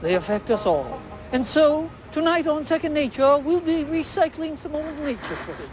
They affect us all. And so, tonight on Second Nature, we'll be recycling some old nature footage.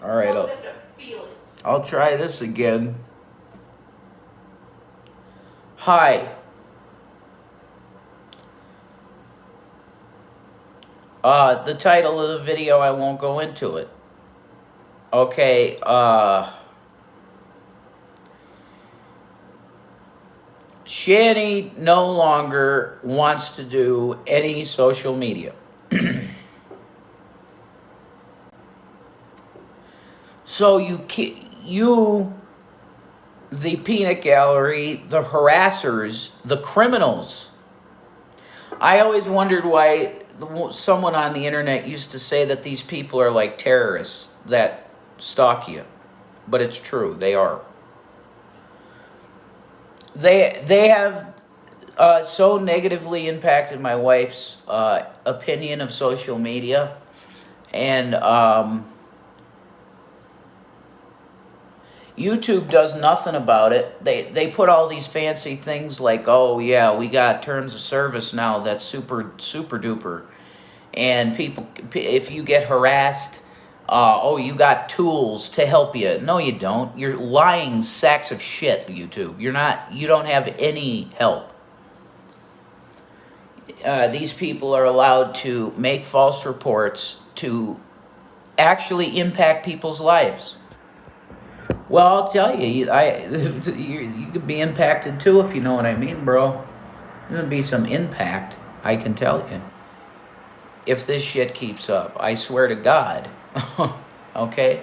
All right, I'll try this again. Hi. The title of the video, I won't go into it. Okay, Shani no longer wants to do any social media. So you the peanut gallery, the harassers, the criminals. I always wondered why someone on the internet used to say that these people are like terrorists that stalk you. But it's true, they are. They have so negatively impacted my wife's opinion of social media. And YouTube does nothing about it. They put all these fancy things like, oh yeah, we got terms of service now that's super duper. And people, if you get harassed, oh, you got tools to help you. No, you don't. You're lying sacks of shit, YouTube. You don't have any help. These people are allowed to make false reports to actually impact people's lives. Well, I'll tell you, you could be impacted too, if you know what I mean, bro. There's gonna be some impact, I can tell you. If this shit keeps up, I swear to God. Okay?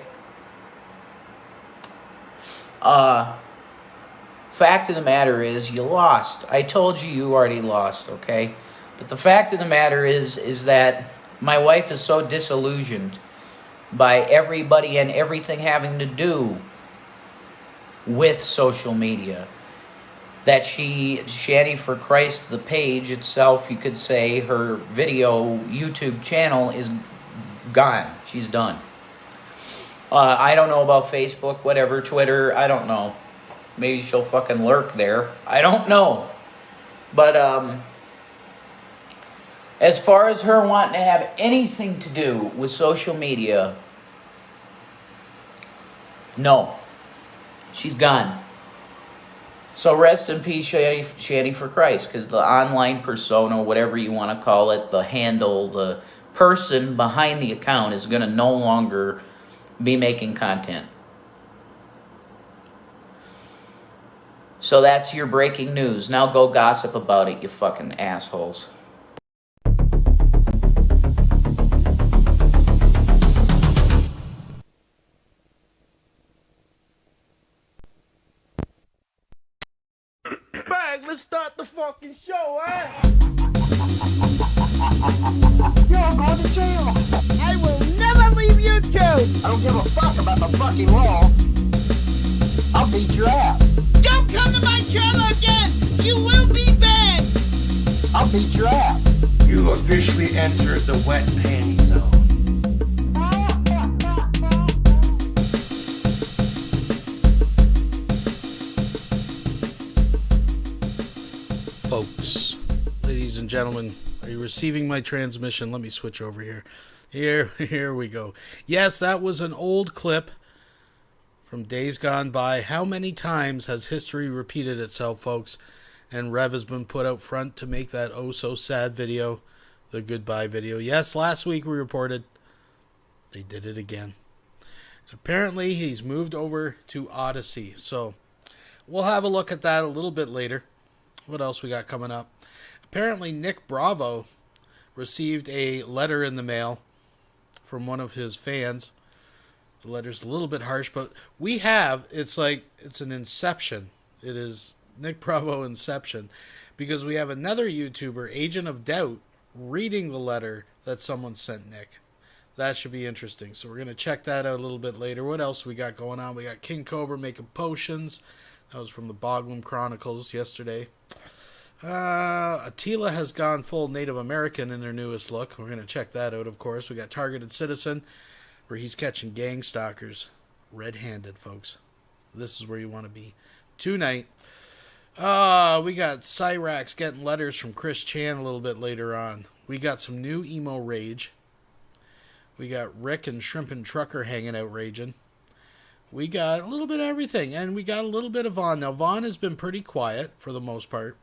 Fact of the matter is, you lost. I told you already lost, okay? But the fact of the matter is that my wife is so disillusioned by everybody and everything having to do with social media that Shanny for Christ, the page itself, you could say, her video YouTube channel is gone. She's done. I don't know about Facebook, whatever, Twitter, I don't know. Maybe she'll fucking lurk there. I don't know. But as far as her wanting to have anything to do with social media, no. She's gone. So rest in peace, Shanny for Christ, because the online persona, whatever you want to call it, the handle, the person behind the account is going to no longer be making content. So that's your breaking news. Now go gossip about it, you fucking assholes. Bang, let's start the fucking show, eh? You're going to jail. I will never leave YouTube. I don't give a fuck about the fucking law. I'll beat your ass. Don't come to my channel again. You will be banned. I'll beat your ass. You officially entered the wet panty zone. Folks, ladies and gentlemen, are you receiving my transmission? Let me switch over here. Here we go. Yes, that was an old clip from days gone by. How many times has history repeated itself, folks? And Rev has been put out front to make that oh so sad video, the goodbye video. Yes, last week we reported they did it again. Apparently he's moved over to Odyssey, so we'll have a look at that a little bit later. What else we got coming up? Apparently Nick Bravo received a letter in the mail from one of his fans. The letter's a little bit harsh, but we have, it's an inception. It is Nick Bravo inception, because we have another YouTuber, Agent of Doubt, reading the letter that someone sent Nick. That should be interesting. So we're going to check that out a little bit later. What else we got going on? We got King Cobra making potions. That was from the Boglum Chronicles yesterday. Tila has gone full Native American in their newest look. We're going to check that out, of course. We got Targeted Citizen, where he's catching gang stalkers red-handed, folks. This is where you want to be tonight. We got Cyrax getting letters from Chris Chan a little bit later on. We got some new emo rage. We got Rick and Shrimpin' Trucker hanging out raging. We got a little bit of everything, and we got a little bit of Vaughn. Now, Vaughn has been pretty quiet for the most part.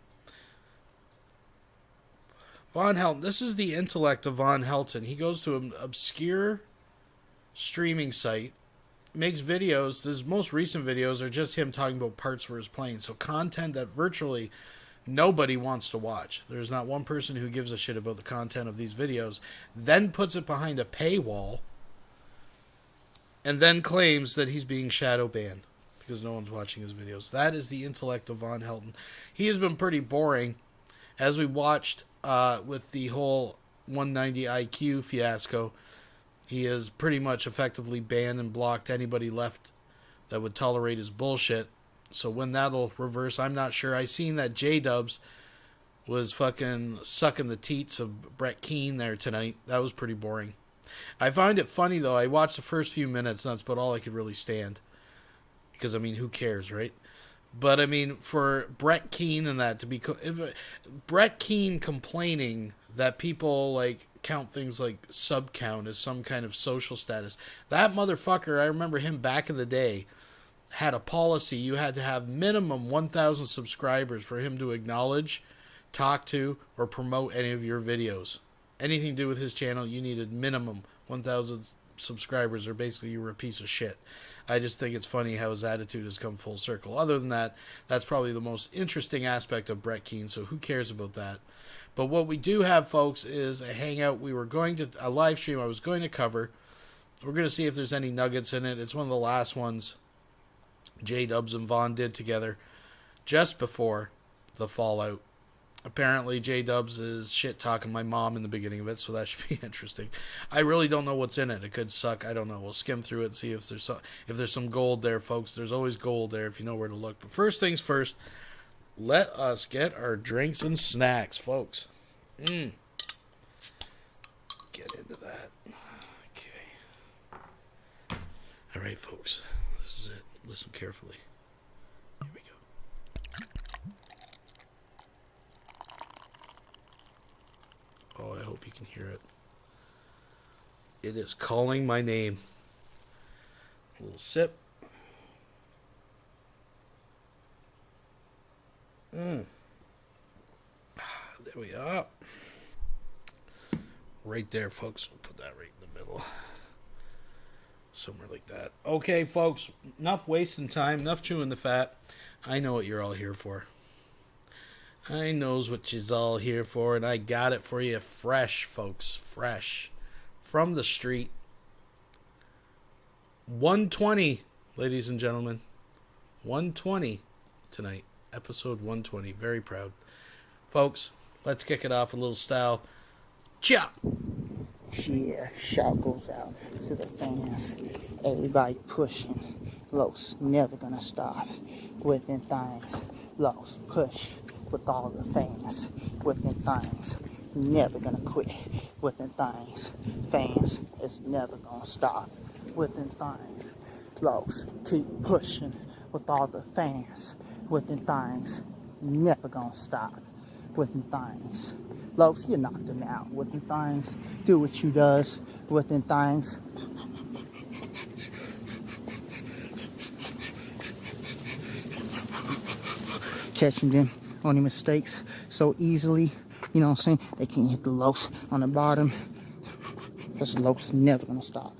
Von Helton, this is the intellect of Von Helton. He goes to an obscure streaming site, makes videos. His most recent videos are just him talking about parts for his plane. So content that virtually nobody wants to watch. There's not one person who gives a shit about the content of these videos. Then puts it behind a paywall. And then claims that he's being shadow banned because no one's watching his videos. That is the intellect of Von Helton. He has been pretty boring, as we watched with the whole 190 IQ fiasco. He has pretty much effectively banned and blocked anybody left that would tolerate his bullshit. So when that'll reverse, I'm not sure. I seen that J-Dubs was fucking sucking the teats of Brett Keane there tonight. That was pretty boring. I find it funny, though. I watched the first few minutes, and that's about all I could really stand. Because, I mean, who cares, right? But, I mean, for Brett Keane and that to be... Brett Keane complaining that people, like, count things like sub count as some kind of social status. That motherfucker, I remember him back in the day, had a policy. You had to have minimum 1,000 subscribers for him to acknowledge, talk to, or promote any of your videos. Anything to do with his channel, you needed minimum 1,000 subscribers, or basically you were a piece of shit. I just think it's funny how his attitude has come full circle. Other than that, that's probably the most interesting aspect of Brett Keane, so who cares about that? But what we do have, folks, is a hangout. We were going to, a live stream I was going to cover. We're going to see if there's any nuggets in it. It's one of the last ones J-Dubs and Vaughn did together just before the fallout. Apparently, J-Dubs is shit-talking my mom in the beginning of it, so that should be interesting. I really don't know what's in it. It could suck. I don't know. We'll skim through it and see if there's some gold there, folks. There's always gold there if you know where to look. But first things first, let us get our drinks and snacks, folks. Get into that. Okay. All right, folks. This is it. Listen carefully. Here we go. Oh, I hope you can hear it. It is calling my name. A little sip. There we are. Right there, folks. We'll put that right in the middle. Somewhere like that. Okay, folks. Enough wasting time. Enough chewing the fat. I know what you're all here for. I knows what you's all here for, and I got it for you fresh, folks. Fresh. From the street. 120, ladies and gentlemen. 120 tonight. Episode 120. Very proud. Folks, let's kick it off a little style. Chop! Yeah, shout goes out to the fans. Everybody pushing. Los never gonna stop. Within things. Los push with all the fans. Within things. Never gonna quit. Within things. Fans is never gonna stop. Within things. Los keep pushing with all the fans. Within things. Never gonna stop. Within things. Los, you knocked him out. Within things. Do what you does. Within things. Catching them on the mistakes so easily. You know what I'm saying? They can't hit the Los on the bottom. Because Los never gonna stop.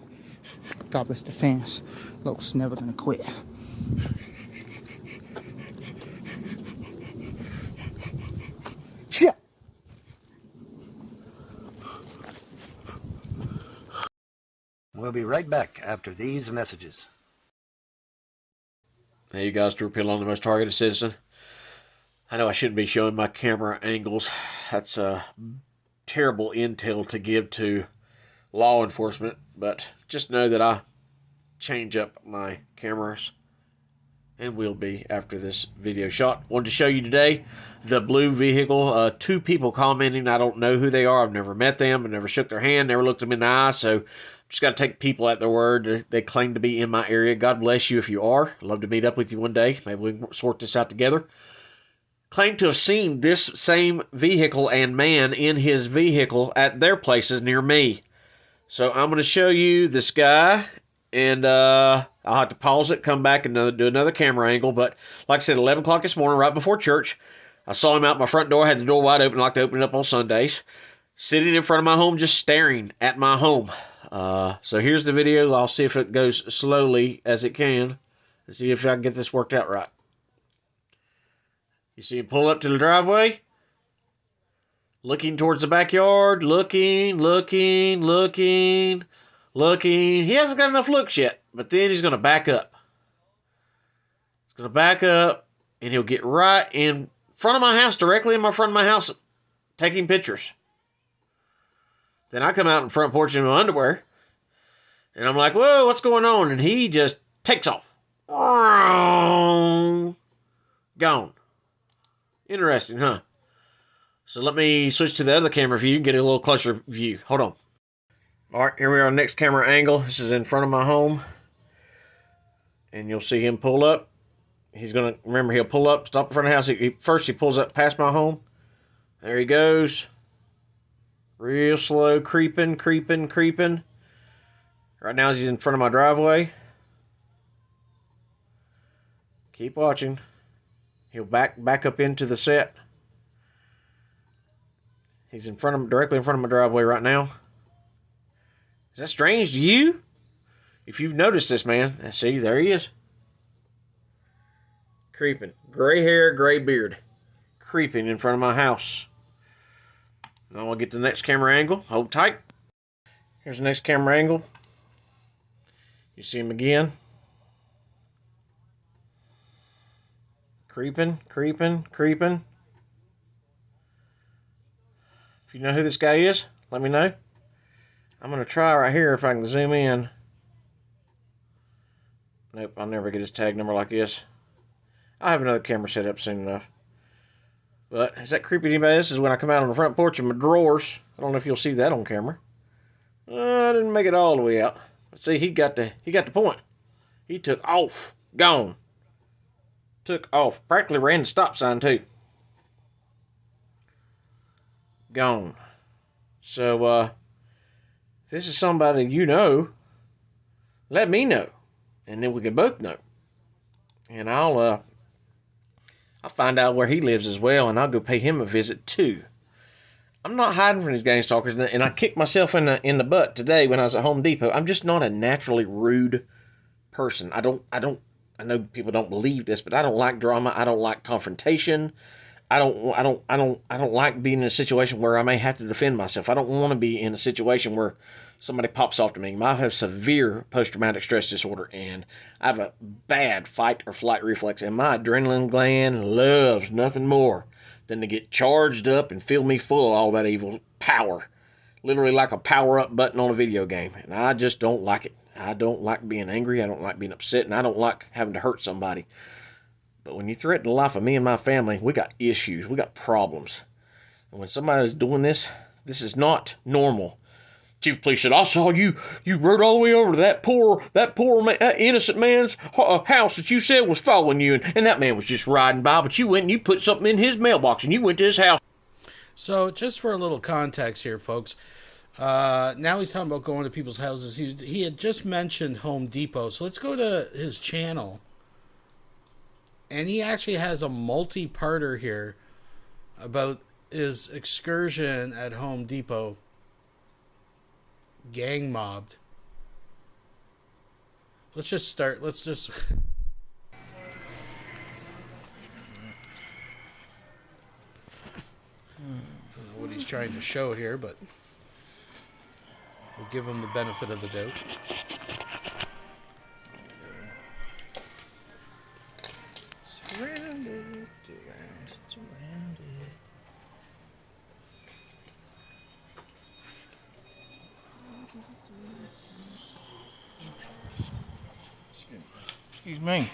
God bless the fans. Los never gonna quit. Shit! We'll be right back after these messages. Hey, you guys, Drew Pill on the most targeted citizen. I know I shouldn't be showing my camera angles. That's terrible intel to give to law enforcement, but just know that I change up my cameras and will be after this video shot. Wanted to show you today the blue vehicle. 2 people commenting. I don't know who they are. I've never met them. I've never shook their hand, never looked them in the eye, so just got to take people at their word. They claim to be in my area. God bless you if you are. I'd love to meet up with you one day. Maybe we can sort this out together. Claim to have seen this same vehicle and man in his vehicle at their places near me. So I'm going to show you this guy, and I'll have to pause it, come back, and do another camera angle. But like I said, 11 o'clock this morning, right before church, I saw him out my front door, had the door wide open, like to open it up on Sundays, sitting in front of my home, just staring at my home. So here's the video. I'll see if it goes slowly as it can, and see if I can get this worked out right. You see him pull up to the driveway, looking towards the backyard, looking. He hasn't got enough looks yet, but then he's going to back up. going to back up, and he'll get right in front of my house, directly in my front of my house, taking pictures. Then I come out in front porch in my underwear, and I'm like, whoa, what's going on? And he just takes off. Gone. Interesting, huh? So let me switch to the other camera view and get a little closer view. Hold on. All right, here we are, next camera angle. This is in front of my home. And you'll see him pull up. He's going to, remember, he'll pull up, stop in front of the house. First, he pulls up past my home. There he goes. Real slow, creeping. Right now, he's in front of my driveway. Keep watching. He'll back up into the set. He's directly in front of my driveway right now. Is that strange to you? If you've noticed this, man, see, there he is. Creeping. Gray hair, gray beard. Creeping in front of my house. Now I'll get to the next camera angle. Hold tight. Here's the next camera angle. You see him again. Creeping. If you know who this guy is, let me know. I'm going to try right here if I can zoom in. Nope, I'll never get his tag number like this. I'll have another camera set up soon enough. But is that creepy to anybody? This is when I come out on the front porch in my drawers. I don't know if you'll see that on camera. I didn't make it all the way out. But see, he got the point. He took off. Gone. Took off. Practically ran the stop sign too. Gone. So, if this is somebody you know, let me know. And then we can both know. And I'll find out where he lives as well, and I'll go pay him a visit too. I'm not hiding from these gang stalkers, and I kicked myself in the butt today when I was at Home Depot. I'm just not a naturally rude person. I know people don't believe this, but I don't like drama. I don't like confrontation. I don't like being in a situation where I may have to defend myself. I don't want to be in a situation where somebody pops off to me. I have severe post-traumatic stress disorder, and I have a bad fight or flight reflex, and my adrenaline gland loves nothing more than to get charged up and fill me full of all that evil power. Literally like a power-up button on a video game, and I just don't like it. I don't like being angry, I don't like being upset, and I don't like having to hurt somebody. But when you threaten the life of me and my family, we got issues, we got problems. And when somebody's doing this, this is not normal. Chief of Police said, I saw you rode all the way over to that poor innocent man's house that you said was following you, and that man was just riding by, but you went and you put something in his mailbox, and you went to his house. So, just for a little context here, folks, now he's talking about going to people's houses. He had just mentioned Home Depot, so let's go to his channel. And he actually has a multi-parter here about his excursion at Home Depot. Gang mobbed. Let's just start. Let's just... I don't know what he's trying to show here, but we'll give him the benefit of the doubt. Surrounded. Excuse me.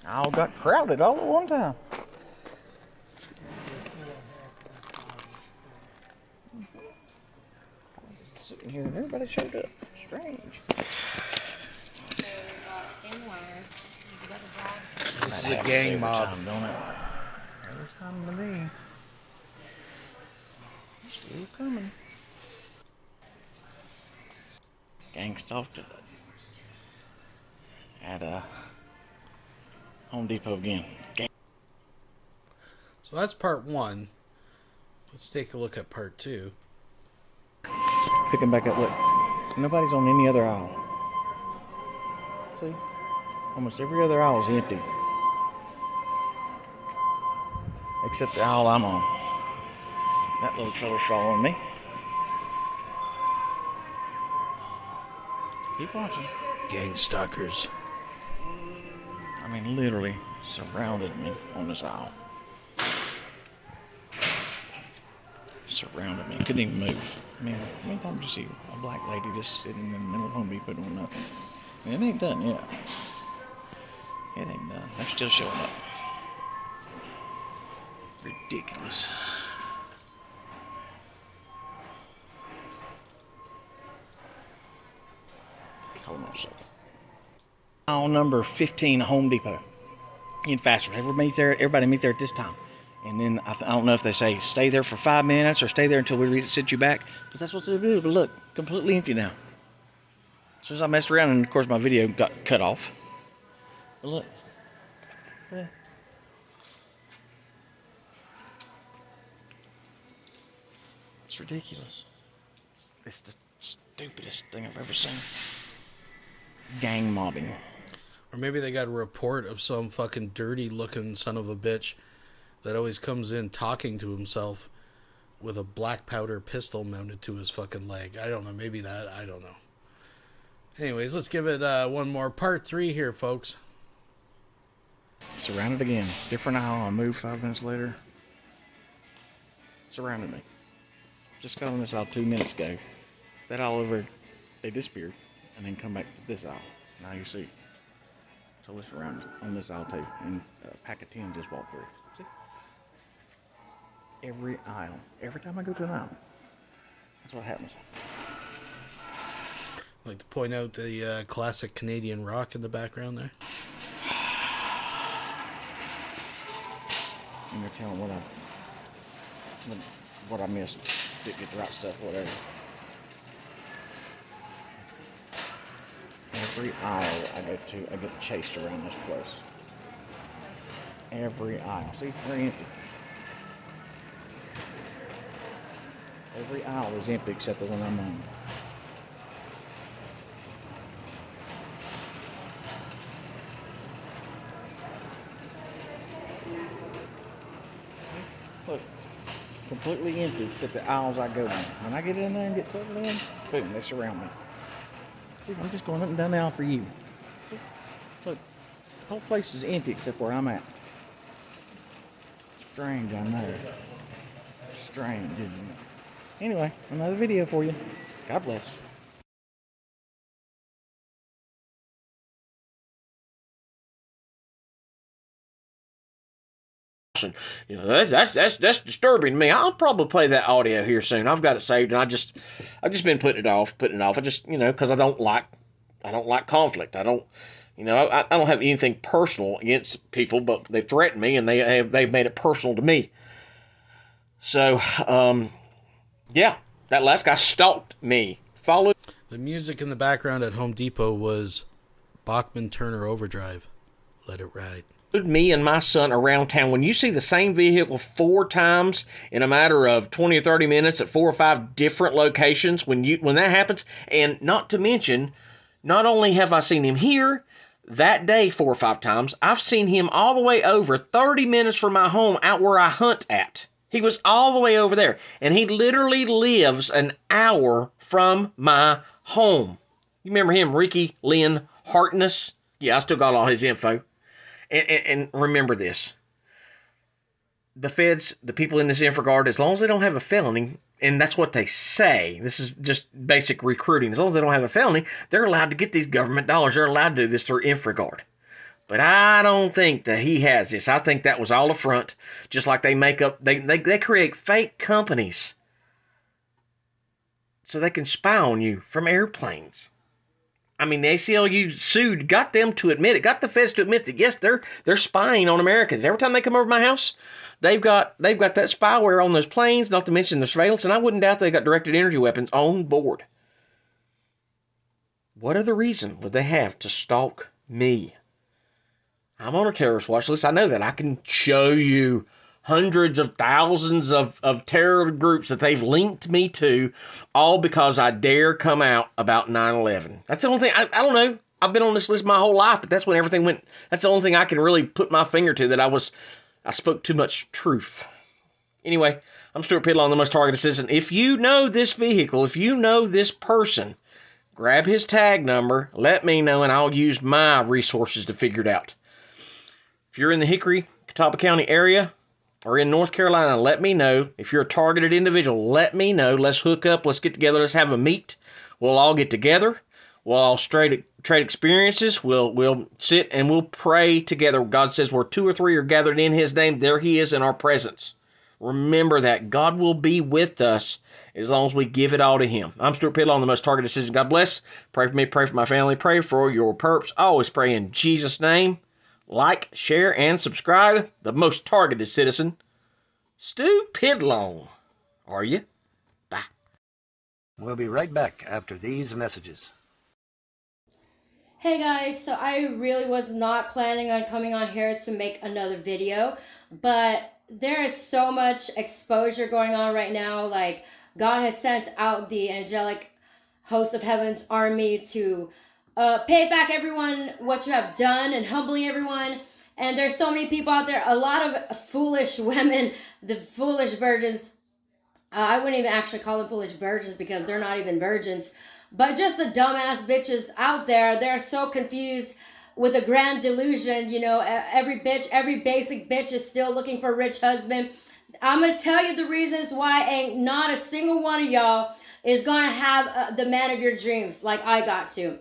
I all got crowded all at one time. Just sitting here and everybody showed up. Strange. This is a gang mob. Time, don't it? Every time to me. Still coming. Gang stalked at Home Depot again. So that's part one. Let's take a look at part two. Picking back up. Look, nobody's on any other aisle. See? Almost every other aisle is empty. Except the aisle I'm on. That little fella's following me. Keep watching. Gang stalkers. mean, literally surrounded me on this aisle. Surrounded me. Couldn't even move. I mean, how many times do you see a black lady just sitting in the middle of Home Depot doing nothing? And it ain't done yet. It ain't done. They're still showing up. Ridiculous. Hold on a second. Aisle number 15, Home Depot. In faster. Everybody meet there at this time. And then I don't know if they say stay there for 5 minutes or stay there until we sit you back. But that's what they do. But look, completely empty now. As soon as I messed around, and of course my video got cut off. But look. Yeah. It's ridiculous. It's the stupidest thing I've ever seen. Gang mobbing. Or maybe they got a report of some fucking dirty looking son of a bitch that always comes in talking to himself with a black powder pistol mounted to his fucking leg. I don't know. Maybe that. I don't know. Anyways, let's give it one more. Part 3 here, folks. Surrounded again. Different aisle. I moved 5 minutes later. Surrounded me. Just got on this aisle 2 minutes ago. That aisle over, they disappeared. And then come back to this aisle. Now you see. Totally surrounded on this aisle too. And a pack of 10 just walked through. See? Every aisle. Every time I go to an aisle. That's what happens. I'd like to point out the classic Canadian rock in the background there. And you're telling what I missed. Didn't get the right stuff, whatever. Every aisle I go to, I get chased around this place. Every aisle. See, they're empty. Every aisle is empty except the one I'm on. Look, completely empty except the aisles I go in. When I get in there and get settled in, boom, they surround me. See, I'm just going up and down the aisle for you. Look, the whole place is empty except where I'm at. Strange, I know. Strange, isn't it? Anyway, another video for you. God bless. You know, that's disturbing to me. I'll probably play that audio here soon. I've got it saved, and I've just been putting it off. I just, because I don't like conflict. I don't have anything personal against people, but they threaten me, and they've made it personal to me. So, yeah, that last guy stalked me. Followed. The music in the background at Home Depot was Bachman Turner Overdrive. Let it ride. Me and my son around town. When you see the same vehicle 4 times in a matter of 20 or 30 minutes at 4 or 5 different locations, when that happens, and not to mention, not only have I seen him here that day 4 or 5 times, I've seen him all the way over 30 minutes from my home out where I hunt at. He was all the way over there, and he literally lives an hour from my home. You remember him, Ricky Lynn Hartness? Yeah, I still got all his info. And remember this. The feds, the people in this infraguard, as long as they don't have a felony, and that's what they say, this is just basic recruiting, as long as they don't have a felony, they're allowed to get these government dollars. They're allowed to do this through infraguard. But I don't think that he has this. I think that was all a front. Just like they make up, they create fake companies so they can spy on you from airplanes. I mean, the ACLU got them to admit it, got the feds to admit that, yes, they're spying on Americans. Every time they come over to my house, they've got that spyware on those planes, not to mention the surveillance, and I wouldn't doubt they got directed energy weapons on board. What other reason would they have to stalk me? I'm on a terrorist watch list. I know that. I can show you hundreds of thousands of terror groups that they've linked me to, all because I dare come out about 9/11. That's the only thing. I don't know. I've been on this list my whole life, but that's when everything went. That's the only thing I can really put my finger to, that I spoke too much truth. Anyway, I'm Stuart Pidlaw, the most targeted citizen. If you know this vehicle, if you know this person, grab his tag number, let me know, and I'll use my resources to figure it out. If you're in the Hickory, Catawba County area or in North Carolina, let me know. If you're a targeted individual, let me know. Let's hook up. Let's get together. Let's have a meet. We'll all get together. We'll all trade experiences. We'll sit and we'll pray together. God says where 2 or 3 are gathered in his name, there he is in our presence. Remember that. God will be with us as long as we give it all to him. I'm Stuart Pittler on the Most Targeted Citizen. God bless. Pray for me. Pray for my family. Pray for your perps. Always pray in Jesus' name. Like, share, and subscribe. The Most Targeted Citizen. Stu Pittler. Are you? Bye. We'll be right back after these messages. Hey guys, so I really was not planning on coming on here to make another video, but there is so much exposure going on right now. Like, God has sent out the angelic host of heaven's army to pay back everyone what you have done and humbling everyone. And there's so many people out there, a lot of foolish women, the foolish virgins. I wouldn't even actually call them foolish virgins because they're not even virgins. But just the dumbass bitches out there, they're so confused with a grand delusion. You know, every basic bitch is still looking for a rich husband. I'm going to tell you the reasons why ain't not a single one of y'all is going to have the man of your dreams like I got to.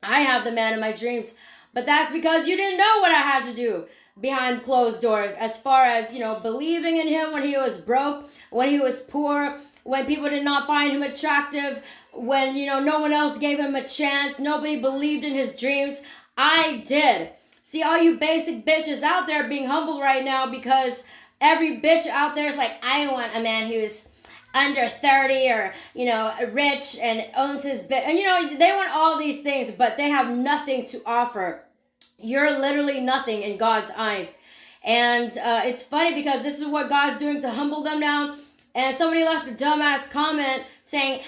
I have the man of my dreams. But that's because you didn't know what I had to do behind closed doors as far as, you know, believing in him when he was broke, when he was poor, when people did not find him attractive, when, you know, no one else gave him a chance, nobody believed in his dreams. I did. See, all you basic bitches out there being humbled right now because every bitch out there is like, I want a man who's under 30 or, you know, rich and owns his bit. And, you know, they want all these things, but they have nothing to offer. You're literally nothing in God's eyes. And it's funny because this is what God's doing to humble them now. And somebody left a dumbass comment saying,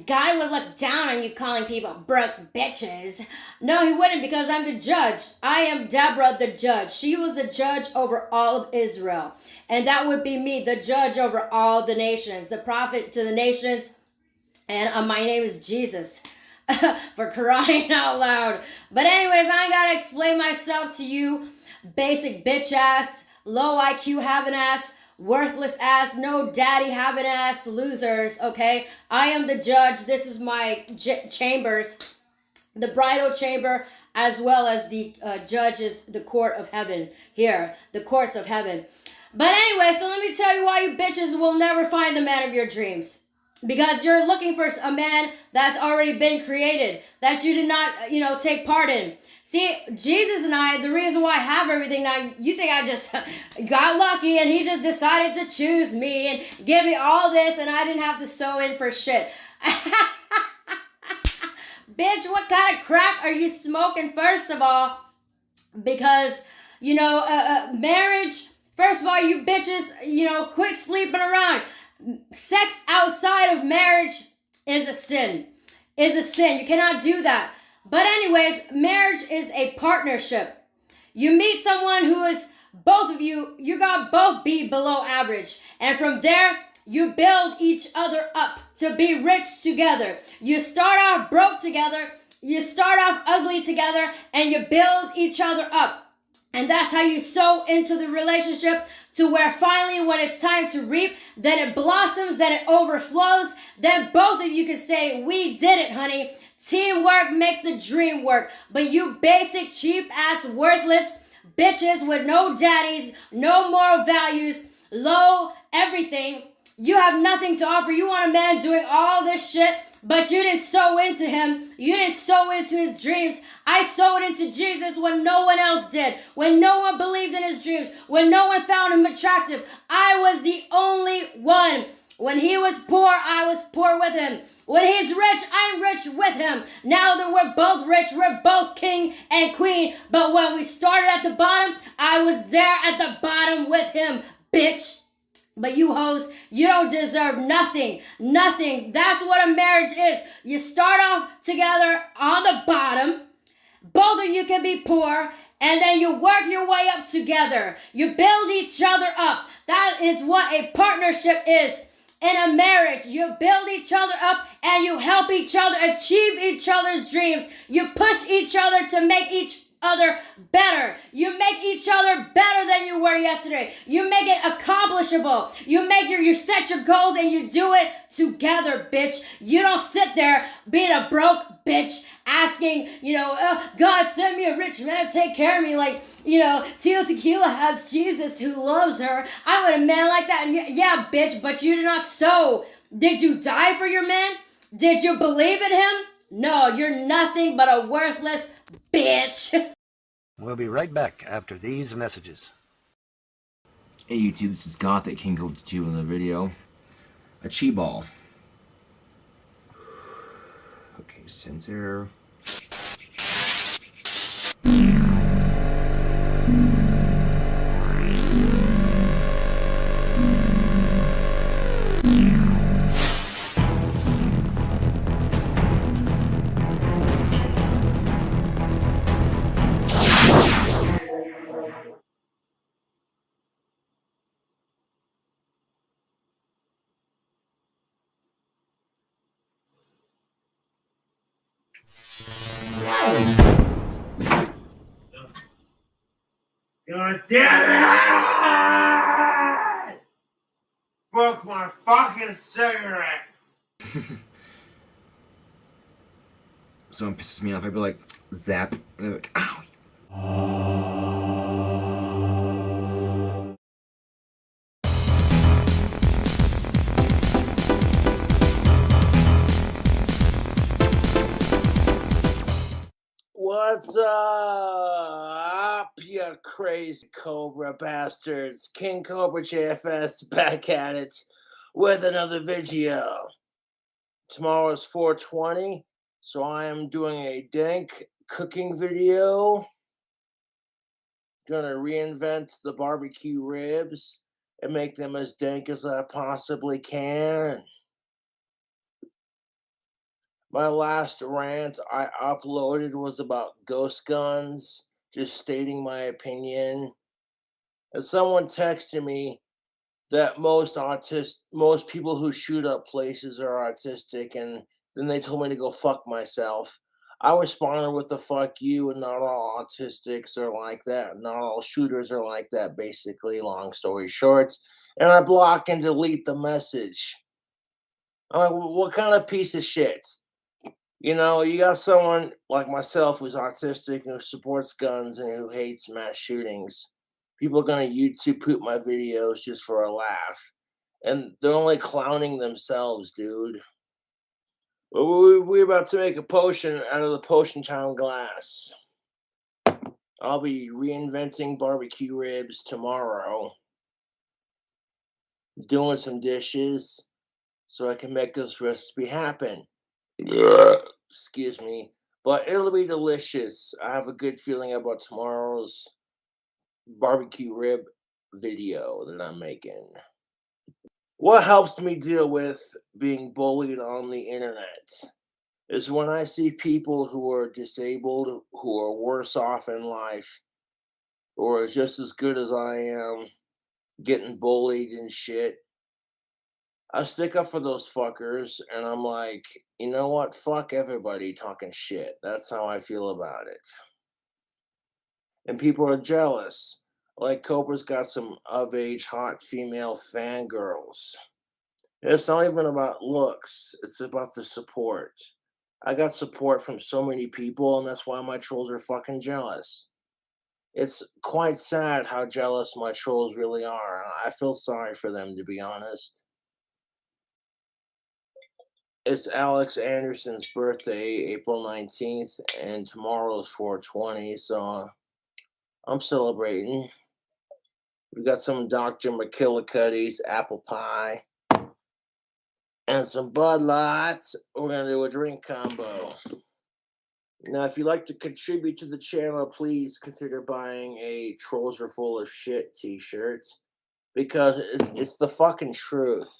God would look down on you calling people broke bitches. No, he wouldn't, because I'm the judge. I am Deborah the judge. She was the judge over all of Israel. And that would be me, the judge over all the nations, the prophet to the nations. And my name is Jesus. For crying out loud. But anyways, I ain't gotta explain myself to you, basic bitch ass, low IQ having ass, worthless ass, no daddy having ass losers, okay? I am the judge. This is my chambers, the bridal chamber, as well as the judges, the court of heaven here, the courts of heaven. But anyway, so let me tell you why you bitches will never find the man of your dreams. Because you're looking for a man that's already been created, that you did not, you know, take part in. See, Jesus and I, the reason why I have everything now, you think I just got lucky and he just decided to choose me and give me all this and I didn't have to sew in for shit. Bitch, what kind of crack are you smoking, first of all? Because, you know, marriage, first of all, you bitches, you know, quit sleeping around. Sex outside of marriage is a sin. Is a sin. You cannot do that. But anyways, marriage is a partnership. You meet someone who is, both of you gotta both be below average. And from there, you build each other up to be rich together. You start off broke together. You start off ugly together. And you build each other up. And that's how you sow into the relationship, to where finally when it's time to reap, then it blossoms, then it overflows. Then both of you can say, we did it, honey. Teamwork makes the dream work. But you basic, cheap-ass, worthless bitches with no daddies, no moral values, low everything, you have nothing to offer. You want a man doing all this shit, but you didn't sow into him. You didn't sow into his dreams. I sowed into Jesus when no one else did, when no one believed in his dreams, when no one found him attractive. I was the only one. When he was poor, I was poor with him. When he's rich, I'm rich with him. Now that we're both rich, we're both king and queen. But when we started at the bottom, I was there at the bottom with him, bitch. But you hoes, you don't deserve nothing. Nothing. That's what a marriage is. You start off together on the bottom. Both of you can be poor. And then you work your way up together. You build each other up. That is what a partnership is. In a marriage, you build each other up and you help each other achieve each other's dreams. You push each other to make each other better. You make each other better than you were yesterday. You make it accomplishable. You set your goals and you do it together, bitch. You don't sit there being a broke bitch asking, God send me a rich man to take care of me, like, Tila Tequila has Jesus who loves her. I want a man like that. And yeah, bitch, but you did not sow. Did you die for your man? Did you believe in him? No, you're nothing but a worthless bitch. We'll be right back after these messages. Hey YouTube, this is Gothic King Cobra JFS in the video. A chi ball. Okay, center. God damn it! Broke my fucking cigarette! Someone pisses me off, I'd be like, zap, and they're like, ow. What's up, you crazy Cobra bastards? King Cobra JFS back at it with another video. Tomorrow is 420, so I am doing a dank cooking video. Gonna reinvent the barbecue ribs and make them as dank as I possibly can. My last rant I uploaded was about ghost guns, just stating my opinion. And someone texted me that most people who shoot up places are autistic, and then they told me to go fuck myself. I responded with the fuck you, and not all autistics are like that. Not all shooters are like that, basically, long story short. And I block and delete the message. I'm like, what kind of piece of shit? You got someone like myself who's autistic and who supports guns and who hates mass shootings. People are going to YouTube poop my videos just for a laugh. And they're only clowning themselves, dude. But we're about to make a potion out of the Potion Town glass. I'll be reinventing barbecue ribs tomorrow. Doing some dishes so I can make this recipe happen. Excuse me. But it'll be delicious. I have a good feeling about tomorrow's barbecue rib video that I'm making. What helps me deal with being bullied on the internet is when I see people who are disabled, who are worse off in life, or are just as good as I am, getting bullied and shit. I stick up for those fuckers, and I'm like, you know what? Fuck everybody talking shit. That's how I feel about it. And people are jealous. Like Cobra's got some of-age hot female fangirls. It's not even about looks. It's about the support. I got support from so many people, and that's why my trolls are fucking jealous. It's quite sad how jealous my trolls really are. I feel sorry for them, to be honest. It's Alex Anderson's birthday, April 19th, and tomorrow's 420, so I'm celebrating. We got some Dr. McKillicuddy's apple pie and some Bud Lights. We're going to do a drink combo. Now, if you'd like to contribute to the channel, please consider buying a Trolls Are Full of Shit t-shirt, because it's the fucking truth.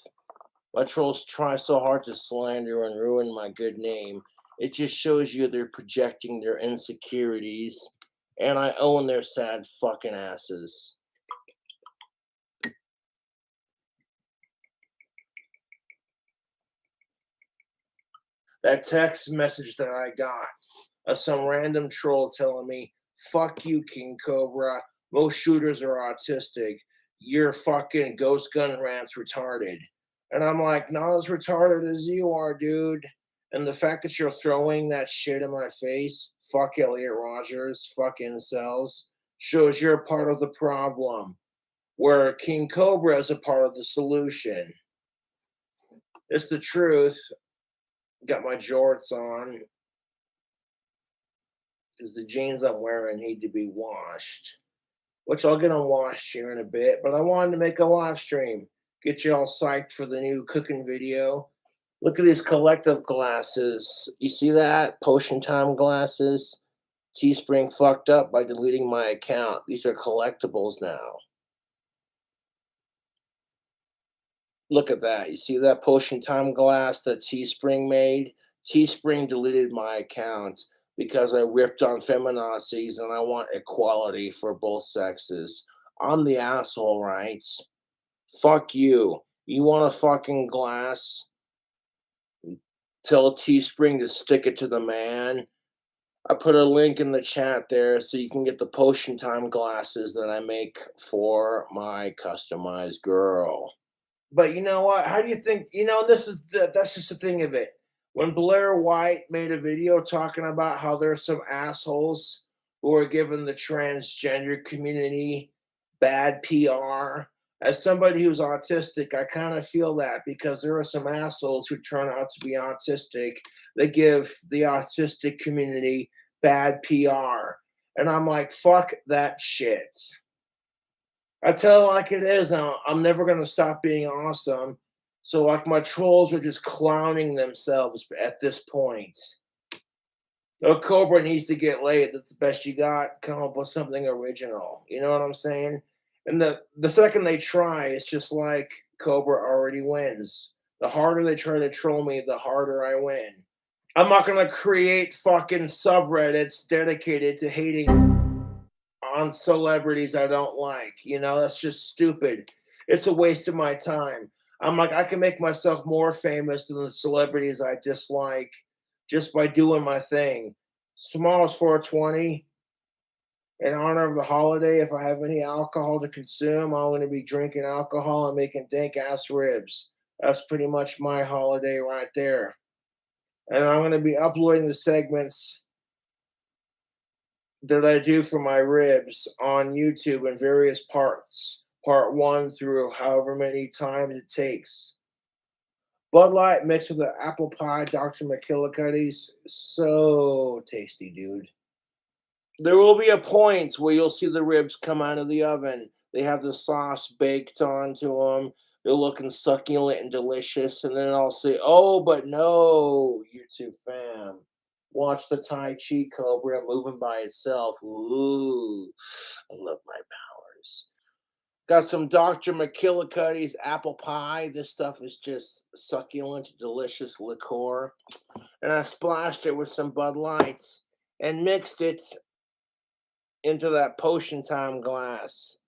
My trolls try so hard to slander and ruin my good name. It just shows you they're projecting their insecurities, and I own their sad fucking asses. That text message that I got of some random troll telling me, Fuck you, King Cobra. Most shooters are autistic. Your fucking ghost gun rant's retarded. And I'm like, not as retarded as you are, dude. And the fact that you're throwing that shit in my face, fuck Elliot Rogers, fuck incels, shows you're part of the problem, where King Cobra is a part of the solution. It's the truth. Got my jorts on, because the jeans I'm wearing need to be washed, which I'll get them washed here in a bit. But I wanted to make a live stream, get you all psyched for the new cooking video. Look at these collective glasses. You see that? Potion time glasses. Teespring fucked up by deleting my account. These are collectibles now. Look at that. You see that Potion time glass that Teespring made? Teespring deleted my account because I ripped on feminazis and I want equality for both sexes. I'm the asshole, right? Fuck you. You want a fucking glass? Tell Teespring to stick it to the man. I put a link in the chat there so you can get the Potion time glasses that I make for my customized girl. But you know what? How do you think? That's just the thing of it. When Blair White made a video talking about how there's some assholes who are giving the transgender community bad PR, as somebody who's autistic, I kind of feel that, because there are some assholes who turn out to be autistic that give the autistic community bad PR. And I'm like, fuck that shit. I tell it like it is. I'm never going to stop being awesome. So, like, my trolls are just clowning themselves at this point. No, Cobra needs to get laid. That's the best you got. Come up with something original. You know what I'm saying? And the second they try, it's just like Cobra already wins. The harder they try to troll me, the harder I win. I'm not going to create fucking subreddits dedicated to hating on celebrities I don't like. That's just stupid. It's a waste of my time. I'm like, I can make myself more famous than the celebrities I dislike just by doing my thing. Tomorrow's 420. In honor of the holiday, if I have any alcohol to consume, I'm going to be drinking alcohol and making dank-ass ribs. That's pretty much my holiday right there. And I'm going to be uploading the segments that I do for my ribs on YouTube in various parts. Part 1 through however many times it takes. Bud Light mixed with the apple pie, Dr. McKillicuddy's. So tasty, dude. There will be a point where you'll see the ribs come out of the oven. They have the sauce baked onto them. They're looking succulent and delicious. And then I'll say, oh, but no, YouTube fam. Watch the Tai Chi Cobra moving by itself. Ooh, I love my powers. Got some Dr. McKillicuddy's apple pie. This stuff is just succulent, delicious liqueur. And I splashed it with some Bud Lights and mixed it into that Potion time glass.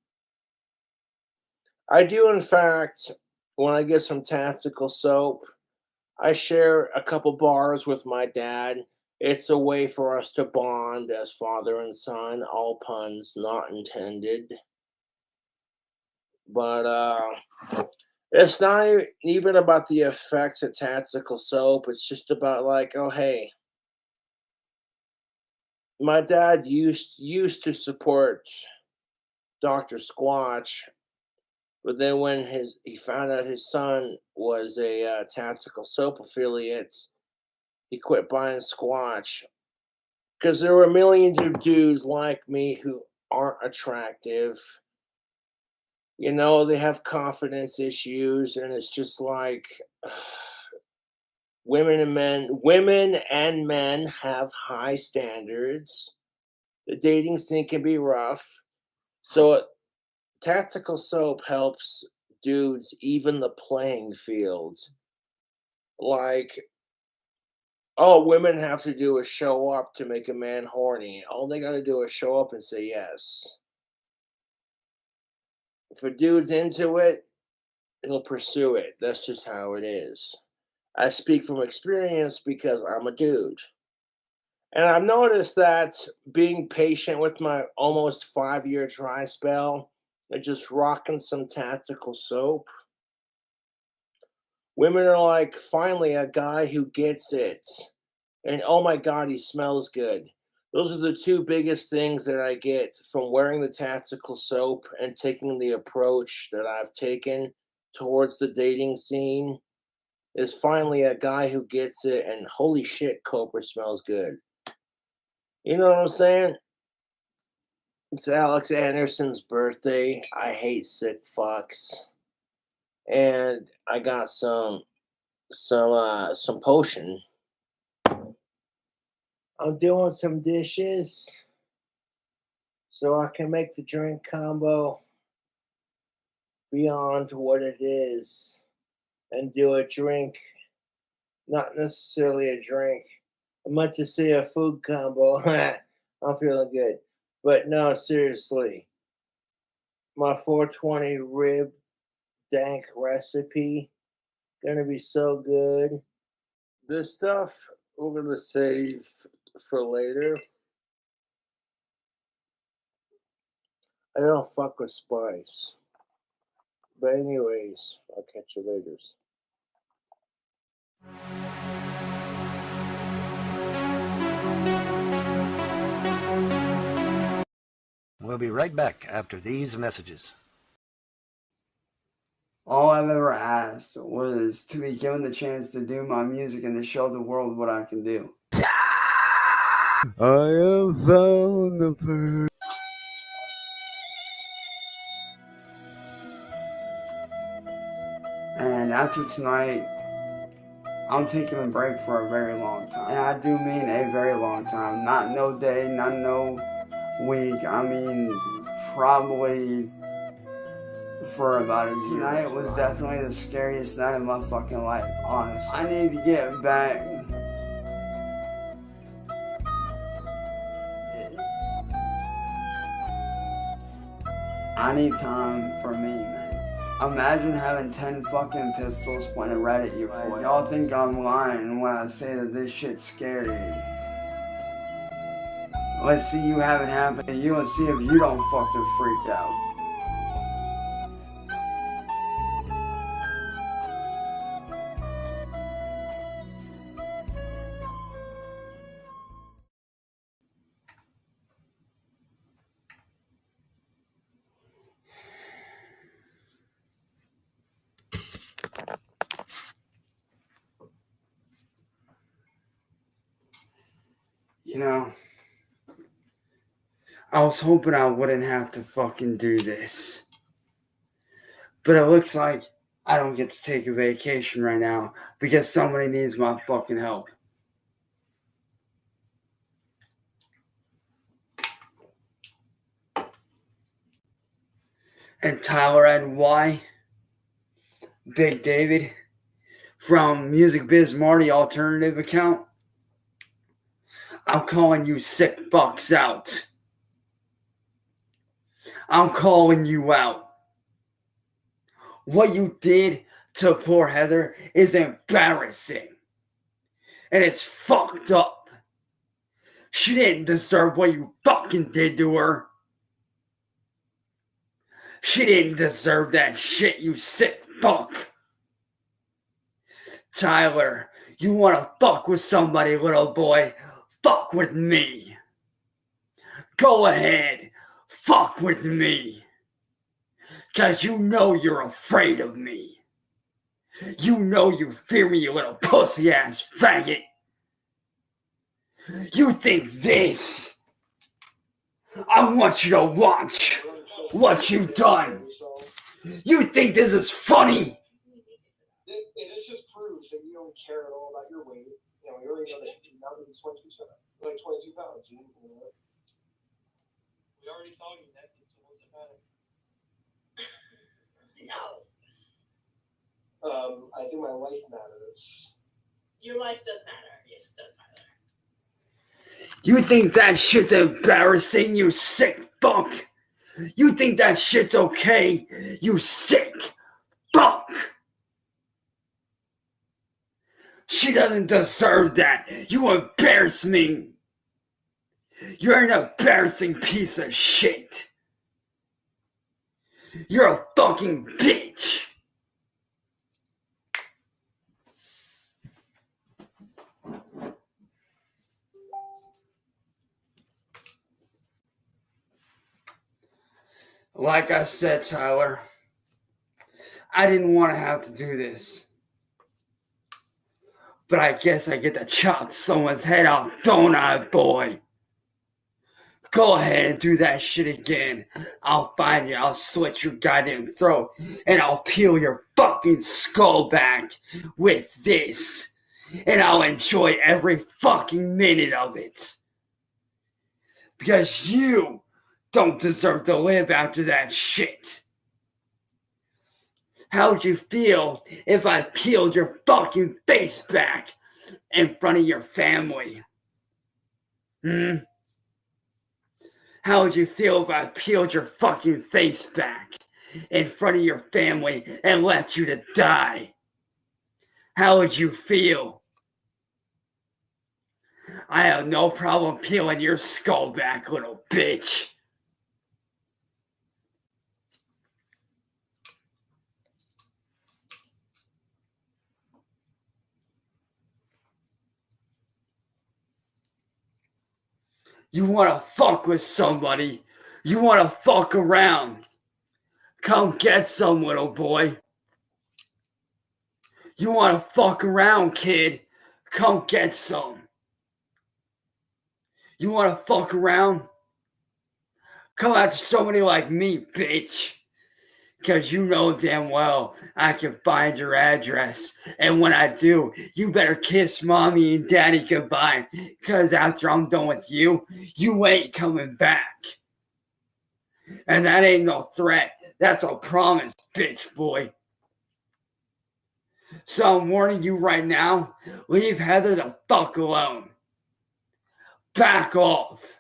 I do, in fact, when I get some tactical soap, I share a couple bars with my dad. It's a way for us to bond as father and son. All puns not intended. But it's not even about the effects of tactical soap. It's just about like, oh, hey, my dad used to support Dr. Squatch, but then when he found out his son was a tactical soap affiliate, he quit buying Squatch. Because there were millions of dudes like me who aren't attractive. They have confidence issues, and it's just like women and men have high standards. The dating scene can be rough. So tactical soap helps dudes even the playing field. Like, all women have to do is show up to make a man horny. All they got to do is show up and say yes. If a dude's into it, he'll pursue it. That's just how it is. I speak from experience because I'm a dude. And I've noticed that being patient with my almost 5-year dry spell and just rocking some tactical soap. Women are like, finally, a guy who gets it. And oh my God, he smells good. Those are the two biggest things that I get from wearing the tactical soap and taking the approach that I've taken towards the dating scene. Is finally a guy who gets it, and holy shit, Cobra smells good. You know what I'm saying? It's Alex Anderson's birthday. I hate sick fucks. And I got some potion. I'm doing some dishes so I can make the drink combo beyond what it is and do a drink, not necessarily a drink. I meant to say a food combo. I'm feeling good. But no, seriously. My 420 rib dank recipe gonna be so good. This stuff we're gonna save for later. I don't fuck with spice. But anyways, I'll catch you later. We'll be right back after these messages. All I've ever asked was to be given the chance to do my music and to show the world what I can do. I have found the perfect. And after tonight, I'm taking a break for a very long time. And I do mean a very long time. Not no day, not no week. I mean, probably for about a year. Tonight was definitely the scariest night of my fucking life, honestly. I need to get back. I need time for me, man. Imagine having 10 fucking pistols pointed right at you for it. Y'all think I'm lying when I say that this shit's scary. Let's see you have it happen to you and see if you don't fucking freak out. You know, I was hoping I wouldn't have to fucking do this. But it looks like I don't get to take a vacation right now because somebody needs my fucking help. And Tyler and Y, Big David, from Music Biz Marty Alternative account, I'm calling you sick fucks out. I'm calling you out. What you did to poor Heather is embarrassing. And it's fucked up. She didn't deserve what you fucking did to her. She didn't deserve that shit, you sick fuck. Tyler, you wanna fuck with somebody, little boy? Fuck with me. Go ahead, fuck with me. 'Cause you know you're afraid of me. You know you fear me, you little pussy ass faggot. You think this? I want you to watch what you've done. You think this is funny? This just proves that you don't care at all about your weight. You know, we already know that now that it's 22 pounds. You know, we already saw you that, so what's it matter? No. I think my life matters. Your life does matter. Yes, it does matter. You think that shit's embarrassing, you sick fuck? You think that shit's okay, you sick fuck? She doesn't deserve that. You embarrass me. You're an embarrassing piece of shit. You're a fucking bitch. Like I said, Tyler, I didn't want to have to do this. But I guess I get to chop someone's head off, don't I, boy? Go ahead and do that shit again. I'll find you, I'll slit your goddamn throat, and I'll peel your fucking skull back with this. And I'll enjoy every fucking minute of it. Because you don't deserve to live after that shit. How would you feel if I peeled your fucking face back in front of your family? How would you feel if I peeled your fucking face back in front of your family and left you to die? How would you feel? I have no problem peeling your skull back, little bitch. You wanna fuck with somebody? You wanna fuck around? Come get some, little boy. You wanna fuck around, kid? Come get some. You wanna fuck around? Come after somebody like me, bitch. Cause you know damn well I can find your address. And when I do, you better kiss mommy and daddy goodbye. Cause after I'm done with you, you ain't coming back. And that ain't no threat. That's a promise, bitch boy. So I'm warning you right now, leave Heather the fuck alone. Back off.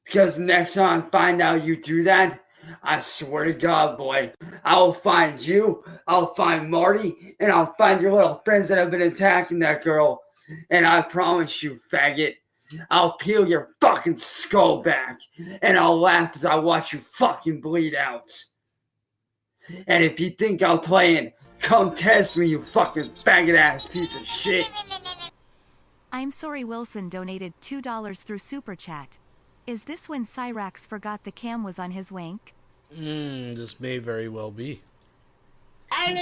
Because next time I find out you do that, I swear to God, boy, I'll find you, I'll find Marty, and I'll find your little friends that have been attacking that girl. And I promise you, faggot, I'll peel your fucking skull back, and I'll laugh as I watch you fucking bleed out. And if you think I'm playing, come test me, you fucking faggot-ass piece of shit. I'm sorry Wilson donated $2 through Super Chat. Is this when Cyrax forgot the cam was on his wank? This may very well be.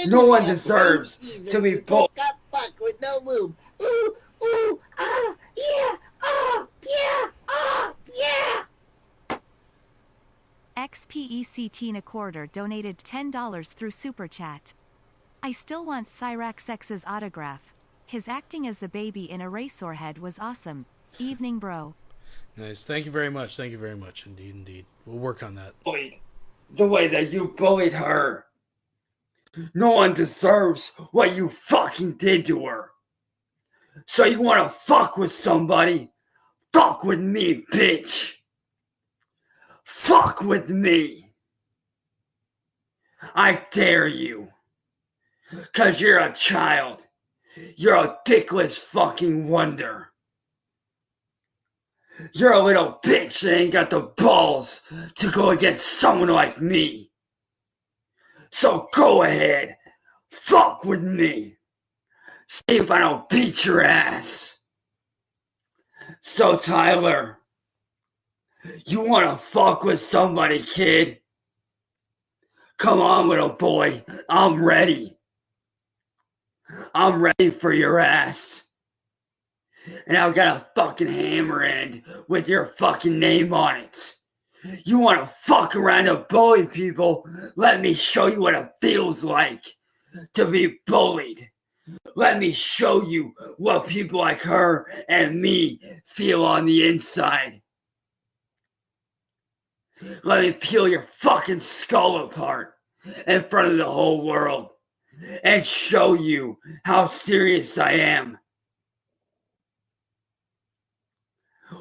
No one deserves to be both. Got fucked with no lube. Ooh, ooh, ah, yeah, ah, yeah, ah, yeah. XPEC Tina Quarter donated $10 through Super Chat. I still want Cyrax X's autograph. His acting as the baby in Eraserhead was awesome. Evening, bro. Nice. Thank you very much. Thank you very much. Indeed, indeed. We'll work on that. The way that you bullied her. No one deserves what you fucking did to her. So you want to fuck with somebody? Fuck with me, bitch. Fuck with me. I dare you. 'Cause you're a child. You're a dickless fucking wonder. You're a little bitch that ain't got the balls to go against someone like me. So go ahead. Fuck with me. See if I don't beat your ass. So Tyler, you wanna fuck with somebody, kid? Come on, little boy. I'm ready. I'm ready for your ass. And I've got a fucking hammer end with your fucking name on it. You wanna fuck around and bully people? Let me show you what it feels like to be bullied. Let me show you what people like her and me feel on the inside. Let me peel your fucking skull apart in front of the whole world and show you how serious I am.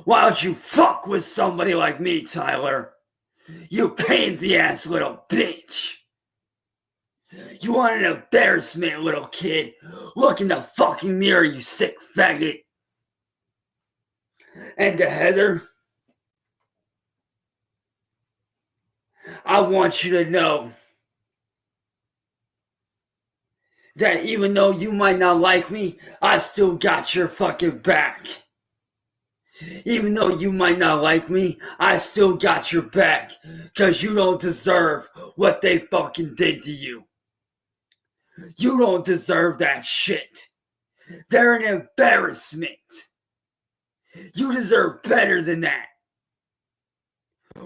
Why don't you fuck with somebody like me, Tyler? You pansy-ass little bitch. You want an embarrassment, little kid? Look in the fucking mirror, you sick faggot. And to Heather, I want you to know that even though you might not like me, I still got your fucking back. Even though you might not like me, I still got your back. Cause you don't deserve what they fucking did to you. You don't deserve that shit. They're an embarrassment. You deserve better than that.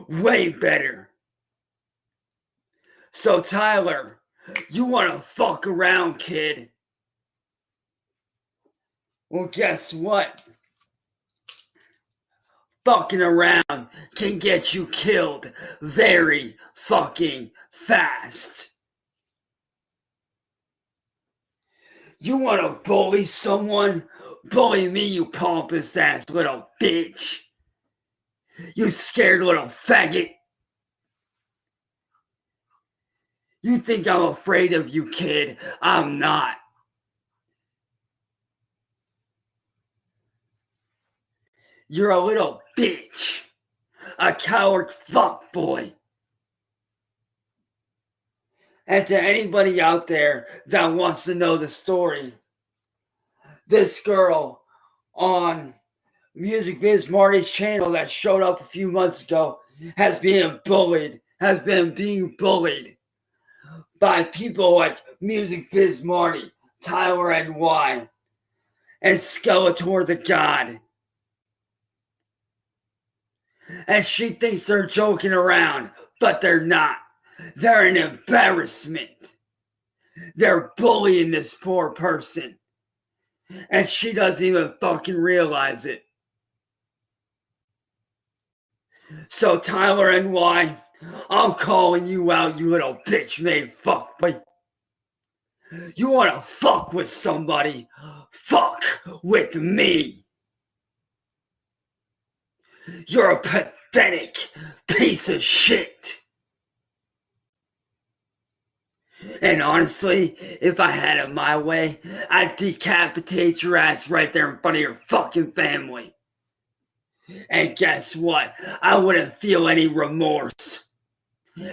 Way better. So Tyler, you wanna fuck around, kid? Well, guess what? Fucking around can get you killed very fucking fast. You wanna bully someone? Bully me, you pompous ass little bitch. You scared little faggot. You think I'm afraid of you, kid? I'm not. You're a little bitch. A coward fuckboy. And to anybody out there that wants to know the story, this girl on Music Biz Marty's channel that showed up a few months ago has been being bullied by people like Music Biz Marty, Tyler NY, and Skeletor the God. And she thinks they're joking around, but they're not. They're an embarrassment. They're bullying this poor person. And she doesn't even fucking realize it. So Tyler NY, I'm calling you out, you little bitch made fuckboy. You wanna fuck with somebody? Fuck with me. You're a pathetic piece of shit. And honestly, if I had it my way, I'd decapitate your ass right there in front of your fucking family. And guess what? I wouldn't feel any remorse.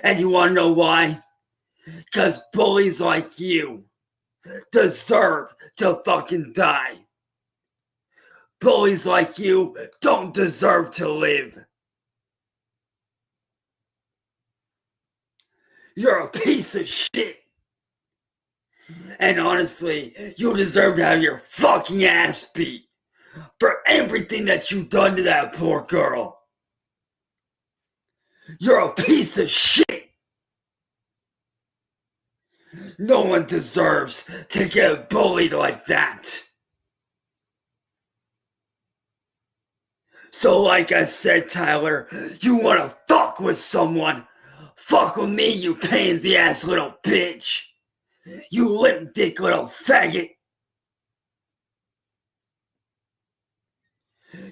And you wanna know why? Because bullies like you deserve to fucking die. Bullies like you don't deserve to live. You're a piece of shit. And honestly, you deserve to have your fucking ass beat for everything that you've done to that poor girl. You're a piece of shit. No one deserves to get bullied like that. So like I said, Tyler, you wanna fuck with someone? Fuck with me, you pansy ass little bitch. You limp dick little faggot.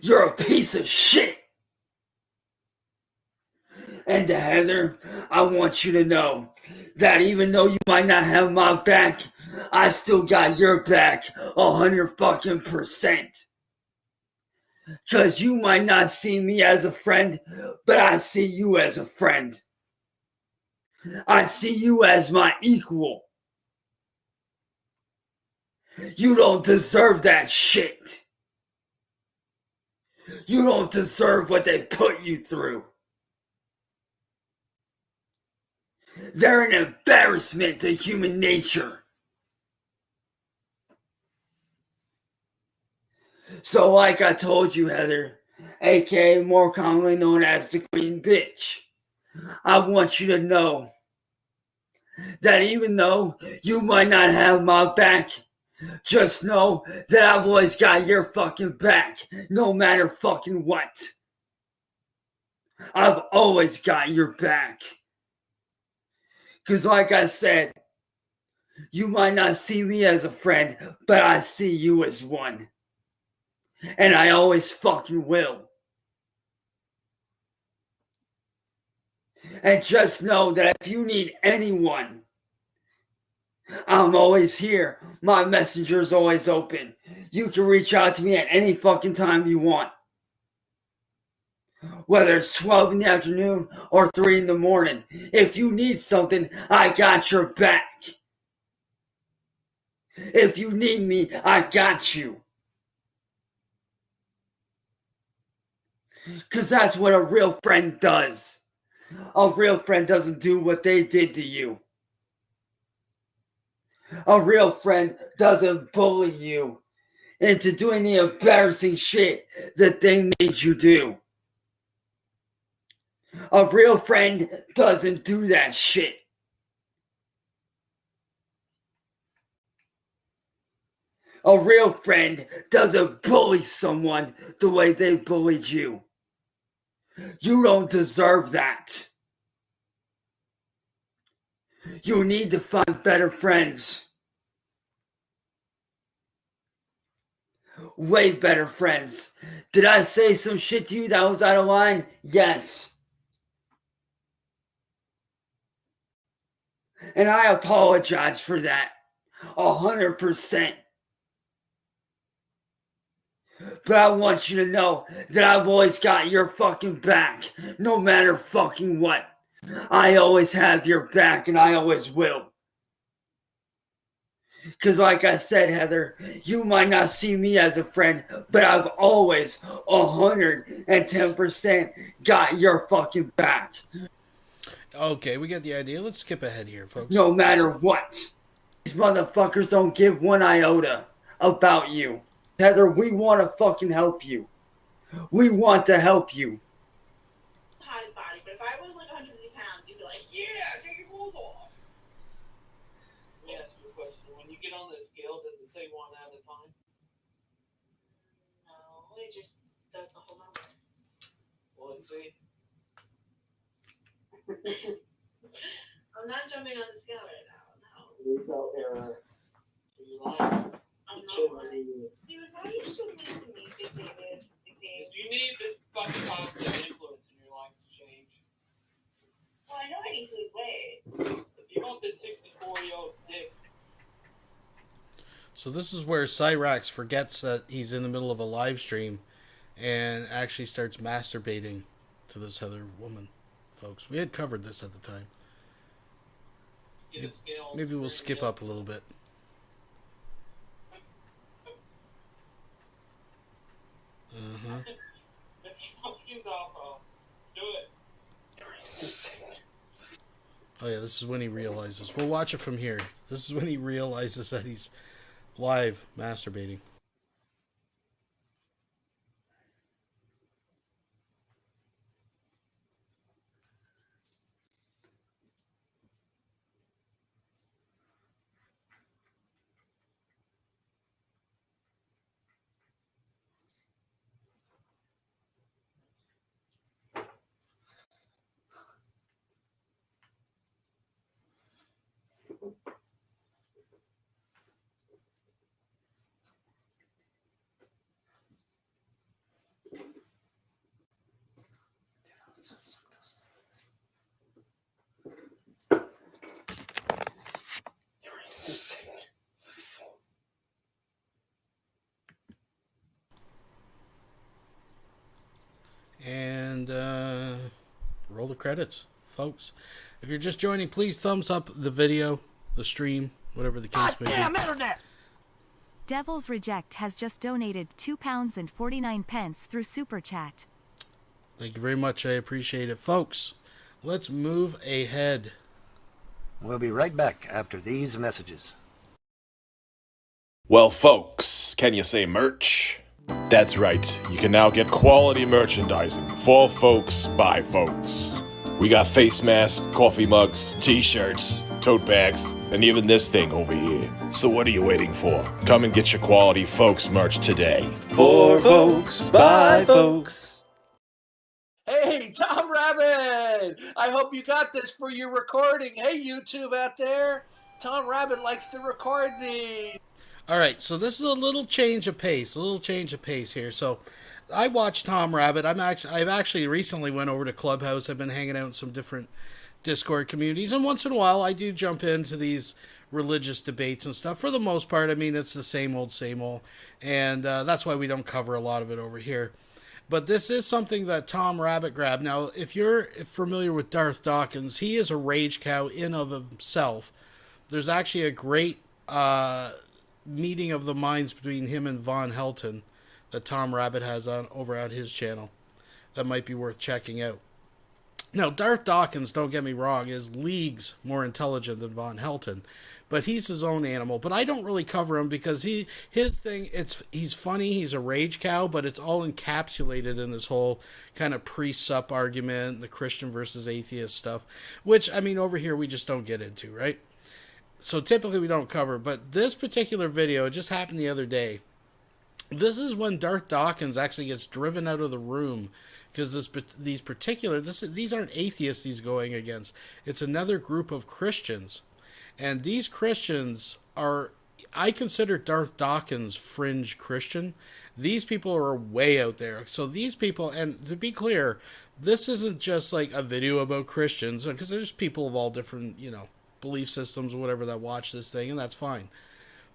You're a piece of shit. And to Heather, I want you to know that even though you might not have my back, I still got your back 100%. Cause you might not see me as a friend, but I see you as a friend. I see you as my equal. You don't deserve that shit. You don't deserve what they put you through. They're an embarrassment to human nature. So like I told you, Heather, aka more commonly known as the Queen Bitch, I want you to know that even though you might not have my back, just know that I've always got your fucking back, no matter fucking what. I've always got your back. Cause like I said, you might not see me as a friend, but I see you as one. And I always fucking will. And just know that if you need anyone, I'm always here. My messenger's always open. You can reach out to me at any fucking time you want. Whether it's 12 in the afternoon or 3 in the morning. If you need something, I got your back. If you need me, I got you. Because that's what a real friend does. A real friend doesn't do what they did to you. A real friend doesn't bully you into doing the embarrassing shit that they made you do. A real friend doesn't do that shit. A real friend doesn't bully someone the way they bullied you. You don't deserve that. You need to find better friends. Way better friends. Did I say some shit to you that was out of line? Yes. And I apologize for that. 100%. But I want you to know that I've always got your fucking back. No matter fucking what. I always have your back and I always will. Because like I said, Heather, you might not see me as a friend, but I've always 110% got your fucking back. Okay, we get the idea. Let's skip ahead here, folks. No matter what. These motherfuckers don't give one iota about you. Heather, we want to fucking help you. We want to help you. Hottest body, but if I was like 150 pounds, you'd be like, yeah, take your clothes off. Let me ask you a question. When you get on the scale, does it say 1 at a time? No, it just does the whole number. Well, let's see. I'm not jumping on the scale right now, no. It's out error. You're lying. I'm not lying. Dude, why are you so mean to me, Big David? You need this fucking positive influence in your life to change. Well, I know I need to lose weight. If you want this 64-year-old dick. So this is where Cyrax forgets that he's in the middle of a live stream and actually starts masturbating to this other woman, folks. We had covered this at the time. Maybe we'll skip up a little bit. Uh-huh. Do it. Oh yeah, this is when he realizes. We'll watch it from here. This is when he realizes that he's live masturbating. And roll the credits, folks. If you're just joining, please thumbs up the video, the stream, whatever the case may be. Internet! Devil's Reject has just donated £2.49 through Super Chat. Thank you very much. I appreciate it. Folks, let's move ahead. We'll be right back after these messages. Well, folks, can you say merch? That's right. You can now get quality merchandising for folks by folks. We got face masks, coffee mugs, t-shirts, tote bags, and even this thing over here. So what are you waiting for? Come and get your quality folks merch today. For folks by folks. Hey, Tom Rabbit! I hope you got this for your recording. Hey, YouTube out there. Tom Rabbit likes to record these. All right, so this is a little change of pace, here. So I watched Tom Rabbit. I've actually recently went over to Clubhouse. I've been hanging out in some different Discord communities, and once in a while I do jump into these religious debates and stuff. For the most part, I mean, it's the same old, and that's why we don't cover a lot of it over here. But this is something that Tom Rabbit grabbed. Now, if you're familiar with Darth Dawkins, he is a rage cow in of himself. There's actually a great meeting of the minds between him and Von Helton that Tom Rabbit has on over at his channel that might be worth checking out. Now, Darth Dawkins, don't get me wrong, is leagues more intelligent than Von Helton, but he's his own animal. But I don't really cover him because his thing, he's funny, he's a rage cow, but it's all encapsulated in this whole kind of pre-sup argument, the Christian versus atheist stuff, which, I mean, over here we just don't get into, right? So typically we don't cover, but this particular video, it just happened the other day. This is when Darth Dawkins actually gets driven out of the room because these aren't atheists he's going against. It's another group of Christians. And these Christians are, I consider Darth Dawkins fringe Christian. These people are way out there. So these people, and to be clear, this isn't just like a video about Christians, because there's people of all different, belief systems or whatever that watch this thing, and that's fine.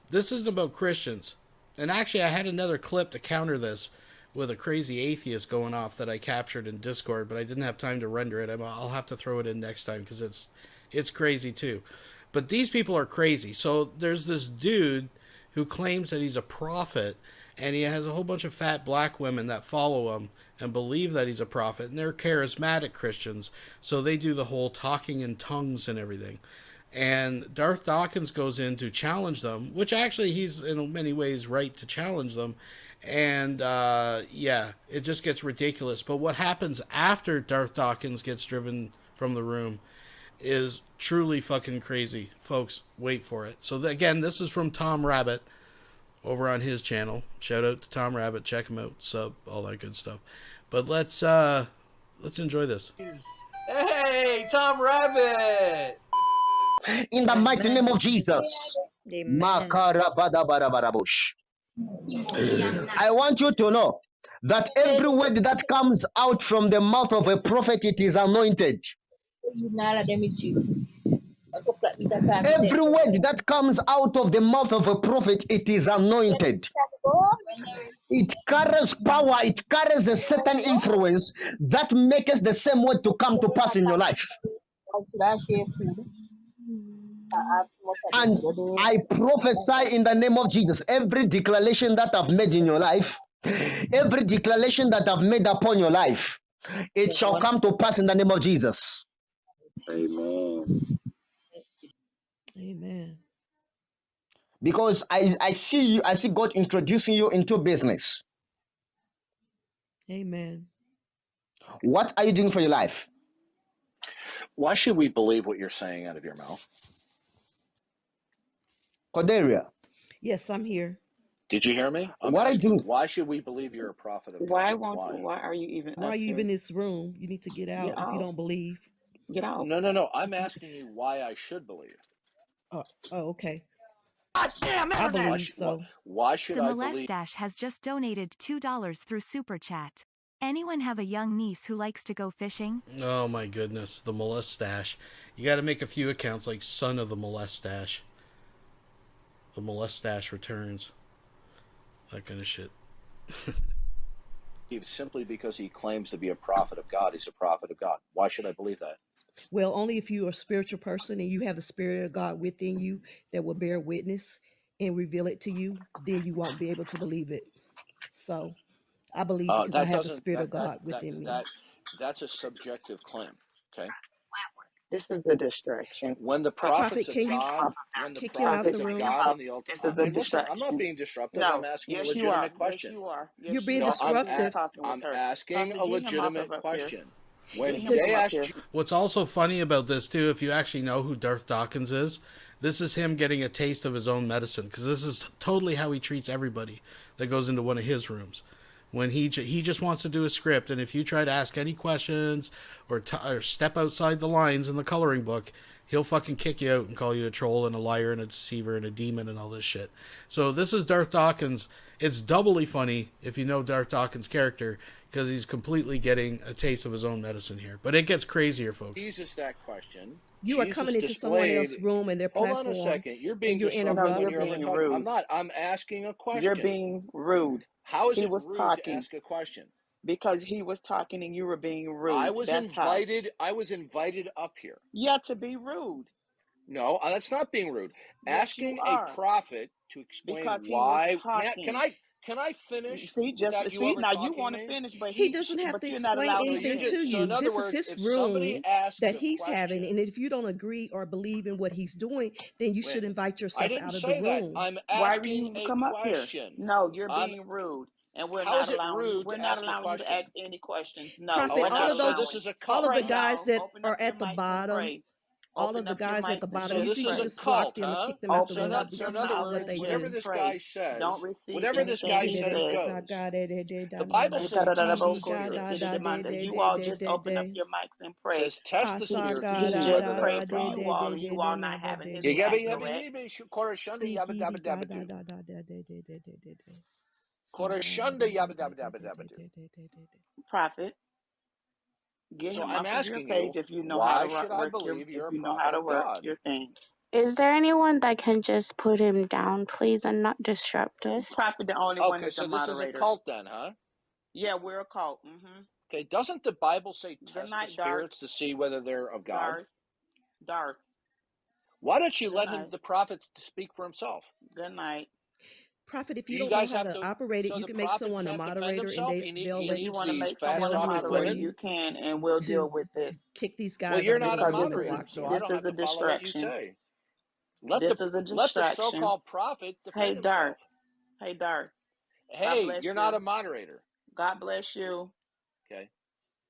This isn't about Christians. And actually, I had another clip to counter this with a crazy atheist going off that I captured in Discord, but I didn't have time to render it. I'll have to throw it in next time because it's crazy too. But these people are crazy. So there's this dude who claims that he's a prophet, and he has a whole bunch of fat black women that follow him and believe that he's a prophet, and they're charismatic Christians, so they do the whole talking in tongues and everything. And Darth Dawkins goes in to challenge them, which actually he's in many ways right to challenge them. And it just gets ridiculous. But what happens after Darth Dawkins gets driven from the room is truly fucking crazy. Folks, wait for it. So again, this is from Tom Rabbit over on his channel. Shout out to Tom Rabbit. Check him out. Sub, all that good stuff. But let's enjoy this. Hey, Tom Rabbit! In the mighty name of Jesus. Makarabadabarabush. I want you to know that every word that comes out from the mouth of a prophet, it is anointed. Every word that comes out of the mouth of a prophet, it is anointed. It carries power, it carries a certain influence that makes the same word to come to pass in your life. And I prophesy in the name of Jesus, every declaration that I've made in your life, every declaration that I've made upon your life, it shall come to pass in the name of Jesus. Amen. Amen. Because I see God introducing you into business. Amen. What are you doing for your life? Why should we believe what you're saying out of your mouth? Cordelia. Yes, I'm here. Did you hear me? What I do? Why should we believe you're a prophet of God? Why are you even in this room? You need to get out if you don't believe. Get out. No. I'm asking you why I should believe. Oh, okay. God damn it! I believe so. Why should I believe? The Molestash has just donated $2 through Super Chat. Anyone have a young niece who likes to go fishing? Oh my goodness, the Molestash. You got to make a few accounts like Son of the Molestash. The Molestash returns. That kind of shit. Simply because he claims to be a prophet of God, he's a prophet of God. Why should I believe that? Well, only if you're a spiritual person and you have the Spirit of God within you that will bear witness and reveal it to you, then you won't be able to believe it. So, I believe because I have the Spirit of God within me. That's a subjective claim, okay? This is a distraction. When the prophets of God, kick him out the room? This is a distraction. I'm not being disruptive. No, I'm asking a yes, legitimate question. Yes, you are. You're being disruptive. I'm asking a legitimate question. When Because they asked you, what's also funny about this too, if you actually know who Darth Dawkins is, this is him getting a taste of his own medicine, because this is totally how he treats everybody that goes into one of his rooms. When he just wants to do a script, and if you try to ask any questions or step outside the lines in the coloring book, he'll fucking kick you out and call you a troll and a liar and a deceiver and a demon and all this shit. So this is Darth Dawkins. It's doubly funny if you know Darth Dawkins' character, because he's completely getting a taste of his own medicine here. But it gets crazier, folks. Jesus that question. You are coming into someone else's room and their platform. Hold on a second. You're being interrupting. You're being rude. I'm not. I'm asking a question. You're being rude. How is he it was rude talking. to ask a question? Because he was talking and you were being rude. I was That's invited. I was invited up here. Yeah, to be rude. No, that's not being rude. Yes, Asking you a are. prophet to explain Because he why. was talking. Can I finish? See, just without you see over now you talking want to me? finish, but He doesn't have to you're not explain allowed So to anything finish. to so in you. other This is words, his if somebody room asks that a he's having, question, and if you don't agree or believe in what he's doing, then you should wait, invite I yourself didn't out of the say that. room. I'm Why will asking you a come up here? question. No, you're being rude, and How is it rude we're to not ask a allowing you to question? ask any questions. No, Prophet, Oh, we're okay. not So this allowing. is a all cult, of the Pray huh? guys now. that Open are up your at the mics and bottom, pray. all Open of the up your guys at the mics and bottom, So just this usually is you a pray. just block cult, them or huh? kick them out the Open room up So your in because other this is mouth what words, they and whatever just do. this pray. guy Don't says, receive whatever this guy anything he says says. goes. The Bible says test the spirits. You all just open up your mics and pray. Says test the spirits to see Just whether they're pray of for God. you all, and you all not having his back, correct? Prophet, get So him I'm off of your asking page you, if you know how to why should I work your believe you're a prophet of God? thing. Is there anyone that can just put him down, please, and not disrupt us? Prophet, the only one Okay, is the so this is a moderator. cult then, huh? Yeah, we're a cult. Okay, doesn't the Bible say Good test the night, Darth. spirits to see whether they're of God? Darth. Why don't you Good let night. the prophet speak for himself? Good night. Prophet, if Do you you don't know guys how have to to? operate it, So you the can make prophet someone a can't defend moderator, and himself. He they'll If let you needs want to these make someone a do it fast-talking for moderator, women. you you can, and we'll deal to with this. kick these Well, guys you're out of not the a Because room or moderator, block so I them. this don't is have a to follow what you distraction. say. This is a Let the distraction. so-called prophet defend Hey, Darth. himself. Hey, Darth. God Hey, bless you're not you. a moderator. God bless you. Okay.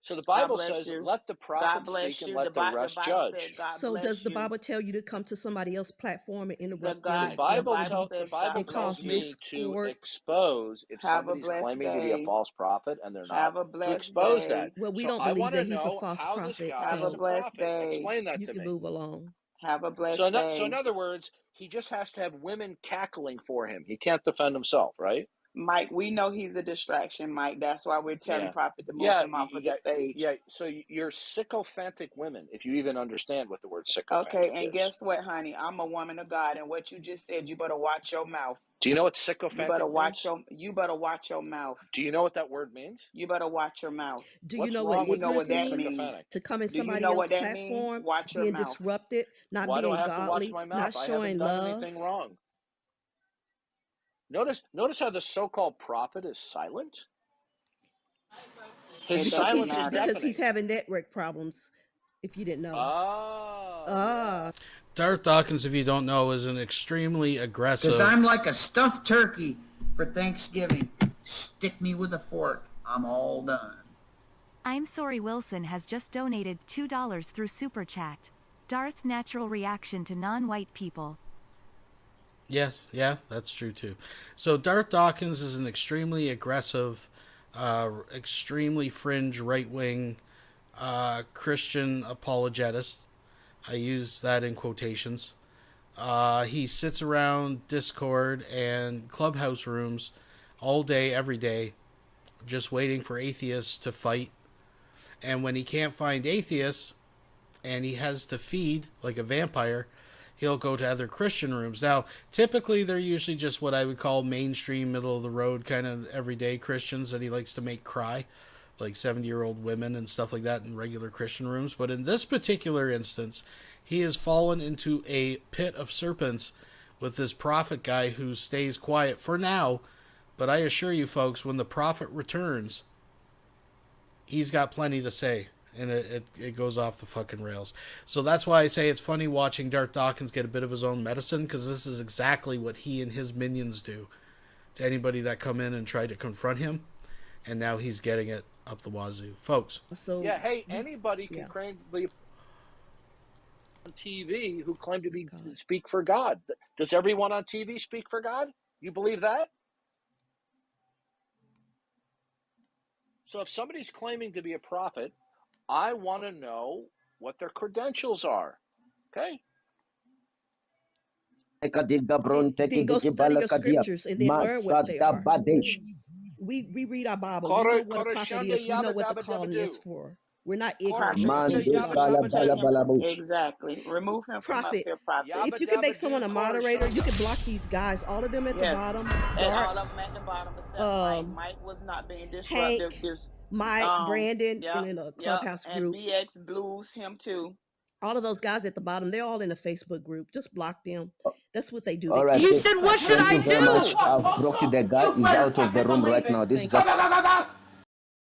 So the God Bible bless says, you. let the God prophet speak bless and you. The let the Bible rest said, judge. God So does bless the you. Bible tell you to come to somebody else's platform and The interrupt them The God, and the Bible Bible maybe says, God Bible and bless tells cause you. me to discord? expose if Have a somebody's blessed claiming to be a day. false prophet and they're not, Have a to blessed expose that. day. Well, we So don't I believe want to that he's a know false how this prophet, guy Have a is a so blessed prophet. day. Explain that you to can me. move along. Have a So blessed so in day. other words, he just has to have women cackling for him. He can't defend himself, right? Mike, we know he's a distraction, Mike. That's why we're telling Yeah. Prophet to move Yeah, him off of the stage. yeah. So you're sycophantic women, if you even understand what the word Okay, sycophantic and is. guess what, honey? I'm a woman of God, and what you just said, you better watch your mouth. Do you know what You sycophantic better means? you better watch your mouth. Do you know what that word means? You better watch your mouth. Do you What's know what wrong Do you with know what ignorance being that means? means? sycophantic? To come in Do you somebody know what else's that means? platform, Watch your being mouth. disrupted, not Why do I being have to watch godly, my not mouth? I haven't showing done love. anything wrong. Notice how the so-called prophet is silent? His It Because doesn't silence is matter. he's deafening. having network problems, if you didn't know. Yeah. Darth Dawkins, if you don't know, is an extremely aggressive. Because I'm like a stuffed turkey for Thanksgiving. Stick me with a fork. I'm all done. I'm sorry Wilson has just donated $2 through Super Chat. Darth natural reaction to non-white people. Yes, yeah, that's true too. So Darth Dawkins is an extremely aggressive, extremely fringe right-wing Christian apologetist. I use that in quotations. He sits around Discord and Clubhouse rooms all day, every day, just waiting for atheists to fight. And when he can't find atheists and he has to feed like a vampire, he'll go to other Christian rooms. Now, typically they're usually just what I would call mainstream, middle of the road kind of everyday Christians that he likes to make cry, like 70-year-old women and stuff like that in regular Christian rooms. But in this particular instance, he has fallen into a pit of serpents with this prophet guy who stays quiet for now. But I assure you folks, when the prophet returns, he's got plenty to say. And it goes off the fucking rails. So that's why I say it's funny watching Darth Dawkins get a bit of his own medicine, because this is exactly what he and his minions do to anybody that come in and try to confront him. And now he's getting it up the wazoo. Folks. So yeah, hey, anybody can claim to be on TV who claim to be speak for God. Does everyone on TV speak for God? You believe that? So if somebody's claiming to be a prophet, I want to know what their credentials are. Okay? Then go study your scriptures and then learn what they are. We read our Bible. We know what a prophet is. We know what the calling is for. We're not Prophet, ignorant take, of who God take, is. take him. Exactly. Remove him from up Prophet, here, Prophet. if you can make someone a moderator, you can block these guys, all of them at the Yes. bottom. And all Dark, of them at the bottom except Mike. Mike was not being disruptive. Hank, There's Mike, Brandon, yep, in a yep. clubhouse And group. BX Blues, him too. All of those guys at the bottom, they're all in a Facebook group. Just block them. That's what they do. All right. You said, what should Thank I you very much. do? I've blocked the guy. He's out of the room right now. This is just.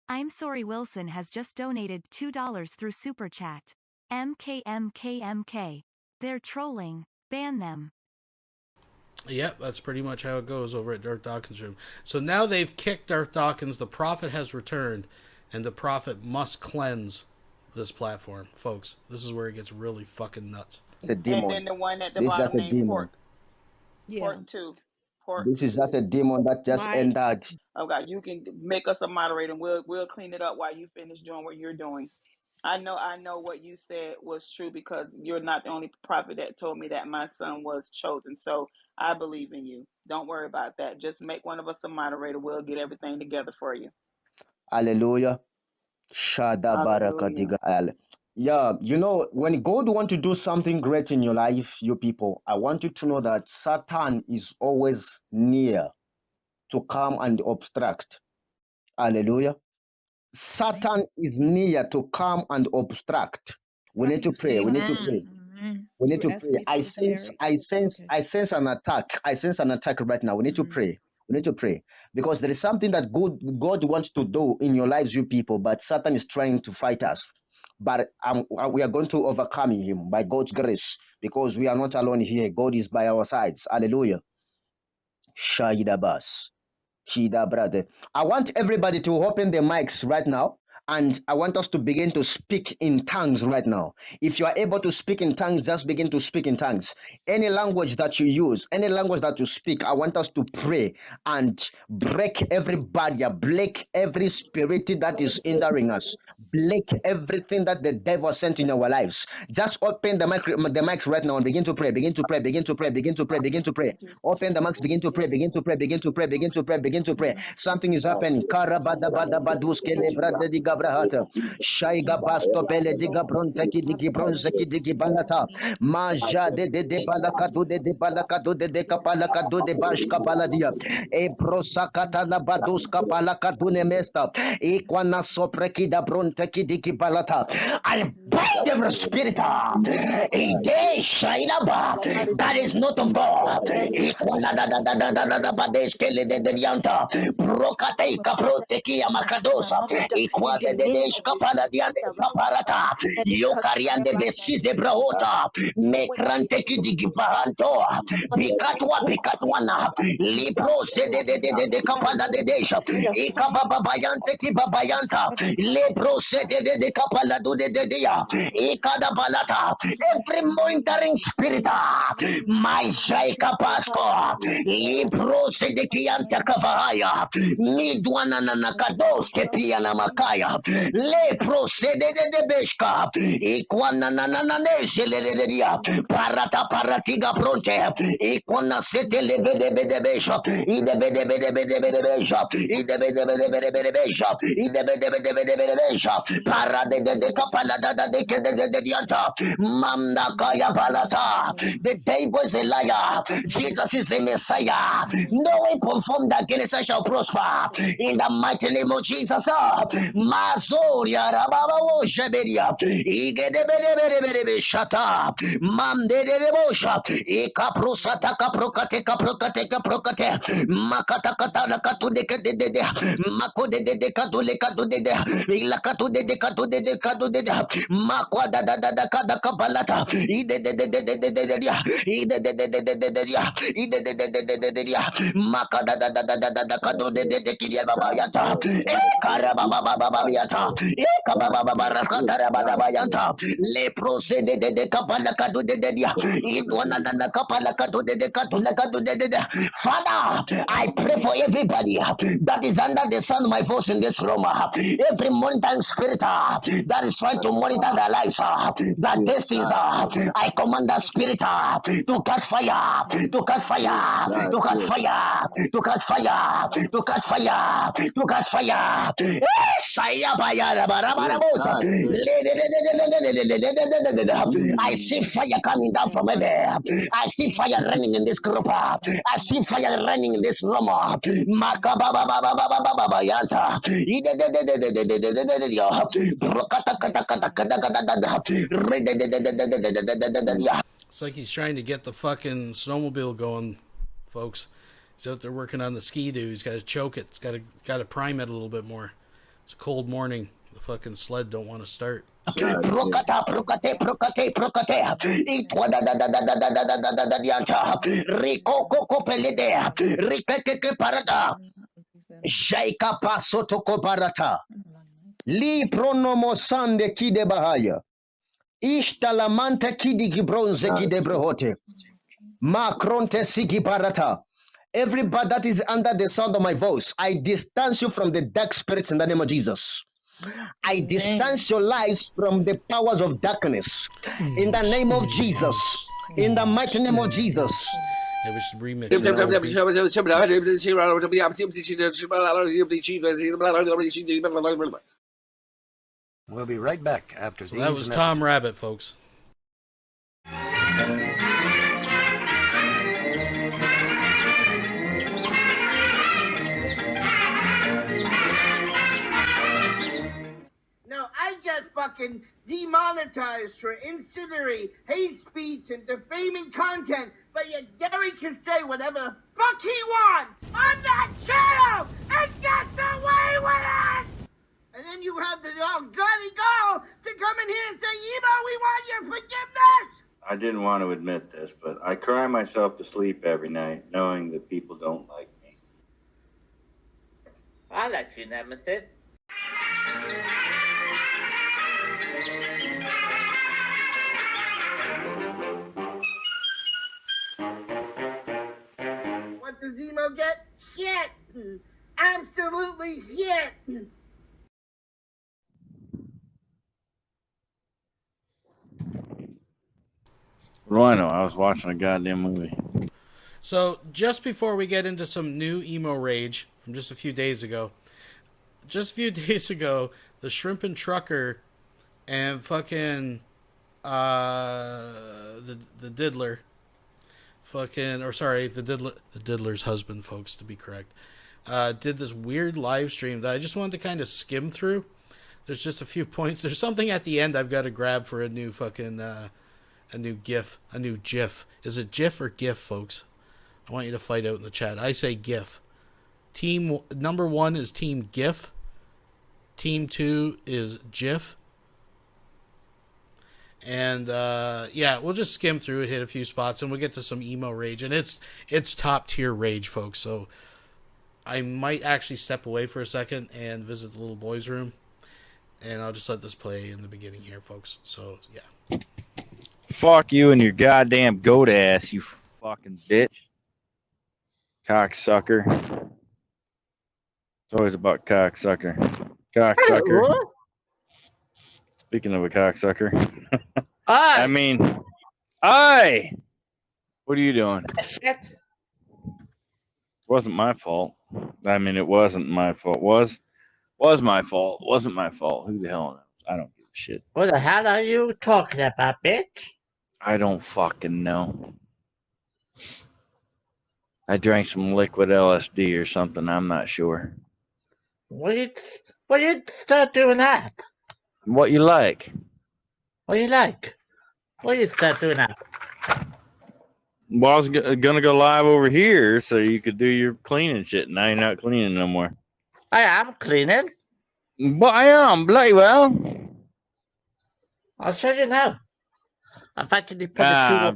I'm sorry Wilson has just donated $2 through Super Chat. MKMKMK. They're trolling. Ban them. Yep, that's pretty much how it goes over at Darth Dawkins' room. So now they've kicked Darth Dawkins. The Prophet has returned, and the Prophet must cleanse this platform. Folks, this is where it gets really fucking nuts. It's a demon. And then the one at the This is bottom just a named demon. Pork. Yeah. Pork 2. Pork. This is just a demon that just entered. Okay, you can make us a moderator and we'll clean it up while you finish doing what you're doing. I know what you said was true because you're not the only prophet that told me that my son was chosen. So I believe in you. Don't worry about that. Just make one of us a moderator. We'll get everything together for you. Hallelujah. Shada barakadiga. Yeah, you know, when God wants to do something great in your life, you people, I want you to know that Satan is always near to come and obstruct. Hallelujah. Satan is near to come and obstruct. We need to pray. We need to pray. We need to pray. I sense an attack. I sense an attack right now. We need to pray. We need to pray because there is something that God wants to do in your lives, you people, but Satan is trying to fight us. But we are going to overcome him by God's grace because we are not alone here. God is by our sides. Hallelujah. Shahidabas. Shida brother. I want everybody to open their mics right now. And I want us to begin to speak in tongues right now. If you are able to speak in tongues, just begin to speak in tongues. Any language that you use, any language that you speak, I want us to pray and break every barrier, break every spirit that is hindering us, break everything that the devil sent in our lives. Just open the mics right now and begin to pray, begin to pray, begin to pray, begin to pray, begin to pray. Open the mics, begin to pray, begin to pray, begin to pray, begin to pray, begin to pray. Something is happening. Brahata Shaiga Basto Bele Diga Bronteki Digi Bronzeki Digi Balata Maja de Balakadu de Balakadu de Kapalakadu de Bashka Baladia E Prosakata la Baduska Balakadune Mesta Equana Sopreki da Bronteki Digi Balata. I bind every spirit in day Shainaba that is not of God. Equana da Badeskele de Yanta Brokate Caproteki Amakadosa Equate de Capala diante caparata, Yokariande Besize Braota, Mekrante Kidigiparanto, Bicatuana, Libro Sede de Capala de Desha, Ekababayante Kibabayanta, Lebro Sede de Capala de Dia, Ekada Balata, every monitoring spirit, my Shaika Pasco, Libro Sede Kianta Kavaya, Midwana Nakados Kepiana Makaya. Le procede de Beshka, Equana Nananea, Parata Paratiga Bronte, Equana Sete Lebe de Besha, Ide Bede Besha, Ide Bede Besha, Ide Bede Besha, Parade de Capalada de Dianta, Manda Kaya Balata. The day was a liar. Jesus is the Messiah. No weapon formed against us shall prosper. In the mighty name of Jesus. Mazoria Rababa Sheberia, Igedebere Shata, Mande de Bosha, Ekaprosata Caprocate, Makatakata Catu de Mako de Cadule Cadu de Ilacatu de Cadu de Cadu de Maquada da Cada Cabalata, Makada da Cadu de Kidia Babayata, Babayata, Ekabababarakatarababayanta, Le procede de Kapalakadu de Dedia, Idwanana Kapalakadu de Katulakadu de. Father, I pray for everybody that is under the sound of my voice in this room. Every monitoring spirit that is trying to monitor their lives, their destinies. I command the spirit to catch fire, to catch fire, to catch fire, to catch fire, to catch fire, to catch fire. I see fire coming down from heaven. I see fire running in this group. I see fire running in this room. It's like he's trying to get the fucking snowmobile going, folks. He's out there working on the ski-doo. He's got to choke it. He's got to prime it a little bit more. It's a cold morning. The fucking sled don't want to start. Jaika pasoto kobarata. Li pronomo sande kide bahaya. Ishtalamanta kidi gibronze kide brehote. Makronte sigi barata. Everybody that is under the sound of my voice, I distance you from the dark spirits in the name of Jesus. I distance your lives from the powers of darkness in the name of Jesus. In the mighty name of Jesus. Yeah, we should remix it. We'll be right back after So that was Tom Rabbit, folks. No, I get fucking demonetized for incendiary, hate speech, and defaming content, but yet Gary can say whatever the fuck he wants on that channel and gets away with it! And then you have the gully gall to come in here and say, Emo, we want your forgiveness! I didn't want to admit this, but I cry myself to sleep every night knowing that people don't like me. I like you, Nemesis. What does Emo get? Shit! Absolutely shit! What do I know? I was watching a goddamn movie. So, just before we get into some new emo rage from just a few days ago, the Shrimp and Trucker and fucking the Diddler, the Diddler's husband, folks, to be correct, did this weird live stream that I just wanted to kind of skim through. There's just a few points. There's something at the end I've got to grab for a new fucking a new GIF. Is it GIF or GIF, folks? I want you to fight out in the chat. I say GIF. Team number 1 is Team GIF. Team 2 is GIF. And yeah, we'll just skim through it, hit a few spots, and we'll get to some emo rage. And it's top tier rage, folks. So I might actually step away for a second and visit the little boy's room. And I'll just let this play in the beginning here, folks. So yeah. Fuck you and your goddamn goat ass, you fucking bitch. Cocksucker. It's always about cocksucker. Cocksucker. Speaking of a cocksucker. I mean, what are you doing? It wasn't my fault. I mean, it wasn't my fault. Was my fault. Wasn't my fault. Who the hell knows? I don't give a shit. What the hell are you talking about, bitch? I don't fucking know. I drank some liquid LSD or something. I'm not sure. Well, you start doing that. What you like? What you like? What you start doing that? Well, I was gonna go live over here so you could do your cleaning shit. Now you're not cleaning no more. I am cleaning. But I am, bloody well. I'll show you now. I've actually put the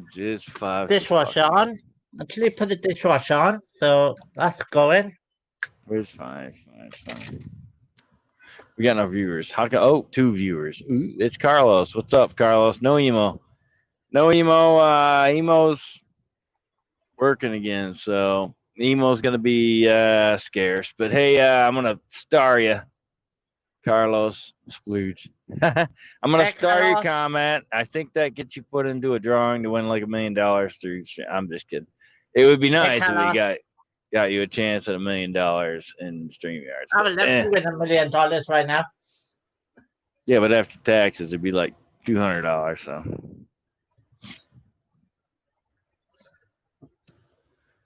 dishwasher on. Actually put the dishwasher on, so that's going. It's fine. We got no viewers. Oh, 2 viewers. Ooh, it's Carlos. What's up, Carlos? No emo. Emo's working again, so emo's gonna be scarce. But hey, I'm gonna star you, Carlos Splooge. I'm gonna star your comment. I think that gets you put into a drawing to win like $1 million through. I'm just kidding. It would be nice if we got you a chance at $1 million in StreamYard. I would love to win $1 million right now. Yeah, but after taxes, it'd be like $200. So,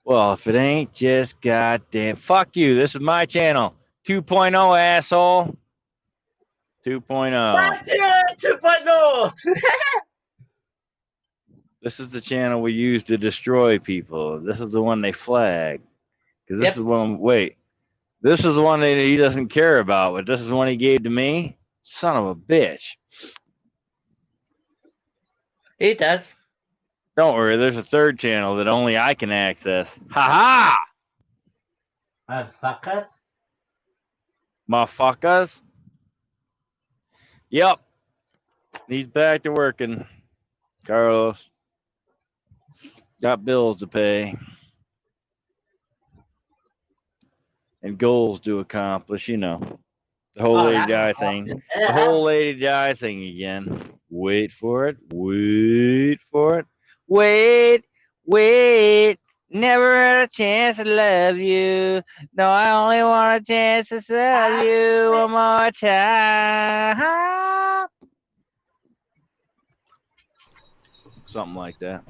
well, if it ain't just goddamn, fuck you. This is my channel, 2.0, asshole. 2.0. Fuck you, 2.0. This is the channel we use to destroy people. This is the one they flag. Because this is the one. Wait, this is the one that he doesn't care about, but this is the one he gave to me. Son of a bitch. He does. Don't worry, there's a third channel that only I can access. Ha ha! Motherfuckers. Motherfuckers. Yep. He's back to working. Carlos. Got bills to pay. And goals to accomplish, you know. The whole lady guy thing. The whole lady guy thing again. Wait for it. Wait for it. Wait. Wait. Never had a chance to love you. No, I only want a chance to love you one more time. Something like that.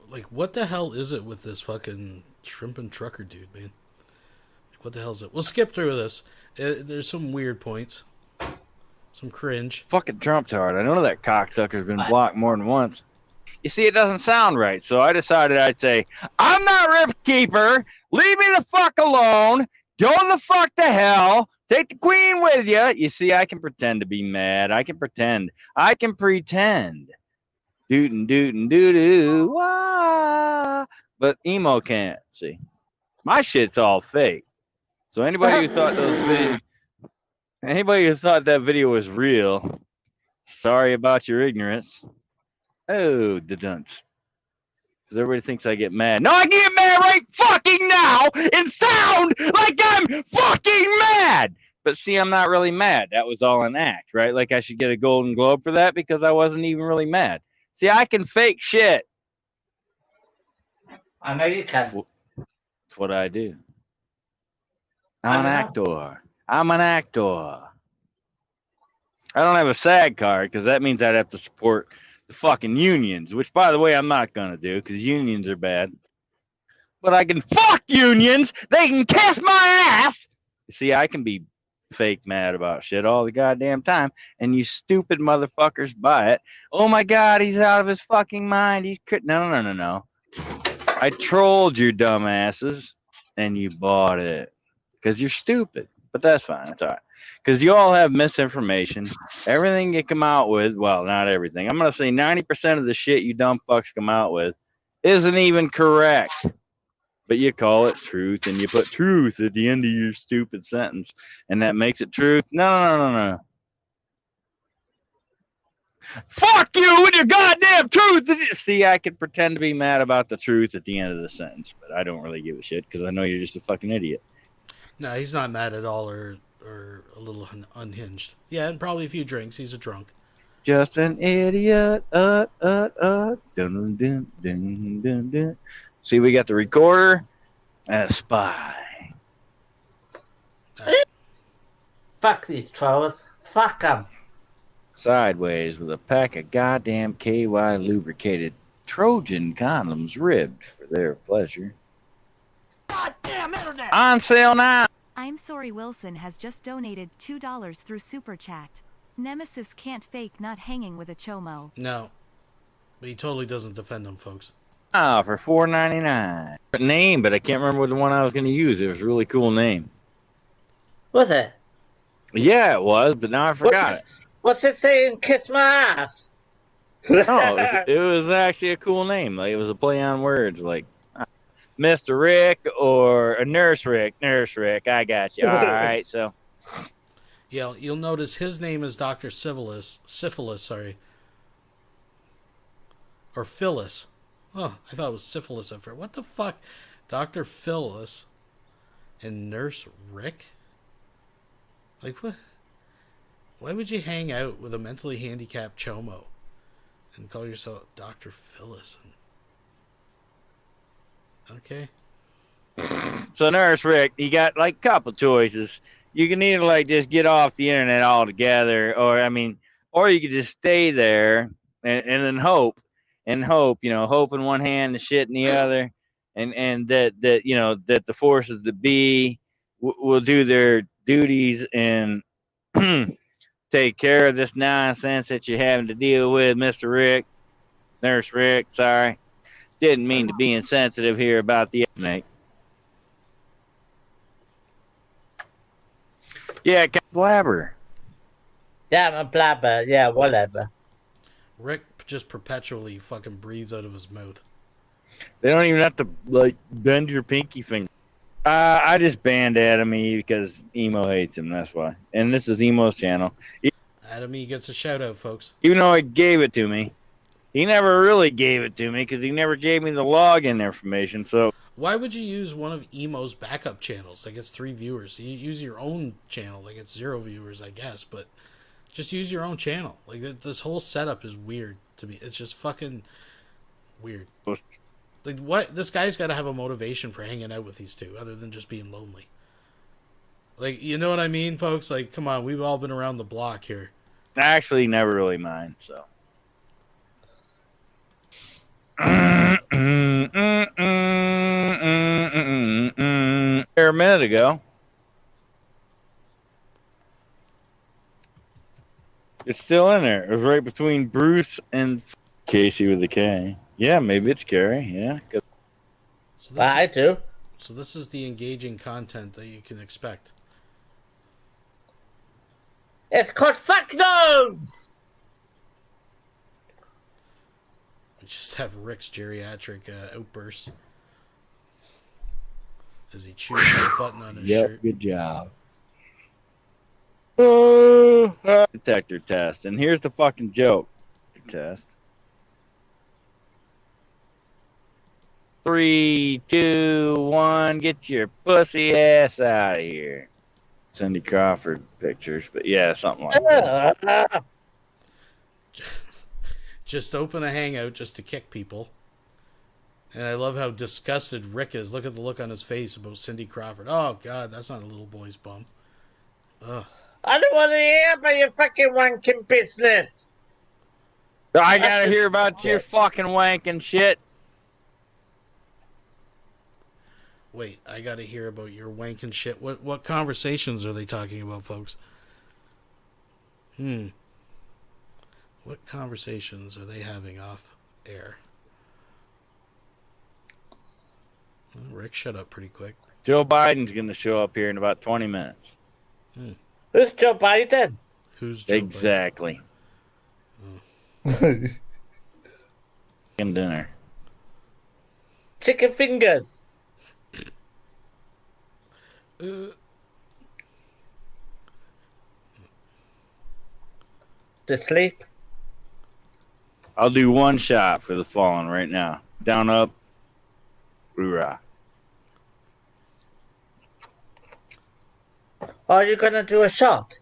Like, what the hell is it with this fucking shrimp and trucker dude, man? What the hell is it? We'll skip through this. There's some weird points. Some cringe. Fucking Trump tard. I know that cocksucker's been blocked more than once. You see, it doesn't sound right, so I decided I'd say, I'm not Rip Keeper. Leave me the fuck alone. Go the fuck to hell. Take the queen with you. You see, I can pretend to be mad. I can pretend. I can pretend. Dootin' dootin' doo doo. Wah. But emo can't. See, my shit's all fake. So anybody who thought that video was real, sorry about your ignorance. Oh, the dunce. Because everybody thinks I get mad. No, I get mad right fucking now and sound like I'm fucking mad. But see, I'm not really mad. That was all an act, right? Like I should get a Golden Globe for that because I wasn't even really mad. See, I can fake shit. I know you can. That's what I do. I'm an actor. I'm an actor. I don't have a SAG card because that means I'd have to support the fucking unions, which, by the way, I'm not going to do because unions are bad. But I can fuck unions. They can kiss my ass. You see, I can be fake mad about shit all the goddamn time, and you stupid motherfuckers buy it. Oh my God, he's out of his fucking mind. No. I trolled you dumbasses, and you bought it because you're stupid. But that's fine. It's all right. Because you all have misinformation. Everything you come out with, well, not everything. I'm going to say 90% of the shit you dumb fucks come out with isn't even correct. But you call it truth, and you put truth at the end of your stupid sentence, and that makes it truth. No. Fuck you with your goddamn truth! See, I could pretend to be mad about the truth at the end of the sentence, but I don't really give a shit because I know you're just a fucking idiot. No, he's not mad at all or a little unhinged. Yeah, and probably a few drinks. He's a drunk. Just an idiot. Dun, dun, dun, dun, dun. See, we got the recorder and a spy. Fuck these trolls. Fuck them. Sideways with a pack of goddamn KY lubricated Trojan condoms ribbed for their pleasure. Goddamn internet! On sale now! I'm sorry Wilson has just donated $2 through Super Chat. Nemesis can't fake not hanging with a chomo. No. But he totally doesn't defend them, folks. For $4.99. Name, but I can't remember the one I was going to use. It was a really cool name. Was it? Yeah, it was, but now I forgot it. What's it saying? Kiss my ass. No, it was actually a cool name. Like, it was a play on words, like Mr. Rick or a Nurse Rick. Nurse Rick, I got you. All right, so. Yeah, you'll notice his name is Dr. Syphilis, sorry. Or Phyllis. Oh, I thought it was syphilis at first. What the fuck? Dr. Phyllis and Nurse Rick? Like, what? Why would you hang out with a mentally handicapped chomo and call yourself Dr. Phyllis? Okay. So Nurse Rick, you got like a couple choices. You can either like just get off the internet altogether, or I mean, or you could just stay there and then hope, hope in one hand and shit in the other, and that that the forces that be will do their duties and take care of this nonsense that you're having to deal with, Mr. Rick, Nurse Rick. Sorry, didn't mean to be insensitive here about the snake. Yeah, blabber. Yeah, I'm a blabber. Yeah, whatever. Rick just perpetually fucking breathes out of his mouth. They don't even have to like bend your pinky finger. I just banned Adam E because Emo hates him. That's why. And this is Emo's channel. Adam E gets a shout out, folks. Even though he gave it to me, he never really gave it to me because he never gave me the login information. So why would you use one of Emo's backup channels that gets 3 viewers? You use your own channel that gets 0 viewers, I guess, but just use your own channel. Like this whole setup is weird to me. It's just fucking weird. Like what? This guy's got to have a motivation for hanging out with these two, other than just being lonely. Like, you know what I mean, folks? Like, come on, we've all been around the block here. I actually never really mind. So. There a minute ago. It's still in there. It was right between Bruce and Casey with a K. Yeah, maybe it's Carrie. Yeah. So I too. So this is the engaging content that you can expect. It's called Fuck Those! We just have Rick's geriatric outbursts as he chews the button on his shirt. Good job. Detector test. And here's the fucking joke. Test. 3, 2, 1, get your pussy ass out of here. Cindy Crawford pictures, but yeah, something like that. Just open a hangout just to kick people. And I love how disgusted Rick is. Look at the look on his face about Cindy Crawford. Oh, God, that's not a little boy's bum. Ugh. I don't want to hear about your fucking wanking business. I gotta hear about your fucking wanking shit. Wait, I gotta hear about your wanking shit. What conversations are they talking about, folks? What conversations are they having off air? Well, Rick shut up pretty quick. Joe Biden's gonna show up here in about 20 minutes. Who's Joe Biden? Who's Joe exactly? Biden? Chicken dinner. Chicken fingers. To sleep. I'll do one shot for the fallen right now. Down, up, hoorah. Are you gonna do a shot?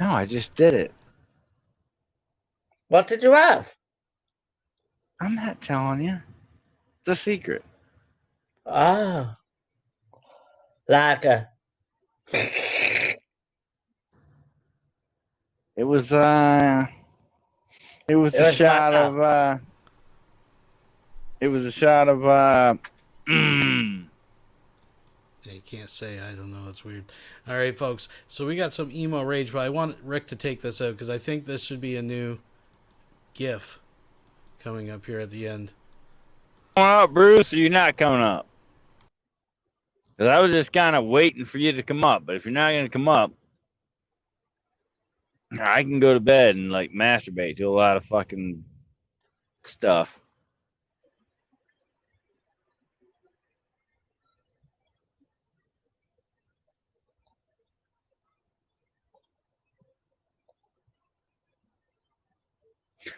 No, I just did it. What did you have? I'm not telling you. It's a secret. Ah. Like a... It was a shot of Yeah, you can't say I don't know. It's weird. All right, folks. So we got some emo rage, but I want Rick to take this out because I think this should be a new GIF coming up here at the end. Coming up, Bruce, or you're not coming up? Because I was just kind of waiting for you to come up, but if you're not going to come up, I can go to bed and like masturbate to a lot of fucking stuff.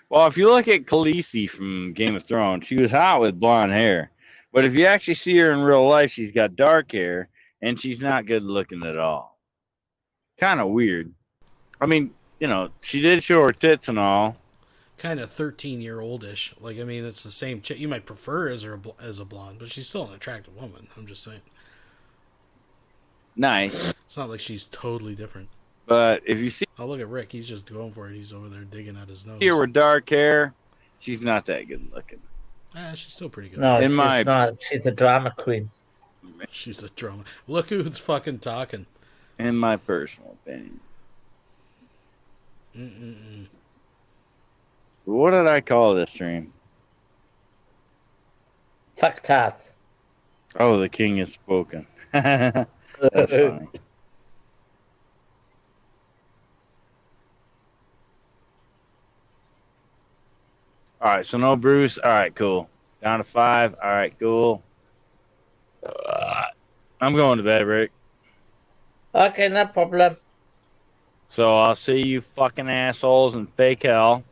Well, if you look at Khaleesi from Game of Thrones, she was hot with blonde hair. But if you actually see her in real life, she's got dark hair, and she's not good looking at all. Kind of weird. I mean, you know, she did show her tits and all. Kind of 13-year-old-ish. Like, I mean, it's the same chick. You might prefer her as a blonde, but she's still an attractive woman. I'm just saying. Nice. It's not like she's totally different. But if you see Oh, look at Rick. He's just going for it. He's over there digging at his nose. her with dark hair, she's not that good looking. She's still pretty good. No, she's not. She's a drama queen. She's a drama. Look who's fucking talking. In my personal opinion. What did I call this stream? Fuck cats. Oh, the king has spoken. That's funny. All right, so no Bruce. All right, cool. Down to 5. All right, cool. I'm going to bed, Rick. Okay, no problem. So I'll see you fucking assholes in fake hell,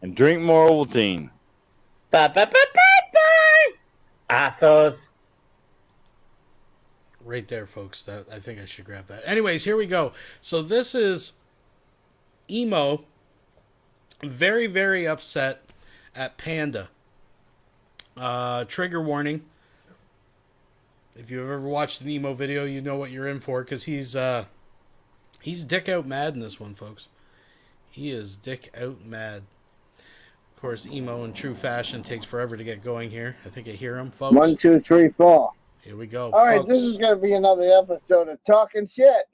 and drink more Ovaltine. Bye, bye, bye, bye, bye. Assholes. Right there, folks. That I think I should grab that. Anyways, here we go. So this is Emo, very, very upset at Panda. Trigger warning. If you've ever watched an Emo video, you know what you're in for, because he's dick out mad in this one, folks. He is dick out mad. Of course, Emo in true fashion takes forever to get going here. I think I hear him, folks. 1, 2, 3, 4. Here we go. All right, folks. this is going to be another episode of Talking Shit.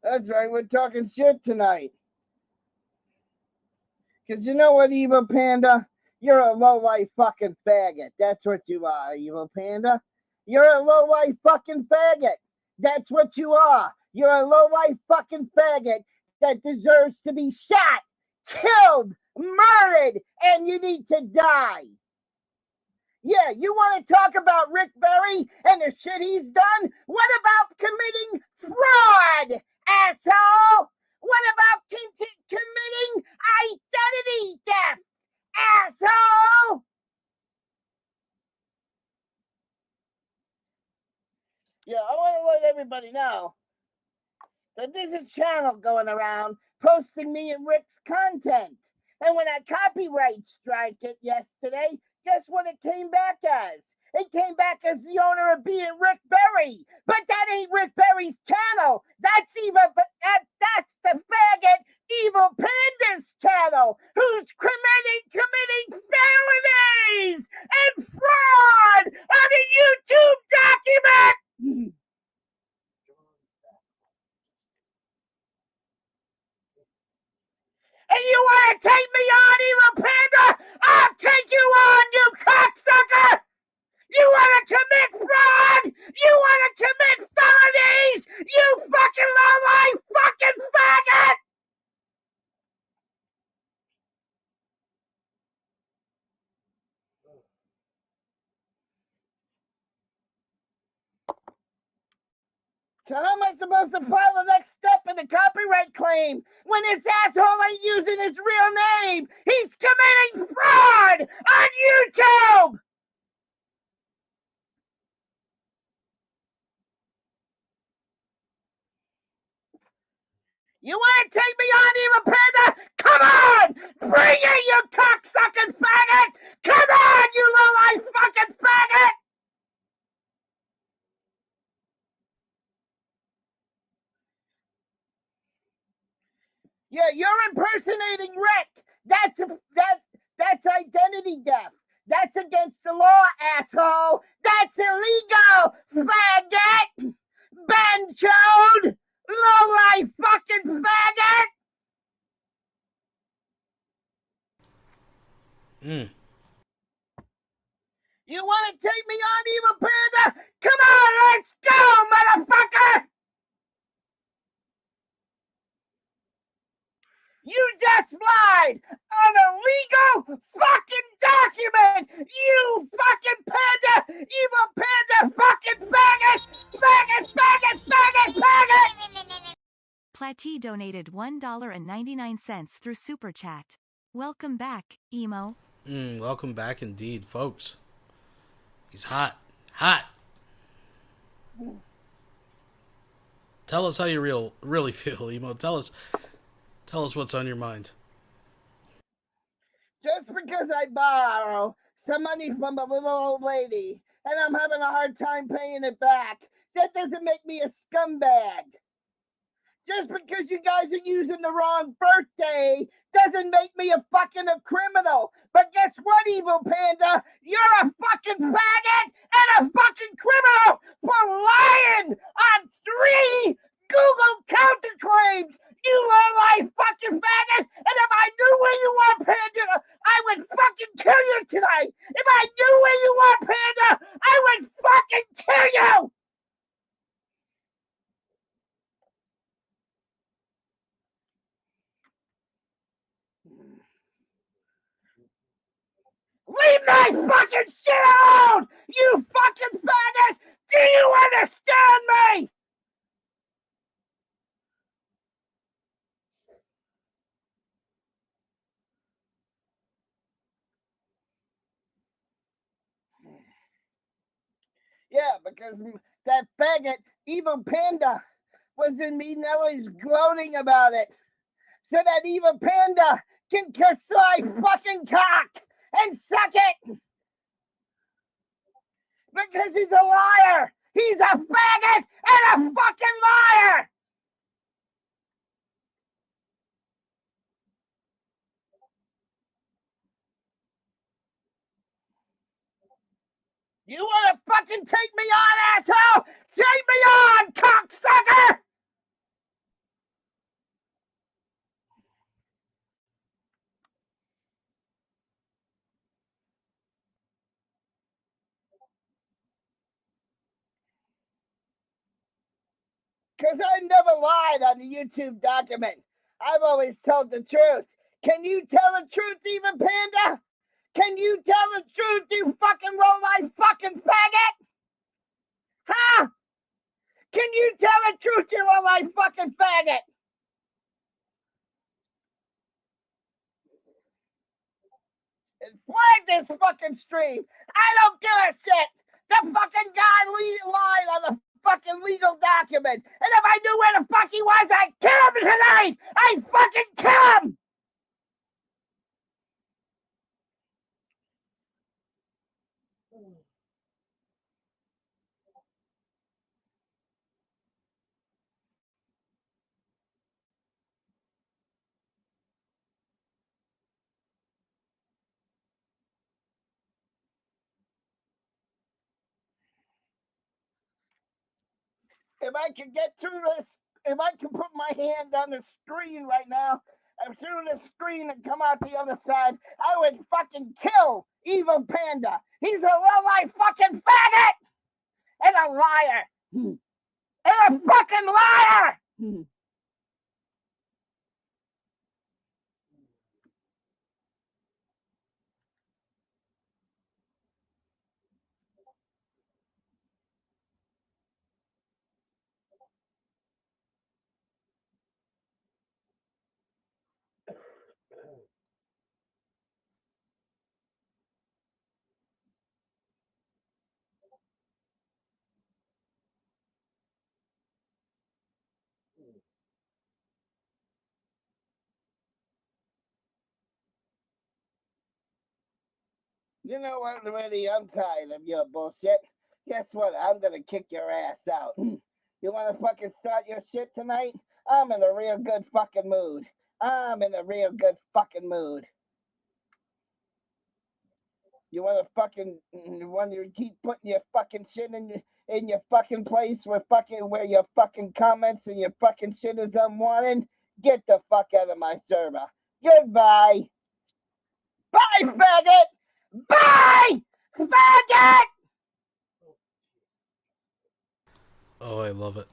That's right, we're talking shit tonight. Because you know what, Evil Panda? You're a low-life fucking faggot. That's what you are, Evil Panda. You're a low-life fucking faggot. That's what you are. You're a low-life fucking faggot that deserves to be shot, killed, murdered, and you need to die. Yeah, you want to talk about Rick Berry and the shit he's done? What about committing fraud, asshole? What about committing identity theft, asshole? Yeah, I want to let everybody know that there's a channel going around posting me and Rick's content. And when I copyright strike it yesterday, guess what it came back as? It came back as the owner of being Rick Berry. But that ain't Rick Berry's channel. That's that's the faggot Evil Panda's channel, who's committing felonies and fraud on a YouTube document. And you want to take me on, Evil Panda? I'll take you on, you cocksucker! You want to commit fraud? You want to commit felonies? You fucking low-life fucking faggot! So how am I supposed to file the next step in the copyright claim when this asshole ain't using his real name? He's committing fraud on YouTube! You want to take me on, Evil Panda? Come on! Bring it, you cocksucking faggot! Come on, you low-life fucking faggot! Yeah, you're impersonating Rick. That's identity theft. That's against the law, asshole. That's illegal, faggot. Benchode, low-life fucking faggot. You want to take me on, Evil Panda? Come on, let's go, motherfucker! You just lied on a legal fucking document! You fucking panda! Evil panda fucking faggot! Faggot, faggot, faggot, faggot! Platy donated $1.99 through Super Chat. Welcome back, Emo. Welcome back indeed, folks. He's hot. Hot! Tell us how you really feel, Emo. Tell us what's on your mind. Just because I borrow some money from a little old lady and I'm having a hard time paying it back, that doesn't make me a scumbag. Just because you guys are using the wrong birthday doesn't make me a criminal. But guess what, Evil Panda? You're a fucking faggot and a fucking criminal for lying on 3 Google counterclaims. You low-life fucking faggot. And if I knew where you are, Panda, I would fucking kill you tonight. If I knew where you are, Panda, I would fucking kill you. Leave my fucking shit alone! You fucking faggot! Do you understand me? Yeah, because that faggot, Evil Panda, was in me Nelly's gloating about it. So that Evil Panda can kiss my fucking cock and suck it! Because he's a liar! He's a faggot and a fucking liar! You wanna fucking take me on, asshole? Take me on, cocksucker! Because I never lied on the YouTube document. I've always told the truth. Can you tell the truth, Evil Panda? Can you tell the truth, you fucking low-life fucking faggot? Huh? Can you tell the truth, you low-life fucking faggot? And flag this fucking stream. I don't give a shit. The fucking guy lied on the fucking legal document. And if I knew where the fuck he was, I'd kill him tonight. I'd fucking kill him. If I could get through this, if I could put my hand on the screen right now, and through the screen and come out the other side, I would fucking kill Evil Panda. He's a low-life fucking faggot and a liar. And a fucking liar! You know what, Reddy? I'm tired of your bullshit. Guess what? I'm gonna kick your ass out. You wanna fucking start your shit tonight? I'm in a real good fucking mood. I'm in a real good fucking mood. You wanna keep putting your fucking shit in your fucking place where your fucking comments and your fucking shit is unwanted? Get the fuck out of my server. Goodbye. Bye, faggot! Bye! Faggot! Oh, I love it.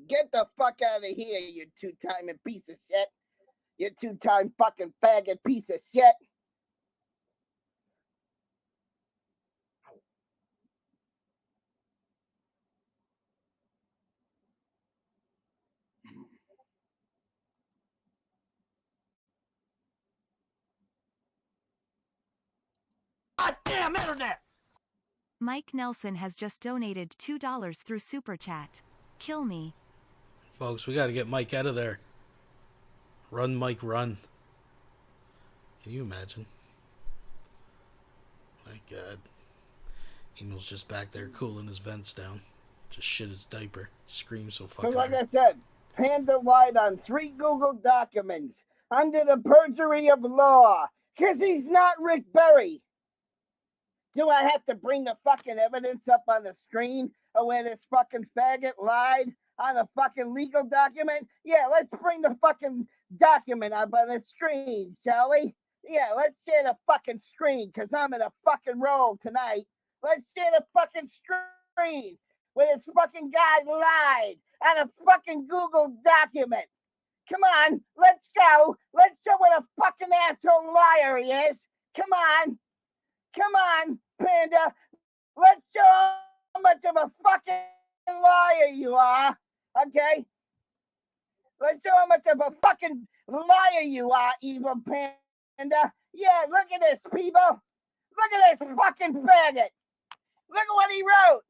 Get the fuck out of here, you two-timing piece of shit. You two-time fucking faggot piece of shit. Goddamn internet! Mike Nelson has just donated $2 through Super Chat. Kill me. Folks, we got to get Mike out of there. Run, Mike, run. Can you imagine? My God. Emo's just back there cooling his vents down. Just shit his diaper. Screams so So fucking like hard. I said, Panda lied on 3 Google documents under the perjury of law because he's not Rick Berry. Do I have to bring the fucking evidence up on the screen of where this fucking faggot lied on a fucking legal document? Yeah, let's bring the fucking document up on the screen, shall we? Yeah, let's share the fucking screen because I'm in a fucking roll tonight. Let's share the fucking screen where this fucking guy lied on a fucking Google document. Come on, let's go. Let's show what a fucking asshole liar he is. Come on. Come on, Panda. Let's show how much of a fucking liar you are. Okay? Let's show how much of a fucking liar you are, evil Panda. Yeah, look at this, people. Look at this fucking faggot. Look at what he wrote.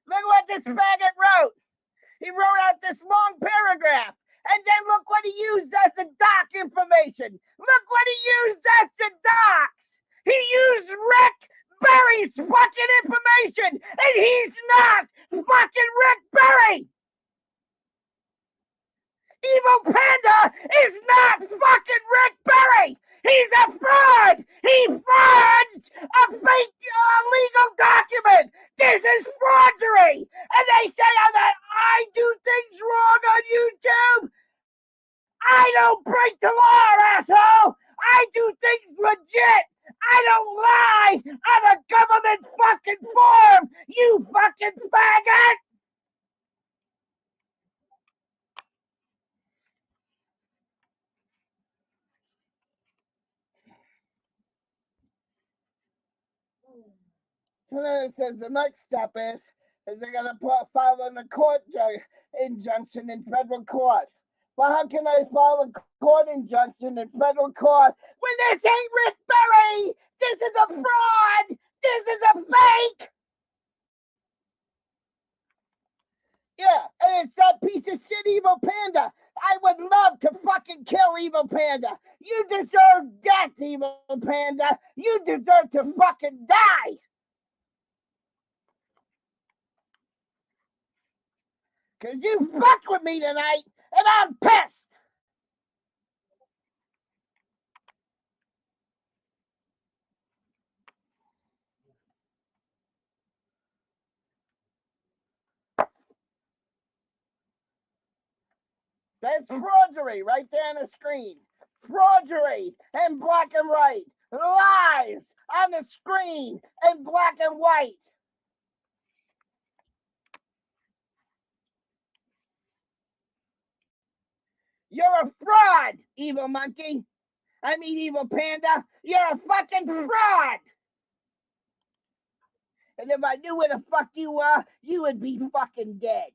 Look at what this faggot wrote. He wrote out this long paragraph. And then look what he used as the doc information. Look what he used as the docs. He used Rick Berry's fucking information, and he's not fucking Rick Berry. Evil Panda is not fucking Rick Berry. He's a fraud. He forged a fake legal document. This is forgery. And they say that I do things wrong on YouTube. I don't break the law, asshole. I do things legit. I don't lie on a government fucking form, you fucking faggot! So then it says the next step is they're going to file a court injunction in federal court. Well, how can I file a court injunction in federal court when this ain't Rick Berry? This is a fraud! This is a fake! Yeah, and it's that piece of shit Evil Panda. I would love to fucking kill Evil Panda. You deserve death, Evil Panda. You deserve to fucking die. Because you fucked with me tonight, and I'm pissed. That's forgery right there on the screen. Forgery in black and white. Lies on the screen in black and white. You're a fraud, evil monkey. I mean, evil panda. You're a fucking fraud. And if I knew where the fuck you were, you would be fucking dead.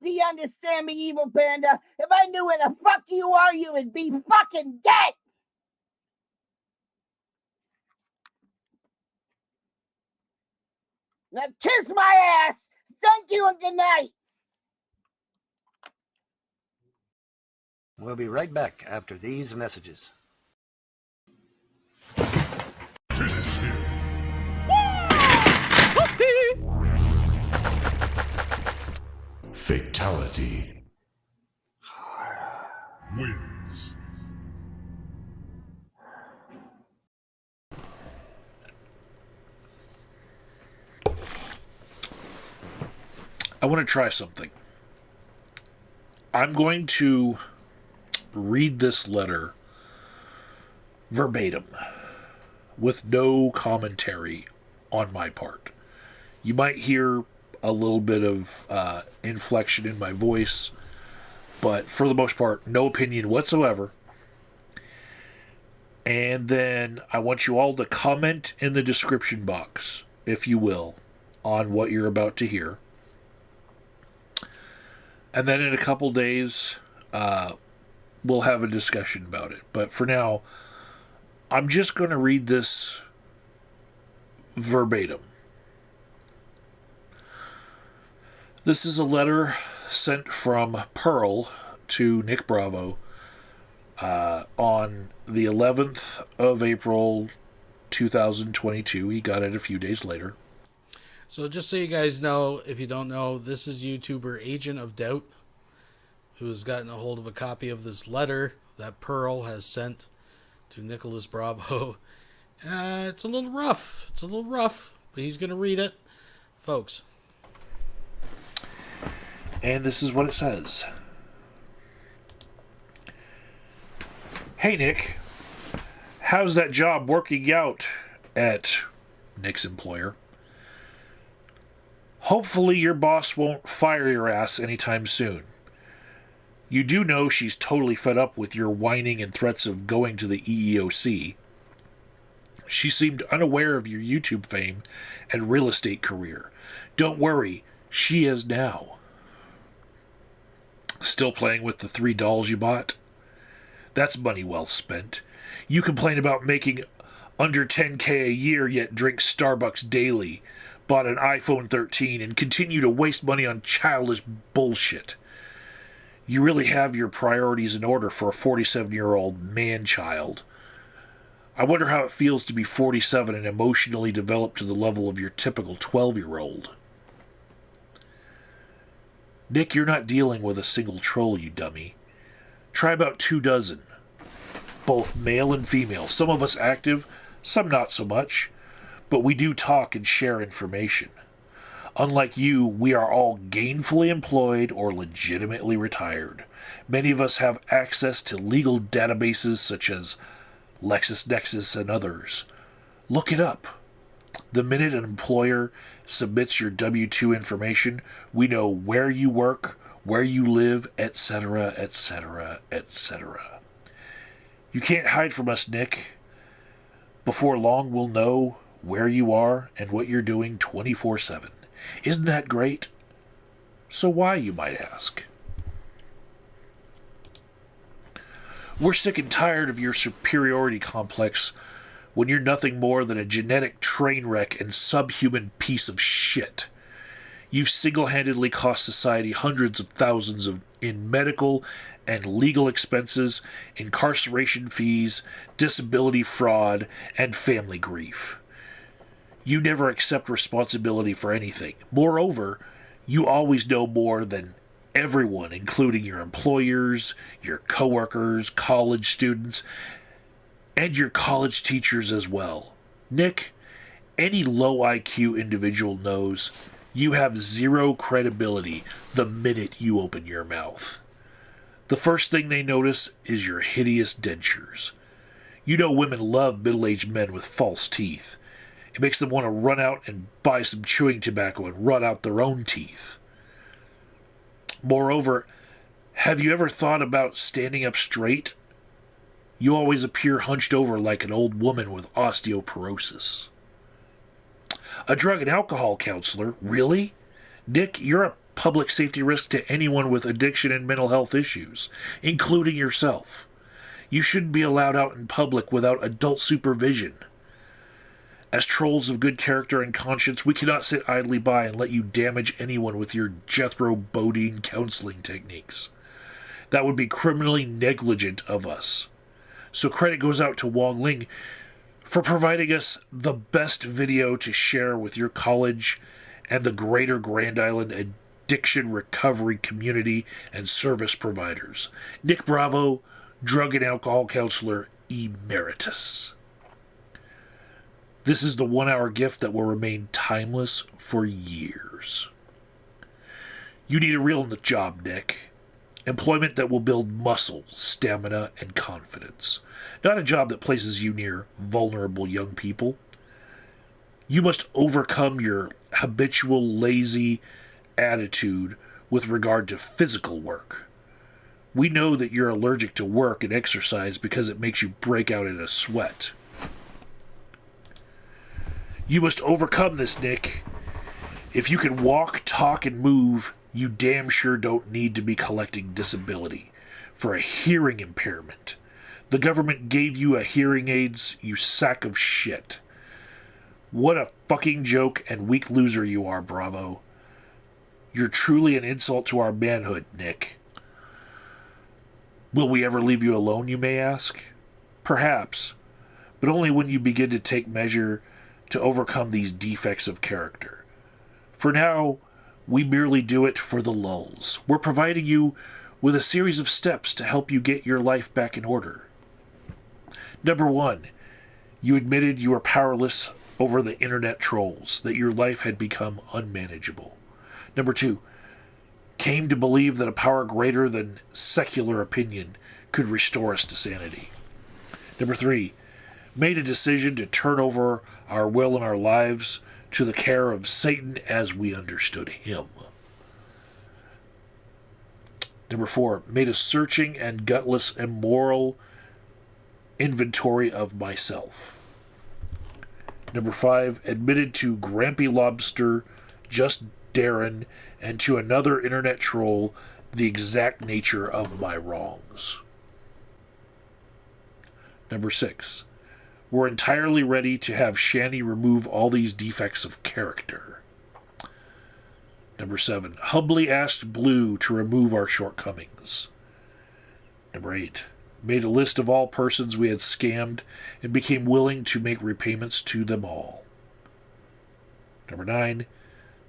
Do you understand me, evil panda? If I knew where the fuck you are, you would be fucking dead. Now kiss my ass. Thank you and good night. We'll be right back after these messages. Finish him. Fatality. Wins. I want to try something. I'm going to read this letter verbatim with no commentary on my part. You might hear a little bit of inflection in my voice, but for the most part, no opinion whatsoever. And then I want you all to comment in the description box, if you will, on what you're about to hear. And then in a couple days, we'll have a discussion about it. But for now, I'm just going to read this verbatim. This is a letter sent from Pearl to Nick Bravo on the 11th of April, 2022. He got it a few days later. So just so you guys know, if you don't know, this is YouTuber Agent of Doubt, who has gotten a hold of a copy of this letter that Pearl has sent to Nicholas Bravo. It's a little rough. But he's going to read it. Folks. And this is what it says. Hey, Nick. How's that job working out at Nick's employer? Hopefully your boss won't fire your ass anytime soon. You do know she's totally fed up with your whining and threats of going to the EEOC. She seemed unaware of your YouTube fame and real estate career. Don't worry, she is now. Still playing with the 3 dolls you bought? That's money well spent. You complain about making under 10K a year yet drink Starbucks daily, bought an iPhone 13, and continue to waste money on childish bullshit. You really have your priorities in order for a 47-year-old man-child. I wonder how it feels to be 47 and emotionally developed to the level of your typical 12-year-old. Nick, you're not dealing with a single troll, you dummy. Try about 2 dozen. Both male and female. Some of us active, some not so much. But we do talk and share information. Unlike you, we are all gainfully employed or legitimately retired. Many of us have access to legal databases such as LexisNexis and others. Look it up. The minute an employer submits your W-2 information, we know where you work, where you live, etc., etc., etc. You can't hide from us, Nick. Before long, we'll know where you are and what you're doing 24/7. Isn't that great? So why, you might ask? We're sick and tired of your superiority complex when you're nothing more than a genetic train wreck and subhuman piece of shit. You've single-handedly cost society hundreds of thousands in medical and legal expenses, incarceration fees, disability fraud, and family grief. You never accept responsibility for anything. Moreover, you always know more than everyone, including your employers, your coworkers, college students, and your college teachers as well. Nick, any low IQ individual knows you have zero credibility the minute you open your mouth. The first thing they notice is your hideous dentures. You know women love middle-aged men with false teeth. It makes them want to run out and buy some chewing tobacco and rot out their own teeth. Moreover, have you ever thought about standing up straight? You always appear hunched over like an old woman with osteoporosis. A drug and alcohol counselor? Really? Nick, you're a public safety risk to anyone with addiction and mental health issues, including yourself. You shouldn't be allowed out in public without adult supervision. As trolls of good character and conscience, we cannot sit idly by and let you damage anyone with your Jethro Bodine counseling techniques. That would be criminally negligent of us. So credit goes out to Wong Ling for providing us the best video to share with your college and the greater Grand Island addiction recovery community and service providers. Nick Bravo, drug and alcohol counselor emeritus. This is the 1-hour gift that will remain timeless for years. You need a real job, Nick. Employment that will build muscle, stamina, and confidence. Not a job that places you near vulnerable young people. You must overcome your habitual lazy attitude with regard to physical work. We know that you're allergic to work and exercise because it makes you break out in a sweat. You must overcome this, Nick. If you can walk, talk, and move, you damn sure don't need to be collecting disability for a hearing impairment. The government gave you a hearing aids, you sack of shit. What a fucking joke and weak loser you are, Bravo. You're truly an insult to our manhood, Nick. Will we ever leave you alone, you may ask? Perhaps, but only when you begin to take measure to overcome these defects of character. For now, we merely do it for the lulz. We're providing you with a series of steps to help you get your life back in order. Number 1, you admitted you were powerless over the internet trolls, that your life had become unmanageable. Number 2, came to believe that a power greater than secular opinion could restore us to sanity. Number 3, made a decision to turn over our will and our lives to the care of Satan as we understood him. Number 4, made a searching and gutless immoral inventory of myself. Number 5, admitted to Grampy Lobster, Just Darren, and to another internet troll the exact nature of my wrongs. Number 6, we're entirely ready to have Shanny remove all these defects of character. Number 7, humbly asked Blue to remove our shortcomings. Number 8, made a list of all persons we had scammed and became willing to make repayments to them all. Number 9,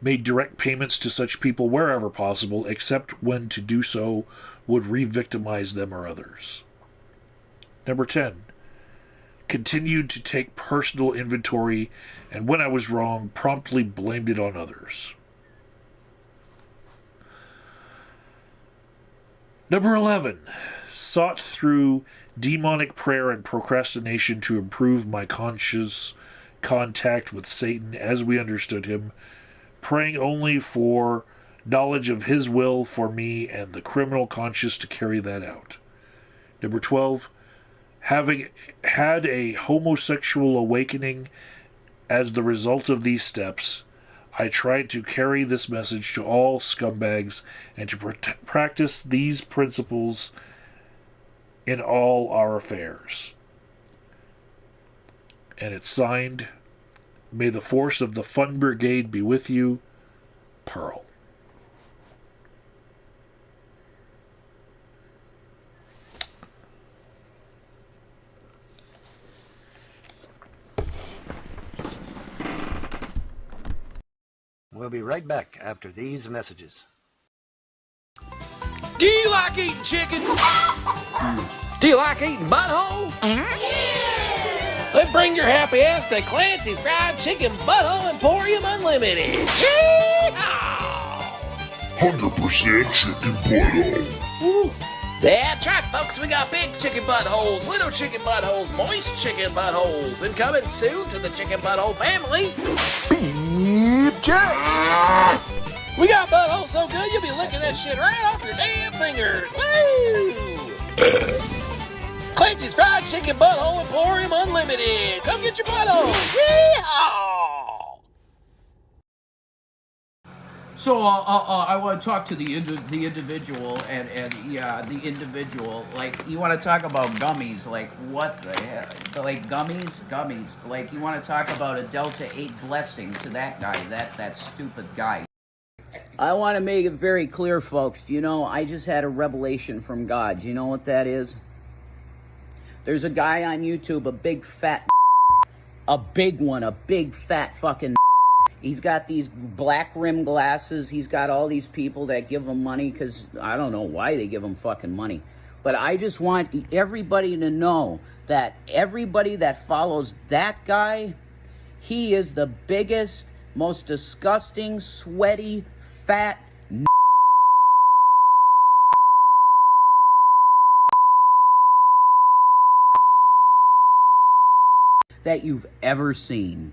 made direct payments to such people wherever possible, except when to do so would re-victimize them or others. Number 10, continued to take personal inventory, and when I was wrong, promptly blamed it on others. Number 11, sought through demonic prayer and procrastination to improve my conscious contact with Satan as we understood him, praying only for knowledge of his will for me and the criminal conscience to carry that out. Number 12, having had a homosexual awakening as the result of these steps, I tried to carry this message to all scumbags and to practice these principles in all our affairs. And it's signed, may the force of the Fun Brigade be with you, Pearl. We'll be right back after these messages. Do you like eating chicken? Do you like eating butthole? Then bring your happy ass to Clancy's Fried Chicken Butthole Emporium Unlimited. 100% chicken butthole. That's right, folks. We got big chicken buttholes, little chicken buttholes, moist chicken buttholes, and coming soon to the chicken butthole family, Beef Jerky. We got buttholes so good you'll be licking that shit right off your damn fingers. Woo! Clancy's Fried Chicken Butthole Emporium Unlimited. Come get your butthole. Yeehaw! So I want to talk to the individual and yeah, the individual. Like, you want to talk about gummies? Like, what the hell? Like gummies. Like, you want to talk about a Delta 8 blessing to that guy, that stupid guy. I want to make it very clear, folks. You know, I just had a revelation from God. You know what that is? There's a guy on YouTube, a big fat, a big one, a big fat fucking. He's got these black rim glasses. He's got all these people that give him money because I don't know why they give him fucking money. But I just want everybody to know that everybody that follows that guy, he is the biggest, most disgusting, sweaty, fat that you've ever seen.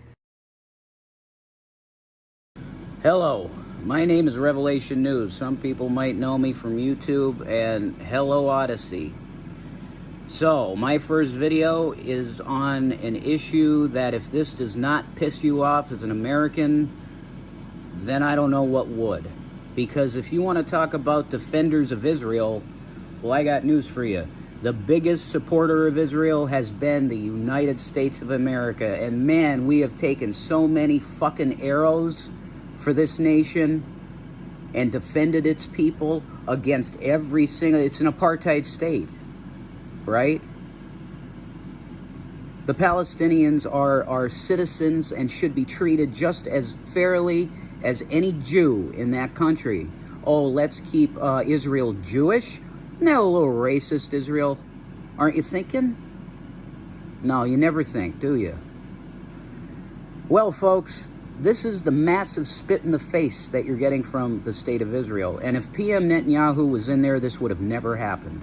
Hello, my name is Revelation News. Some people might know me from YouTube and Hello Odyssey. So, my first video is on an issue that if this does not piss you off as an American, then I don't know what would. Because if you want to talk about defenders of Israel, well, I got news for you. The biggest supporter of Israel has been the United States of America. And man, we have taken so many fucking arrows for this nation and defended its people against every single... It's an apartheid state, right? The Palestinians are citizens and should be treated just as fairly as any Jew in that country. Oh, let's keep Israel Jewish? Isn't that a little racist, Israel? Aren't you thinking? No, you never think, do you? Well, folks, this is the massive spit in the face that you're getting from the state of Israel. And if PM Netanyahu was in there, this would have never happened.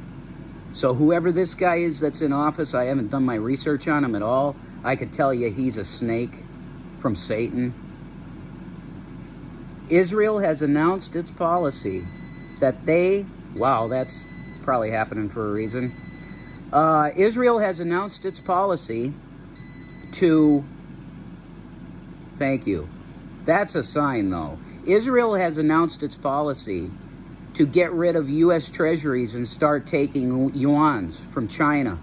So whoever this guy is that's in office, I haven't done my research on him at all. I could tell you he's a snake from Satan. Israel has announced its policy that they... Wow, that's probably happening for a reason. Israel has announced its policy to... Thank you. That's a sign, though. Israel has announced its policy to get rid of U.S. treasuries and start taking yuans from China.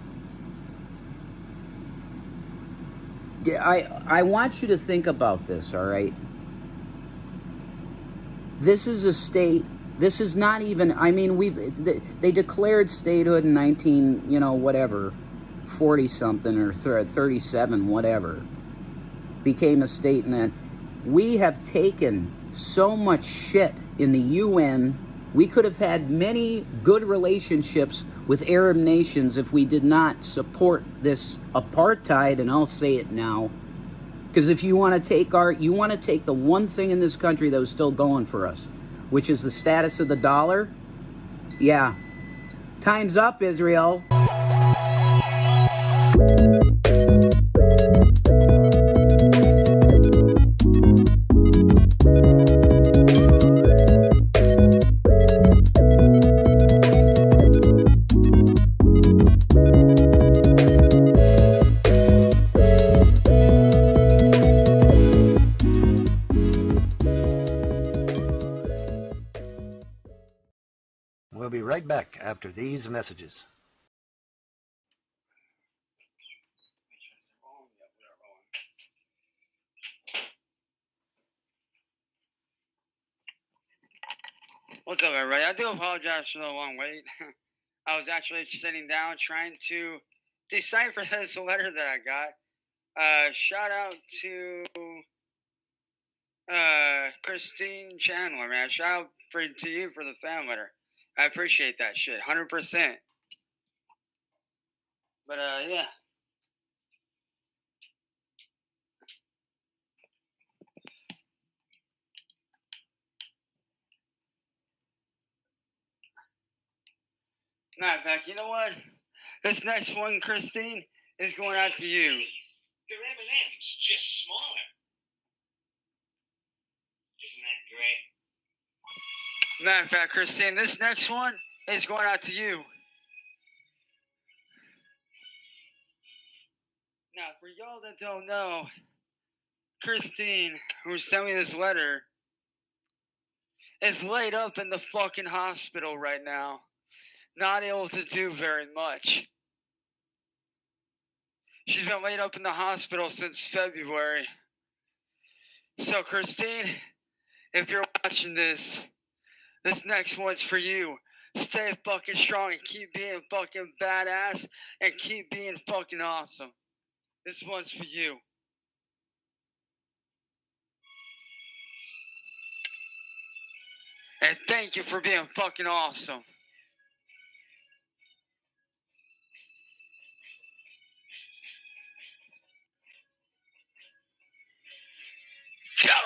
I want you to think about this, all right? This is a state, this is not even, I mean, they declared statehood in 40-something or 37, whatever. Became a state, and that we have taken so much shit in the UN. We could have had many good relationships with Arab nations if we did not support this apartheid, and I'll say it now. Because if you want to take the one thing in this country that was still going for us, which is the status of the dollar, yeah. Time's up, Israel. We'll be right back after these messages. What's up, everybody? I do apologize for the long wait. I was actually sitting down trying to decipher this letter that I got. Shout out to Christine Chandler, man. Shout out to you for the fan letter. I appreciate that shit, 100%. But, yeah. Matter of fact, you know what? This next one, Christine, is going out to you. They're M&M's, just smaller. Isn't that great? Matter of fact, Christine, this next one is going out to you. Now, for y'all that don't know, Christine, who sent me this letter, is laid up in the fucking hospital right now. Not able to do very much. She's been laid up in the hospital since February. So, Christine, if you're watching this next one's for you. Stay fucking strong and keep being fucking badass and keep being fucking awesome. This one's for you. And thank you for being fucking awesome. Come on!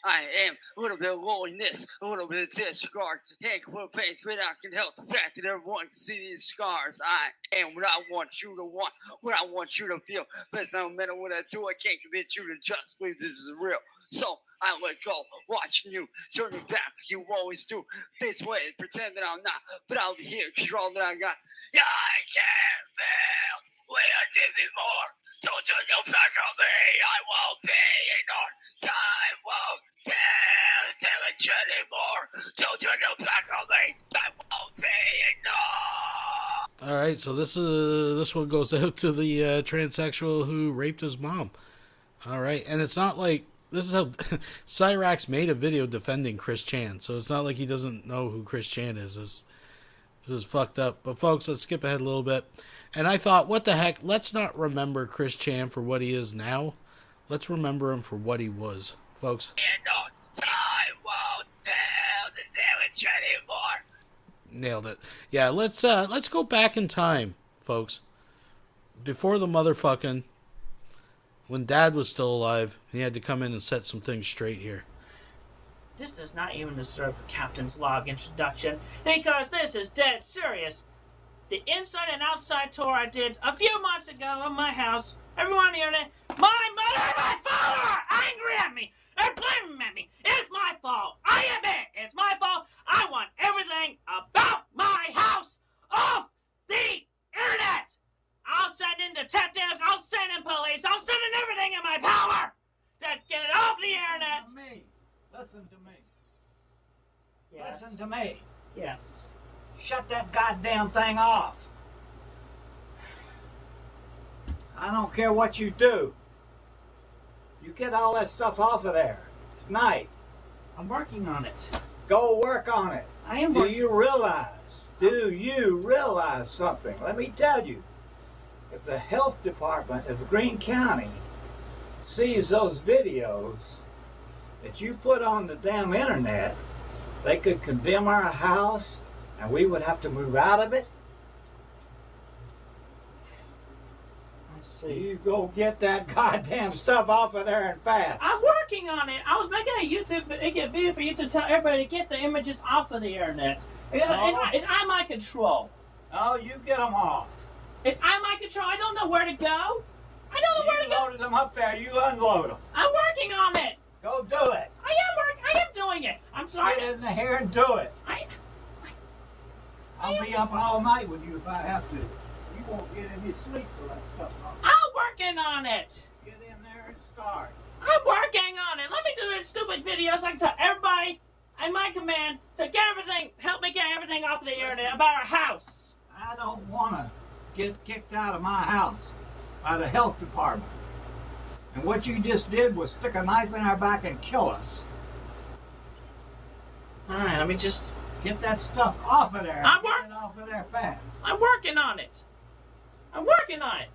I am a little bit of loneliness, a little bit of disregard, and quit pain, but I can help the fact that everyone can see these scars. I am what I want you to want, what I want you to feel, but no matter what I do, I can't convince you to just believe this is real. So I let go, watching you, turning back, you always do, this way, pretend that I'm not, but I'll be here, cause you're all that I got. Yeah, I can't fail, when I did before. Don't turn your back on me, I won't be ignored. Time won't damage anymore. Don't turn your back on me, I won't be ignored. All right, so this one goes out to the transsexual who raped his mom. All right, and it's not like this is how Cyrax made a video defending Chris Chan, so it's not like he doesn't know who Chris Chan is. This is fucked up. But folks, let's skip ahead a little bit. And I thought, what the heck? Let's not remember Chris Chan for what he is now. Let's remember him for what he was, folks. Time won't tell the sandwich anymore. Nailed it. Yeah, let's go back in time, folks. Before the motherfucking, when Dad was still alive, he had to come in and set some things straight here. This does not even deserve a captain's log introduction, because this is dead serious. The inside and outside tour I did a few months ago of my house, everyone on the internet, my mother and my father are angry at me. They're blaming me. It's my fault. I admit it's my fault. I want everything about my house off the internet. I'll send in detectives. I'll send in police. I'll send in everything in my power to get it off the internet. Listen to me. Yes. Listen to me. Yes. Shut that goddamn thing off. I don't care what you do. You get all that stuff off of there tonight. I'm working on it. Go work on it. I am Do working. you realize something? Let me tell you. If the health department of Greene County sees those videos that you put on the damn internet, they could condemn our house and we would have to move out of it. You go get that goddamn stuff off of there and fast. I'm working on it. I was making a YouTube video for you to tell everybody to get the images off of the internet. It's out of my control. Oh, you get them off. It's out of my control. I don't know where to go. I don't know where to go. You loaded them up there. You unload them. I'm working on it. Go do it. I am doing it. I'm sorry. Get in here and do it. I'll be up all night with you if I have to. You won't get any sleep for that stuff. I'm working on it. Get in there and start. I'm working on it. Let me do this stupid video so I can tell everybody at my command to get everything, help me get everything off the internet about our house. I don't want to get kicked out of my house by the health department. And what you just did was stick a knife in our back and kill us. All right, let me just get that stuff off of there. I'm Get it off of there fast. I'm working on it. I'm working on it.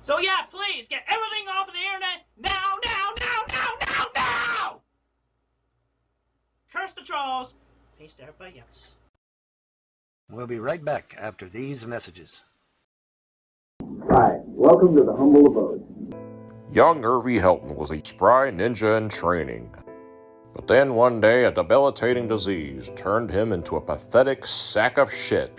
So yeah, please get everything off of the internet now. Curse the trolls. Peace to everybody else. We'll be right back after these messages. Hi, welcome to the humble abode. Young Irvy Helton was a spry ninja in training. But then one day a debilitating disease turned him into a pathetic sack of shit.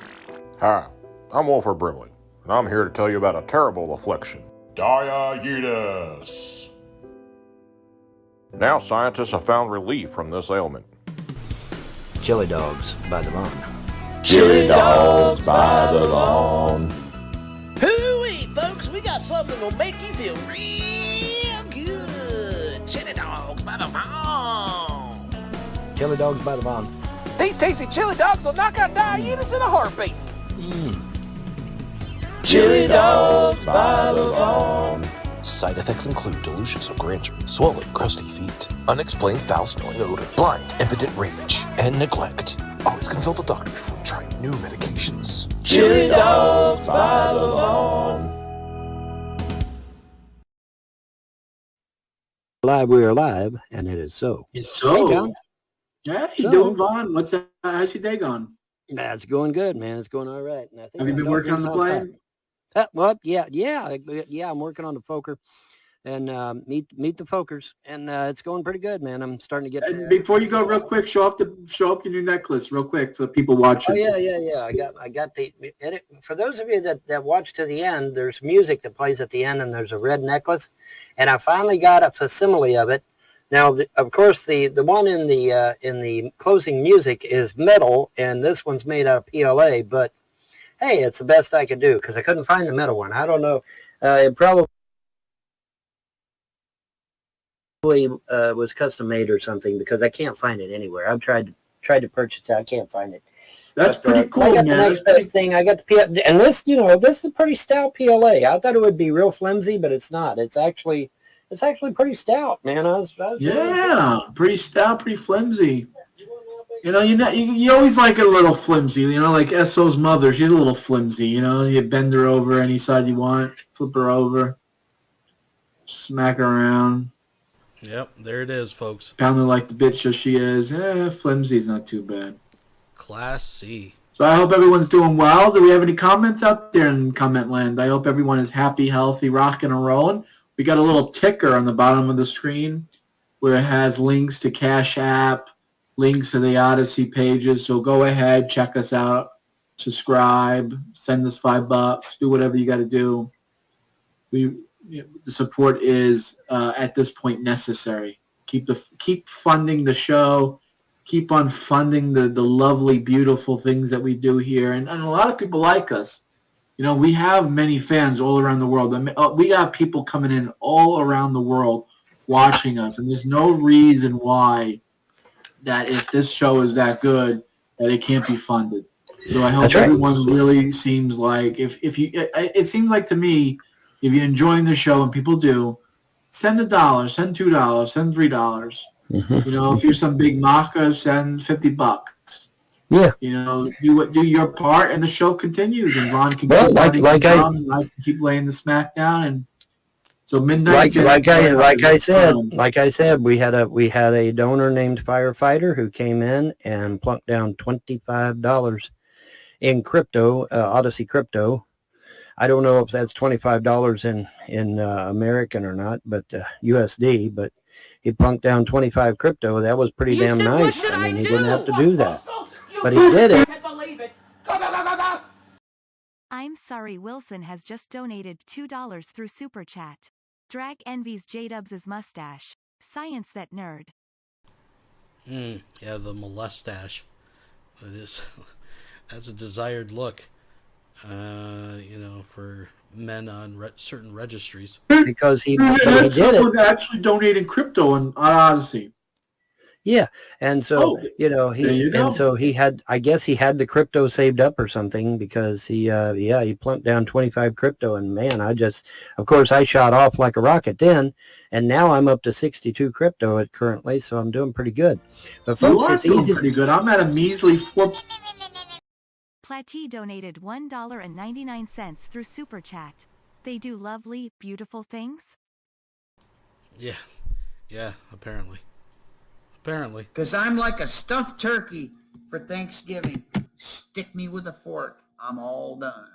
Hi, I'm Wolfer Brimley, and I'm here to tell you about a terrible affliction. Diabetes. Now scientists have found relief from this ailment. Chili dogs by the lawn. Chili dogs by the lawn. Hooey, folks, we got something that'll make you feel real good. Chili dogs by the lawn. Chili dogs by the lawn. These tasty chili dogs will knock out diabetes in a heartbeat. Chili dogs by the lawn. Side effects include delusions of grandeur, swollen, crusty feet, unexplained foul-smelling odor, blind, impotent rage, and neglect. Always consult a doctor before trying new medications. Chili dogs by the lawn. Live, we are live, and it is so. It's so. Hey, Don. Yeah, you So- doing, Vaughn? How's your day going? That's going good, man. It's going all right. And I think Have you my been dog working on is the outside. plane? Well, yeah. I'm working on the Fokker, and meet the Fokkers, and it's going pretty good, man. I'm starting to get. And before you go, real quick, show up your new necklace, real quick, for the people watching. Oh yeah. I got the edit. For those of you that watch to the end, there's music that plays at the end, and there's a red necklace, and I finally got a facsimile of it. Now, of course, the one in the closing music is metal, and this one's made out of PLA. But hey, it's the best I could do because I couldn't find the metal one. I don't know. It probably was custom made or something because I can't find it anywhere. I've tried to purchase it. I can't find it. That's pretty cool, I got man. the next best thing. I got the PLA, and this is a pretty stout PLA. I thought it would be real flimsy, but it's not. It's actually It's actually pretty stout, man. I was Yeah, pretty stout, pretty flimsy. You know, you always like it a little flimsy. You know, like SO's mother, she's a little flimsy. You know, you bend her over any side you want, flip her over, smack her around. Yep, there it is, folks. Pound her like the bitch that she is. Flimsy's not too bad. Class C. So I hope everyone's doing well. Do we have any comments out there in comment land? I hope everyone is happy, healthy, rocking and rolling. We got a little ticker on the bottom of the screen where it has links to Cash App, links to the Odyssey pages. So go ahead, check us out, subscribe, send us $5, do whatever you got to do. The support is at this point necessary. Keep funding the show. Keep on funding the lovely, beautiful things that we do here. And a lot of people like us. You know, we have many fans all around the world. We got people coming in all around the world watching us. And there's no reason why that if this show is that good, that it can't be funded. So I hope everyone really seems like, it seems like to me, if you're enjoying the show, and people do, send $1, send $2, send $3. You know, if you're some big mocker, send $50. Yeah. You know, do your part, and the show continues, and Ron can Well, keep like running his I- drums, and I can keep laying the smack down, and so midnight. Like I said, we had a donor named Firefighter who came in and plunked down $25 in crypto, Odyssey crypto. I don't know if that's $25 in American or not, but USD. But he plunked down 25 crypto. That was pretty damn nice. I mean, he didn't have to do that, but he did it. I'm sorry, Wilson has just donated $2 through Super Chat. Drag envies J-Dubs' mustache. Science that nerd. Yeah, the molestache. It is. That's a desired look. You know, for men on certain registries. Because he did it. Actually donating crypto on Odyssey. Yeah, and so he had. I guess he had the crypto saved up or something because he plunked down 25 crypto, and man, of course, I shot off like a rocket then, and now I'm up to 62 crypto currently, so I'm doing pretty good. But folks, it's easy. Pretty good. I'm at a measly 4. Platy donated $1.99 through Super Chat. They do lovely, beautiful things? Yeah, apparently. Because I'm like a stuffed turkey for Thanksgiving. Stick me with a fork. I'm all done.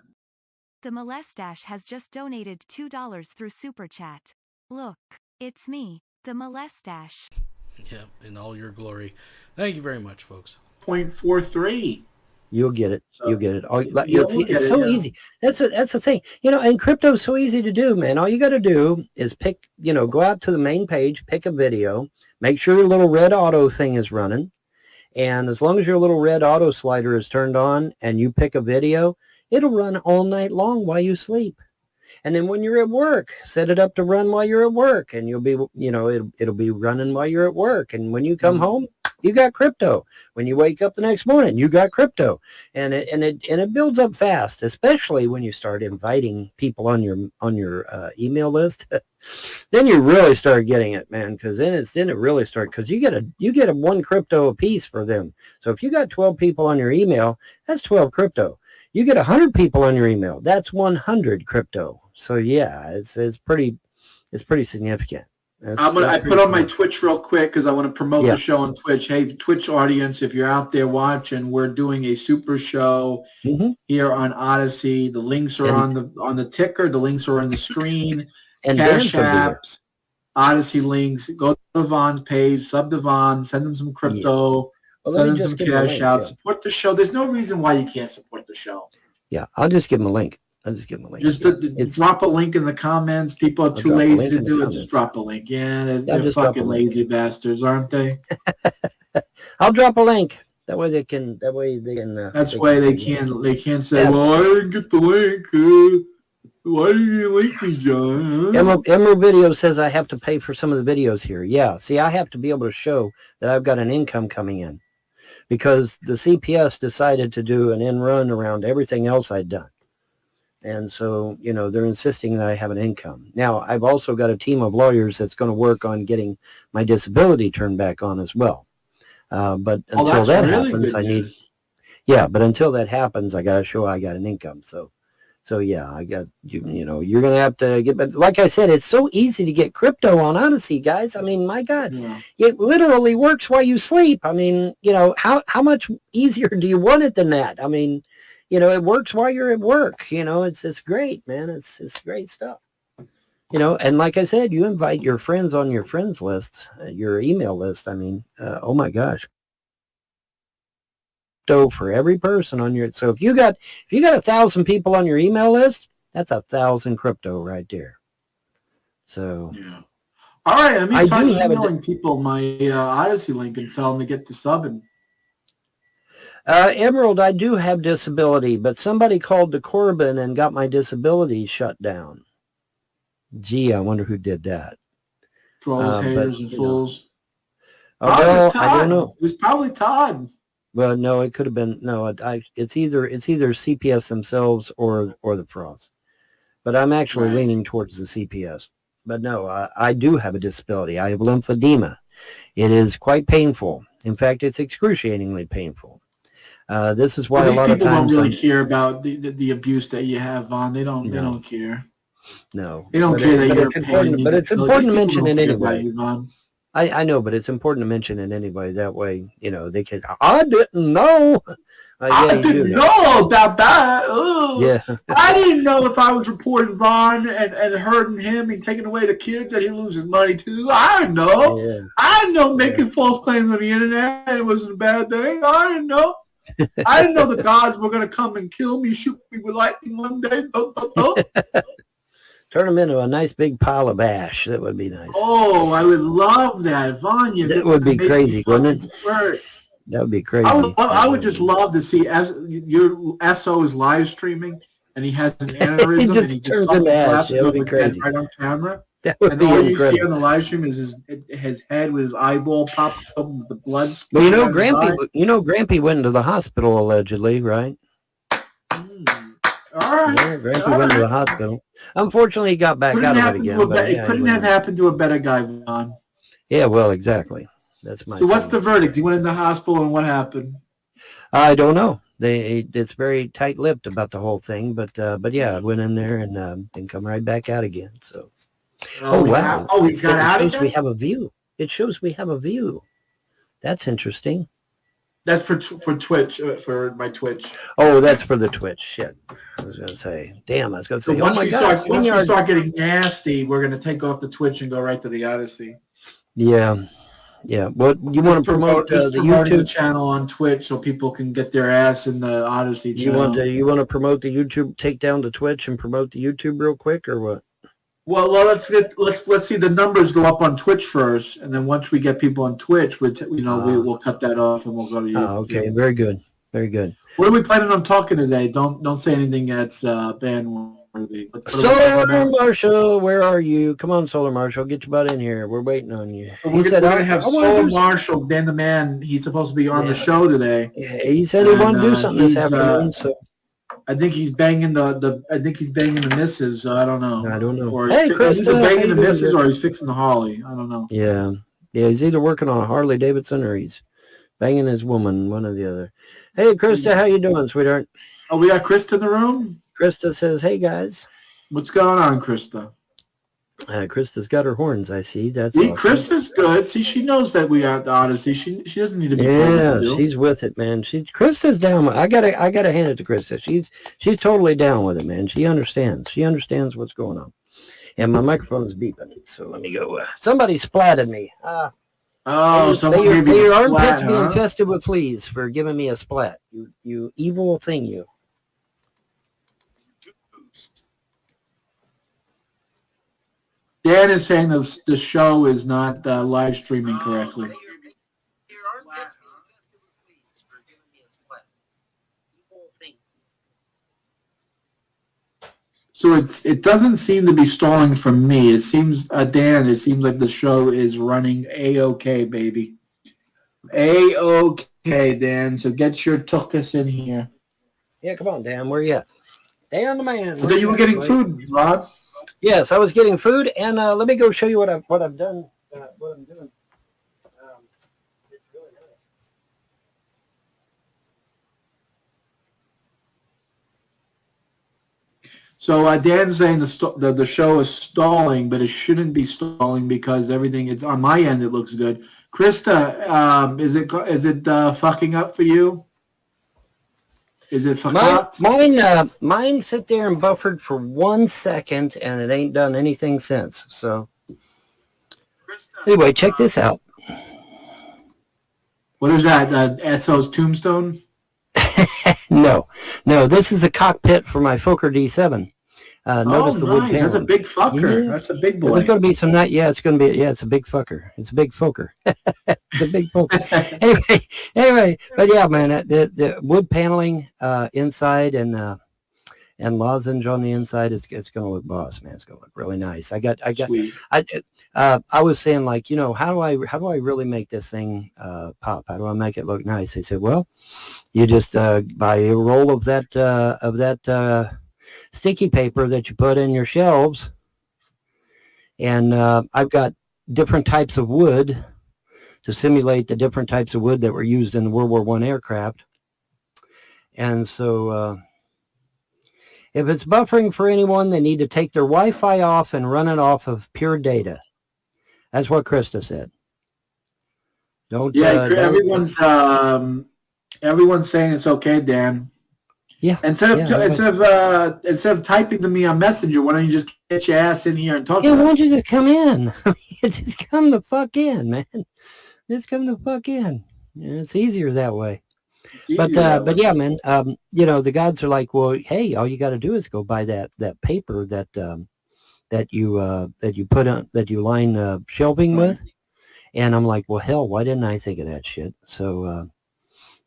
The Molestache has just donated $2 through Super Chat. Look, it's me, the Molestache. Yeah, in all your glory. Thank you very much, folks. 0.43. You'll get it. You'll get it. It's so easy. That's the thing. You know, and crypto is so easy to do, man. All you got to do is go out to the main page, pick a video, make sure your little red auto thing is running. And as long as your little red auto slider is turned on and you pick a video, it'll run all night long while you sleep. And then when you're at work, set it up to run while you're at work, and you'll be, it'll be running while you're at work. And when you come home, you got crypto. When you wake up the next morning, you got crypto, and it builds up fast, especially when you start inviting people on your email list. Then you really start getting it, man, because then it really starts, because you get a 1 crypto a piece for them. So if you got 12 people on your email, that's 12 crypto. You get 100 people on your email, that's 100 crypto. So yeah, it's pretty significant. I put on my Twitch real quick because I want to promote the show on Twitch. Hey, Twitch audience, if you're out there watching, we're doing a super show here on Odyssey. The links are on the ticker. The links are on the screen. And Cash Apps, Odyssey links. Go to Vaughn's page, sub to Vaughn, send them some crypto, send them some cash out. Support the show. There's no reason why you can't support the show. Yeah, I'll just give them a link. Just drop a link in the comments. People are too lazy to do it. Just drop a link. Yeah, they're fucking lazy bastards, aren't they? I'll drop a link. That way they can. That's why they can't say, "Well, I didn't get the link. Why didn't you link me, John?" Emerald Video says I have to pay for some of the videos here. Yeah, see, I have to be able to show that I've got an income coming in, because the CPS decided to do an end run around everything else I'd done. And so, they're insisting that I have an income. Now, I've also got a team of lawyers that's going to work on getting my disability turned back on as well. But until that happens, but until that happens, I got to show I got an income. So yeah, I got you're going to have to get, but like I said, it's so easy to get crypto on Odyssey, guys. I mean, my God, it literally works while you sleep. I mean, how much easier do you want it than that? I mean, it works while you're at work. It's great, man. It's great stuff. And like I said, you invite your friends on your friends list, your email list. I mean, oh my gosh. For every person on your, so if you got 1,000 people on your email list, that's 1,000 crypto right there. So yeah. All right, let me start emailing people my Odyssey link and tell them to get to subbing. Emerald, I do have disability, but somebody called to Corbin and got my disability shut down. Gee, I wonder who did that. Trolls, haters, and fools. Well, I don't know. It was probably Todd. Well, no, it could have been it's either CPS themselves or the Frost. But I'm actually leaning towards the CPS. But no, I do have a disability. I have lymphedema. It is quite painful. In fact, it's excruciatingly painful. This is why a lot of times people don't really care about the abuse that you have, Vaughn. They don't care. No, they don't care that you're pain. But it's important to mention it anyway. I know, but it's important to mention it anyway. That way, they can. I didn't know. I didn't know about that. Ooh. Yeah. I didn't know if I was reporting Vaughn and hurting him and taking away the kids that he loses money to. I didn't know. Yeah. I didn't know making false claims on the internet it wasn't a bad thing. I didn't know. I didn't know the gods were going to come and kill me, shoot me with lightning one day. Turn them into a nice big pile of ash. That would be nice. Oh, I would love that, Vanya. That would be crazy, wouldn't it? That would be crazy. I would just love to see your SO is live streaming and he has an aneurysm and he just turns into ash. That would be crazy. Right on camera. That would be all incredible. You see on the live stream is his head with his eyeball popped up with the blood. Well, Grampy went into the hospital allegedly, right? All right. Yeah, Grampy went to the hospital. Unfortunately, he got back out of it again. It couldn't have happened to a better guy, Vaughn. Yeah, well, exactly. That's my. So what's the verdict? He went in the hospital, and what happened? I don't know. It's very tight-lipped about the whole thing, but yeah, I went in there and come right back out again. So. Oh wow! He got out again? We have a view. It shows we have a view. That's interesting. That's for Twitch, for my Twitch. Oh, that's for the Twitch. Shit. I was going to say. Damn, I was going to say, so once we start getting nasty, we're going to take off the Twitch and go right to the Odyssey. Yeah. Yeah. What you want to promote the YouTube channel on Twitch so people can get their ass in the Odyssey channel. You want to promote the YouTube, take down the Twitch and promote the YouTube real quick or what? Well, let's see the numbers go up on Twitch first, and then once we get people on Twitch, we'll cut that off and we'll go to YouTube. Oh, okay, very good, very good. What are we planning on talking today? Don't say anything that's ban-worthy. Solar Marshall, where are you? Come on, Solar Marshall, get your butt in here. We're waiting on you. We're going to have Solar Marshall, Dan the Man. He's supposed to be on the show today. Yeah, he said he wanted to do something this afternoon. So. I think he's banging the missus. I don't know. I don't know. Or he's banging the missus, or he's fixing the Holly. I don't know. Yeah. He's either working on a Harley Davidson or he's banging his woman, one or the other. Hey, Krista, how you doing, sweetheart? Oh, we got Krista in the room. Krista says, "Hey guys, what's going on, Krista?" Krista's got her horns. I see. That's awesome. Krista's good. See, she knows that we are the Odyssey. She doesn't need to be. Yeah, she's with it, man. Krista's down. I gotta hand it to Krista. She's totally down with it, man. She understands. She understands what's going on. And my microphone is beeping, so let me go. Somebody splatted me. Your armpits be infested with fleas for giving me a splat. You evil thing, you. Dan is saying the show is not live streaming correctly. So it doesn't seem to be stalling for me. It seems, Dan, it seems like the show is running A-OK, baby. A-OK, Dan. So get your tuchus in here. Yeah, come on, Dan. Where you at? Dan the man. So you were getting food, Rod? Yes, I was getting food, and let me go show you what I've done. What I'm doing. It's really nice. So Dan's saying the show is stalling, but it shouldn't be stalling because everything it's on my end. It looks good. Krista, is it fucking up for you? Is it fucked up? Mine sit there and buffered for 1 second, and it ain't done anything since. So anyway, check this out. What is that? SO's tombstone? No, this is a cockpit for my Fokker D7. Notice the wood panel. That's a big fucker. Yeah. That's a big boy. There's going to be some night. Yeah, it's going to be. Yeah, it's a big fucker. It's a big Fokker. It's a big Fokker. anyway, but yeah, man, the wood paneling inside and lozenge on the inside it's going to look boss, man. It's going to look really nice. I was saying, like, how do I really make this thing pop? How do I make it look nice? They said, well, you just buy a roll of that sticky paper that you put in your shelves, and I've got different types of wood to simulate the different types of wood that were used in the World War I aircraft. And so if it's buffering for anyone, they need to take their Wi-Fi off and run it off of pure data. That's what Krista said. Everyone's saying it's okay, Dan. Yeah. Instead of typing to me on Messenger, why don't you just get your ass in here and talk to us? Why don't you just come in? Just come the fuck in, man. Just come the fuck in. It's easier that way. But yeah, man. The gods are like, well, hey, all you got to do is go buy that paper that you line shelving with. And I'm like, well, hell, why didn't I think of that shit? So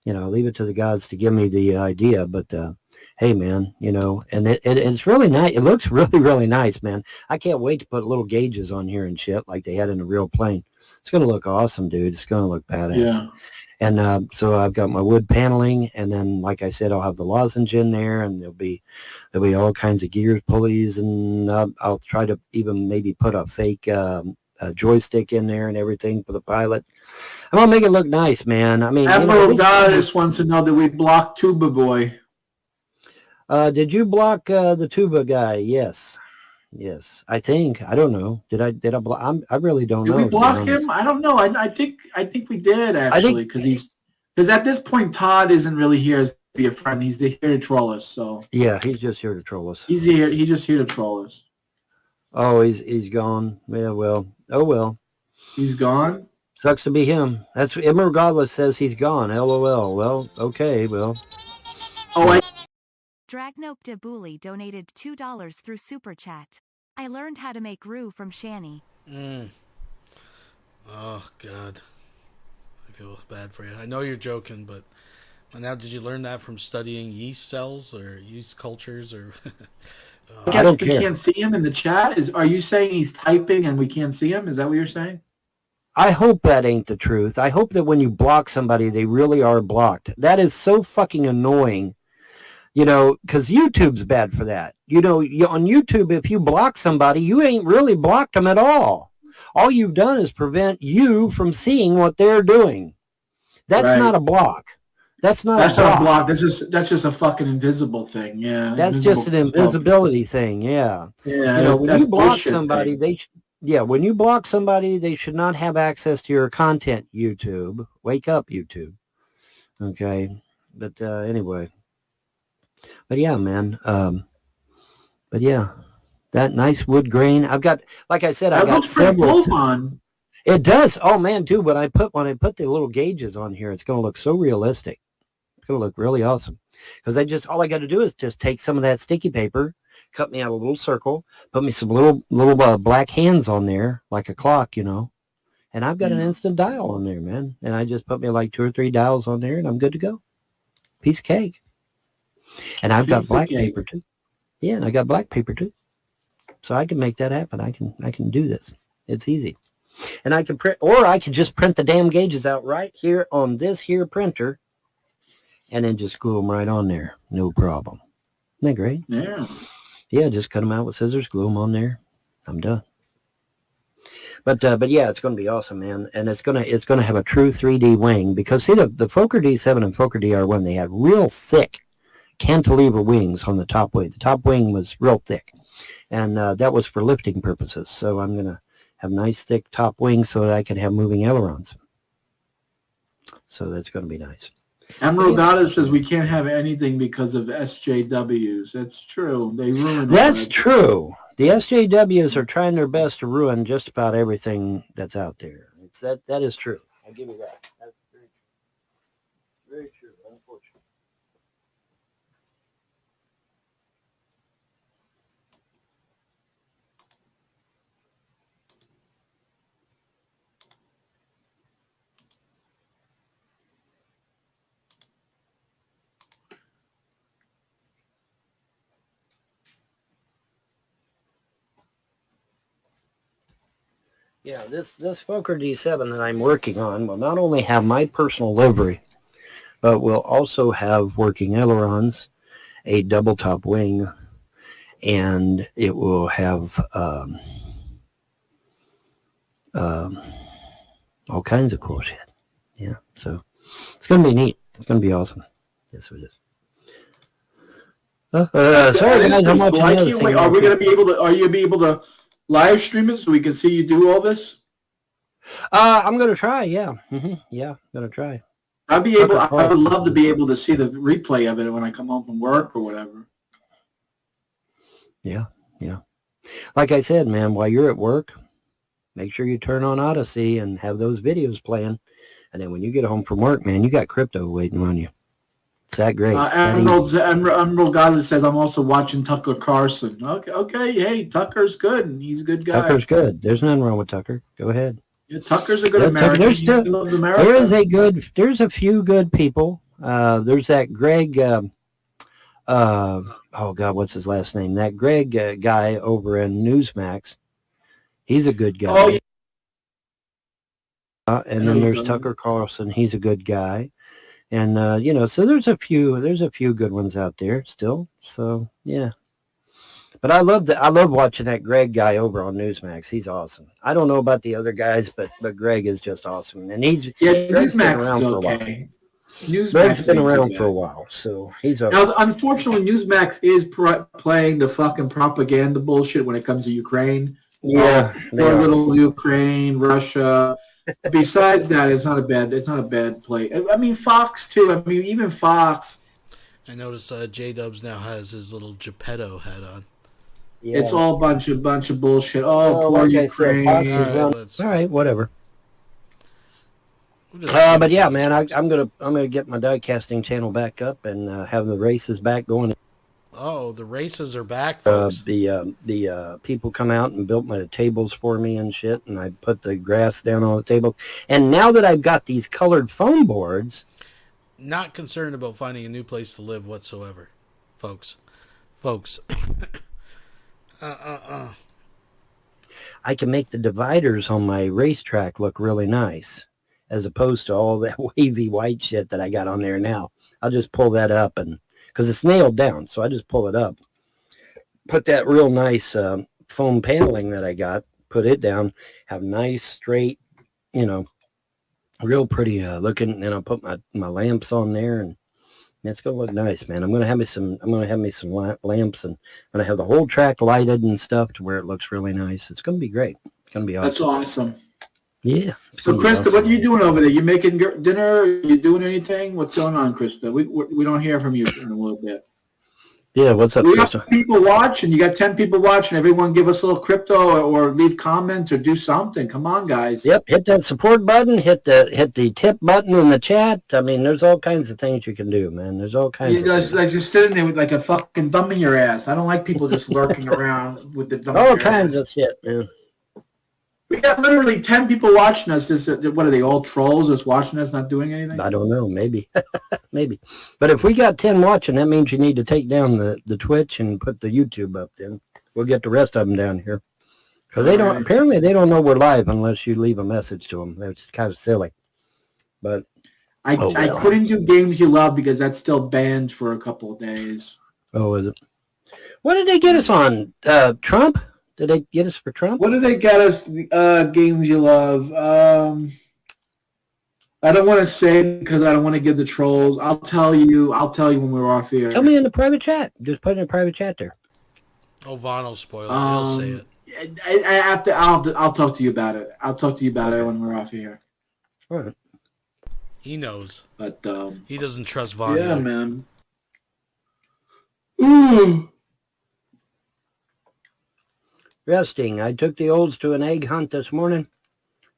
leave it to the gods to give me the idea. But hey, man, and it's really nice. It looks really, really nice, man. I can't wait to put little gauges on here and shit like they had in a real plane. It's going to look awesome, dude. It's going to look badass. Yeah. And so I've got my wood paneling, and then, like I said, I'll have the lozenge in there, and there'll be all kinds of gears, pulleys, and I'll try to even maybe put a fake joystick in there and everything for the pilot. I'm gonna make it look nice, man. I mean, Admiral Goddess wants to know that we blocked Tuba Boy. Did you block the Tuba guy? Yes, I think. I don't know. Did I block? I really don't know. Did we block him? I don't know. I think we did, actually, because at this point Todd isn't really here to be a friend. He's here to troll us. So yeah, he's just here to troll us. He's just here to troll us. Oh, he's gone. Yeah, well. Oh well. He's gone? Sucks to be him. That's Regardless says he's gone. LOL. Well, okay, well. Dragnope de Booley donated $2 through Super Chat. I learned how to make roux from Shani. Oh, God. I feel bad for you. I know you're joking, but now did you learn that from studying yeast cells or yeast cultures or... I guess we can't see him in the chat. Are you saying he's typing and we can't see him? Is that what you're saying? I hope that ain't the truth. I hope that when you block somebody, they really are blocked. That is so fucking annoying, because YouTube's bad for that. On YouTube, if you block somebody, you ain't really blocked them at all. All you've done is prevent you from seeing what they're doing. That's not a block. That's not a block. That's just a fucking invisible thing. Yeah. That's just an invisibility thing. Yeah. Yeah. When you block somebody, when you block somebody, they should not have access to your content. YouTube, wake up, YouTube. Okay. But anyway. But yeah, man. But yeah, that nice wood grain. I've got, like I said, I got several. It does. Oh man, dude. When I put the little gauges on here, it's going to look so realistic. It's going to look really awesome. Because all I got to do is just take some of that sticky paper, cut me out a little circle, put me some little black hands on there, like a clock, and I've got an instant dial on there, man. And I just put me like 2 or 3 dials on there, and I'm good to go. Piece of cake. And I've got black paper too. Yeah, and I got black paper too. So I can make that happen. I can do this. It's easy. And I can print, or I can just print the damn gauges out right here on this here printer, and then just glue them right on there. No problem. that great? Yeah. Yeah, just cut them out with scissors, glue them on there. I'm done. But yeah, it's going to be awesome, man. And it's going to have a true 3D wing because see the Fokker D7 and Fokker DR1, they had real thick cantilever wings on the top wing. The top wing was real thick, and that was for lifting purposes. So I'm going to have nice thick top wings so that I can have moving ailerons. So that's going to be nice. Emerald Goddess says we can't have anything because of SJWs. That's true. They ruined it. That's true. The SJWs are trying their best to ruin just about everything that's out there. That is true. I'll give you that. That's very true. Very true, unfortunately. Yeah, this Fokker D7 that I'm working on will not only have my personal livery, but will also have working ailerons, a double top wing, and it will have all kinds of cool shit. Yeah, so it's going to be neat. It's going to be awesome. Yes, it is. Sorry, guys, I'm watching the other thing. Wait, are we going to be able to? Are you going to be able to live stream it so we can see you do all this? I'm going to try. Yeah, yeah, I'm going to try. I would love to be able to see the replay of it when I come home from work or whatever. Yeah, yeah. Like I said, man, while you're at work, make sure you turn on Odyssey and have those videos playing. And then when you get home from work, man, you got crypto waiting on you. It's that great. Emerald Goddess says, I'm also watching Tucker Carlson. Okay, hey, Tucker's good. He's a good guy. Tucker's good. There's nothing wrong with Tucker. Go ahead. Yeah, Tucker's a good American. He loves America. There's a few good people. There's that Greg, oh God, what's his last name? That Greg guy over in Newsmax. He's a good guy. Oh, yeah. And then there's Tucker Carlson. He's a good guy. And, so there's a few good ones out there still. So, yeah. But I love watching that Greg guy over on Newsmax. He's awesome. I don't know about the other guys, but Greg is just awesome. And Greg's been around for a while. Greg's been around for a while, so he's okay. Now, unfortunately, Newsmax is playing the fucking propaganda bullshit when it comes to Ukraine. Yeah. Poor little Ukraine, Russia. Besides that, it's not a bad play. I mean, Fox too. I mean, even Fox. I noticed J-Dubs now has his little Geppetto hat on. Yeah. It's all bunch of bullshit. Oh, poor like Ukraine. All right, whatever. But yeah, man, I'm gonna get my die casting channel back up and have the races back going. Oh, the races are back, folks. The people come out and built my tables for me and shit, and I put the grass down on the table. And now that I've got these colored foam boards, not concerned about finding a new place to live whatsoever, folks. I can make the dividers on my racetrack look really nice, as opposed to all that wavy white shit that I got on there now. I'll just pull that up, and because it's nailed down, so I just pull it up, put that real nice foam paneling that I got, put it down, have nice straight, real pretty looking, and then I'll put my lamps on there, and it's gonna look nice, man. I'm gonna have me some lamps, and I'm gonna have the whole track lighted and stuff to where it looks really nice. It's gonna be great. It's gonna be awesome. That's awesome. Yeah. So, Krista, awesome. What are you doing over there? You making dinner? Are you doing anything? What's going on, Krista? We don't hear from you in a little bit. Yeah, what's up, we Krista? got people watching. You got 10 people watching. Everyone give us a little crypto or leave comments or do something. Come on, guys. Yep, hit that support button. Hit the tip button in the chat. I mean, there's all kinds of things you can do, man. There's all kinds of things. Like just sitting there with like a fucking thumb in your ass. I don't like people just lurking around with the thumb all in your kinds ass. of shit, man. We got literally 10 people watching us. What are they, all trolls just watching us, not doing anything? I don't know. Maybe. Maybe. But if we got 10 watching, that means you need to take down the Twitch and put the YouTube up then. We'll get the rest of them down here. Because apparently they don't know we're live unless you leave a message to them. That's kind of silly. But I couldn't do games you love because that still bans for a couple of days. Oh, is it? What did they get us on? Trump? Did they get us for Trump? What did they get us? Games you love. I don't want to say because I don't want to give the trolls. I'll tell you when we're off here. Tell me in the private chat. Just put it in a private chat there. Oh, Vaughn will spoil it. He'll say it. I'll talk to you about it. I'll talk to you about it when we're off here. All right. He knows. But he doesn't trust Vaughn. Yeah, either. man. Ooh. Resting. I took the olds to an egg hunt this morning,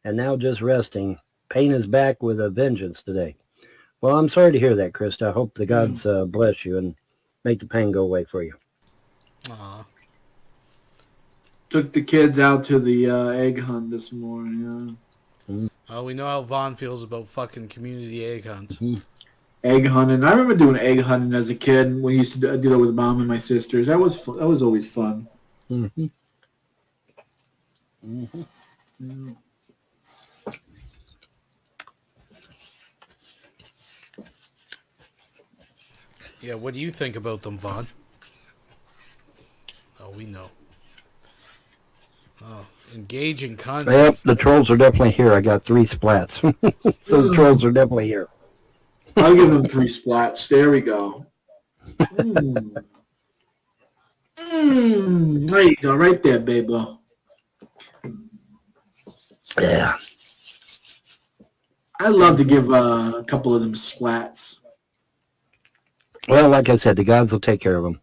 and now just resting. Pain is back with a vengeance today. Well, I'm sorry to hear that, Krista. I hope the gods bless you and make the pain go away for you. Aww. Took the kids out to the egg hunt this morning. We know how Vaughn feels about fucking community egg hunts. Egg hunting. I remember doing egg hunting as a kid. We used to do that with Mom and my sisters. That was fun. That was always fun. Mm-hmm. Yeah. Yeah, what do you think about them, Vaughn? Oh, we know. Oh, engaging content. Yep, the trolls are definitely here. I got 3 splats. So the trolls are definitely here. I'll give them 3 splats. There we go. There you go. Right there, baby. Yeah. I love to give a couple of them splats. Well, like I said, the gods will take care of them.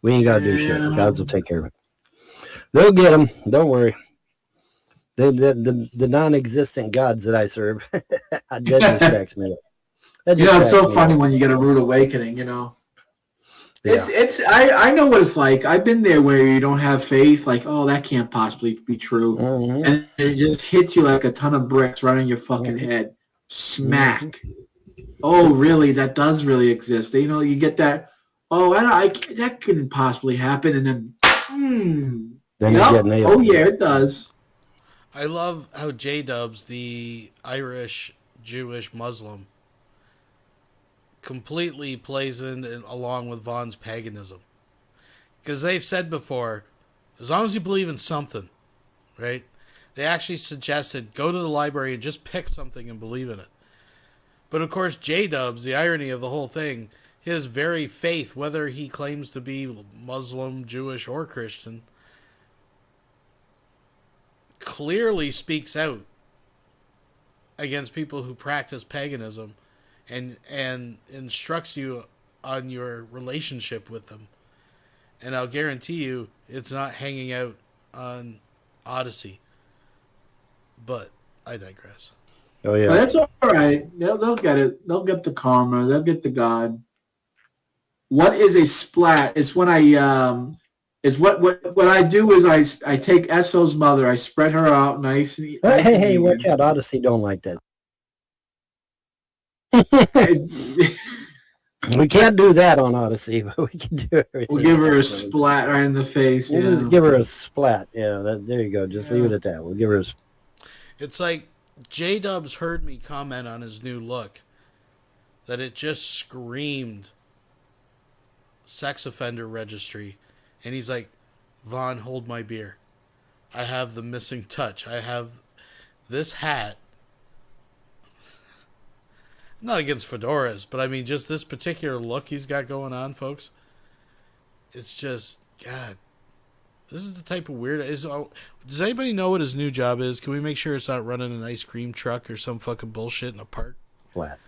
We ain't got to do shit. The gods will take care of it. They'll get them. Don't worry. The non-existent gods that I serve, that distracts me. It's so funny when you get a rude awakening, Yeah. I know what it's like. I've been there where you don't have faith, like, oh, that can't possibly be true. Mm-hmm. And it just hits you like a ton of bricks right on your fucking head. Smack. Mm-hmm. Oh, really? That does really exist. You get that, oh, that couldn't possibly happen. And then, Then you get nailed. Oh, yeah, it does. I love how J-Dubs, the Irish, Jewish, Muslim, completely plays in along with Vaughn's paganism. Because they've said before, as long as you believe in something, right? They actually suggested go to the library and just pick something and believe in it. But of course, J-Dubs, the irony of the whole thing, his very faith, whether he claims to be Muslim, Jewish, or Christian, clearly speaks out against people who practice paganism and instructs you on your relationship with them. And I'll guarantee you it's not hanging out on Odyssey. But I digress. Oh, yeah. But that's all right. They'll get it. They'll get the karma. They'll get the God. What is a splat? It's when it's what I do is I take Esso's mother, I spread her out nice and Hey, watch out. Odyssey don't like that. We can't do that on Odyssey, but we can do everything. We'll give her a splat right in the face. We'll give her a splat. Yeah, there you go. Just leave it at that. We'll give her a... It's like J-Dubs heard me comment on his new look, that it just screamed sex offender registry. And he's like, Vaughn, hold my beer. I have the missing touch. I have this hat. Not against fedoras, but I mean just this particular look he's got going on, folks. It's just, God, this is the type of weird... Does anybody know what his new job is? Can we make sure it's not running an ice cream truck or some fucking bullshit in a park? Splat.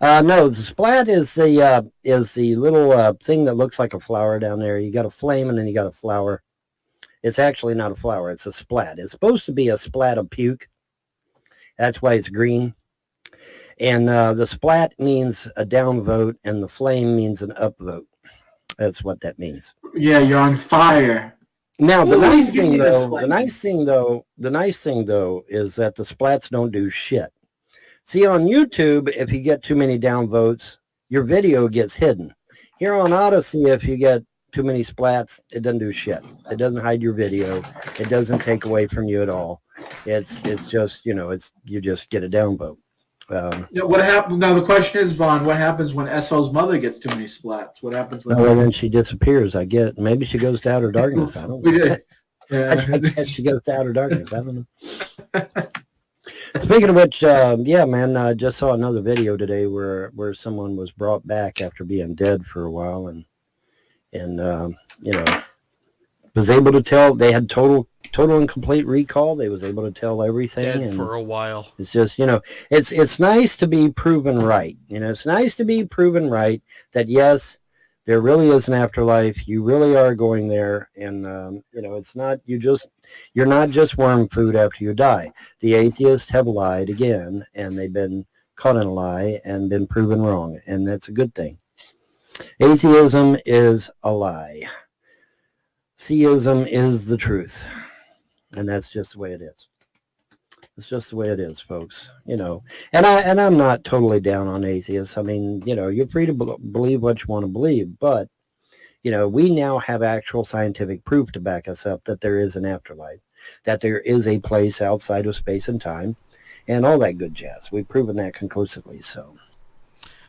No, the splat is the little thing that looks like a flower down there. You got a flame and then you got a flower. It's actually not a flower. It's a splat. It's supposed to be a splat of puke. That's why it's green. And the splat means a down vote, and the flame means an up vote. That's what that means. Yeah, you're on fire. Now the nice thing though is that the splats don't do shit. See, on YouTube, if you get too many downvotes, your video gets hidden. Here on Odyssey, if you get too many splats, it doesn't do shit. It doesn't hide your video. It doesn't take away from you at all. It's just, you just get a downvote. Yeah, what happened? Now the question is, Vaughn, what happens when SO's mother gets too many splats? What happens when? Well, then she disappears. I get. Maybe she goes to outer darkness. I don't know. I guess she goes to outer darkness. I don't know. Speaking of which, yeah, man, I just saw another video today where someone was brought back after being dead for a while, and you know, was able to tell. They had total and complete recall. They was able to tell everything. Dead for a while. It's just, you know, it's nice to be proven right. You know, it's nice to be proven right that yes, there really is an afterlife. You really are going there, and you know, it's not you're not just worm food after you die. The atheists have lied again, and they've been caught in a lie and been proven wrong, and that's a good thing. Atheism is a lie. Theism is the truth, and that's just the way it is. It's just the way it is, folks. You know, and I'm not totally down on atheists. I mean, you know, you're free to believe what you want to believe, but you know, we now have actual scientific proof to back us up that there is an afterlife, that there is a place outside of space and time, and all that good jazz. We've proven that conclusively. So,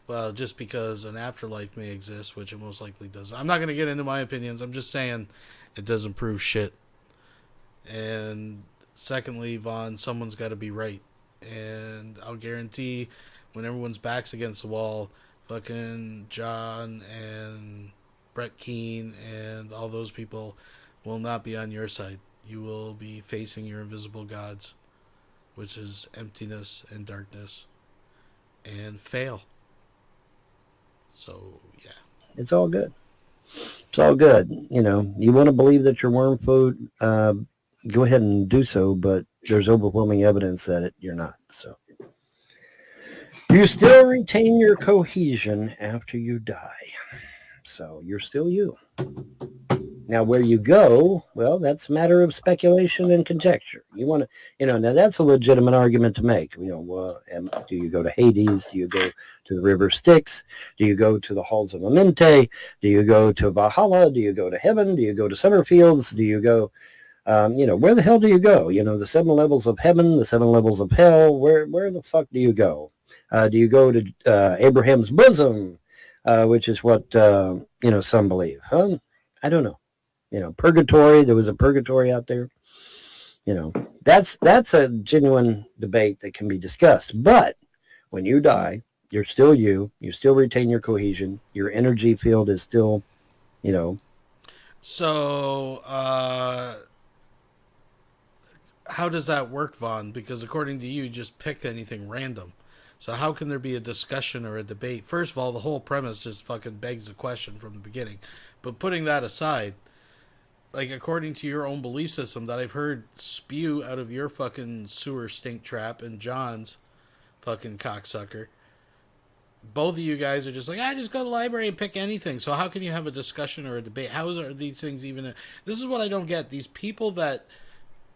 well, just because an afterlife may exist, which it most likely does. I'm not going to get into my opinions. I'm just saying it doesn't prove shit. And secondly, Vaughn, someone's got to be right. And I'll guarantee when everyone's back's against the wall, fucking John and Brett Keane and all those people will not be on your side. You will be facing your invisible gods, which is emptiness and darkness, and fail. So, yeah. It's all good. It's all good. You know, you want to believe that you're worm food, go ahead and do so, but there's overwhelming evidence that you're not. So you still retain your cohesion after you die. So you're still you. Now, where you go, well, that's a matter of speculation and conjecture. You want to, you know, now that's a legitimate argument to make. You know, well, do you go to Hades? Do you go to the River Styx? Do you go to the Halls of Amenti? Do you go to Valhalla? Do you go to heaven? Do you go to Summerfields? Do you go, you know, where the hell do you go? You know, the 7 levels of heaven, the 7 levels of hell. Where the fuck do you go? Do you go to Abraham's bosom, which is what, you know, some believe? Huh? I don't know. You know, purgatory, there was a purgatory out there. You know, that's a genuine debate that can be discussed. But when you die, you're still you. You still retain your cohesion. Your energy field is still, you know. So, how does that work, Vaughn? Because according to you just pick anything random. So how can there be a discussion or a debate? First of all, the whole premise just fucking begs the question from the beginning. But putting that aside, like, according to your own belief system that I've heard spew out of your fucking sewer stink trap and John's fucking cocksucker, both of you guys are just like, just go to the library and pick anything. So how can you have a discussion or a debate? How are these things even... This is what I don't get. These people that,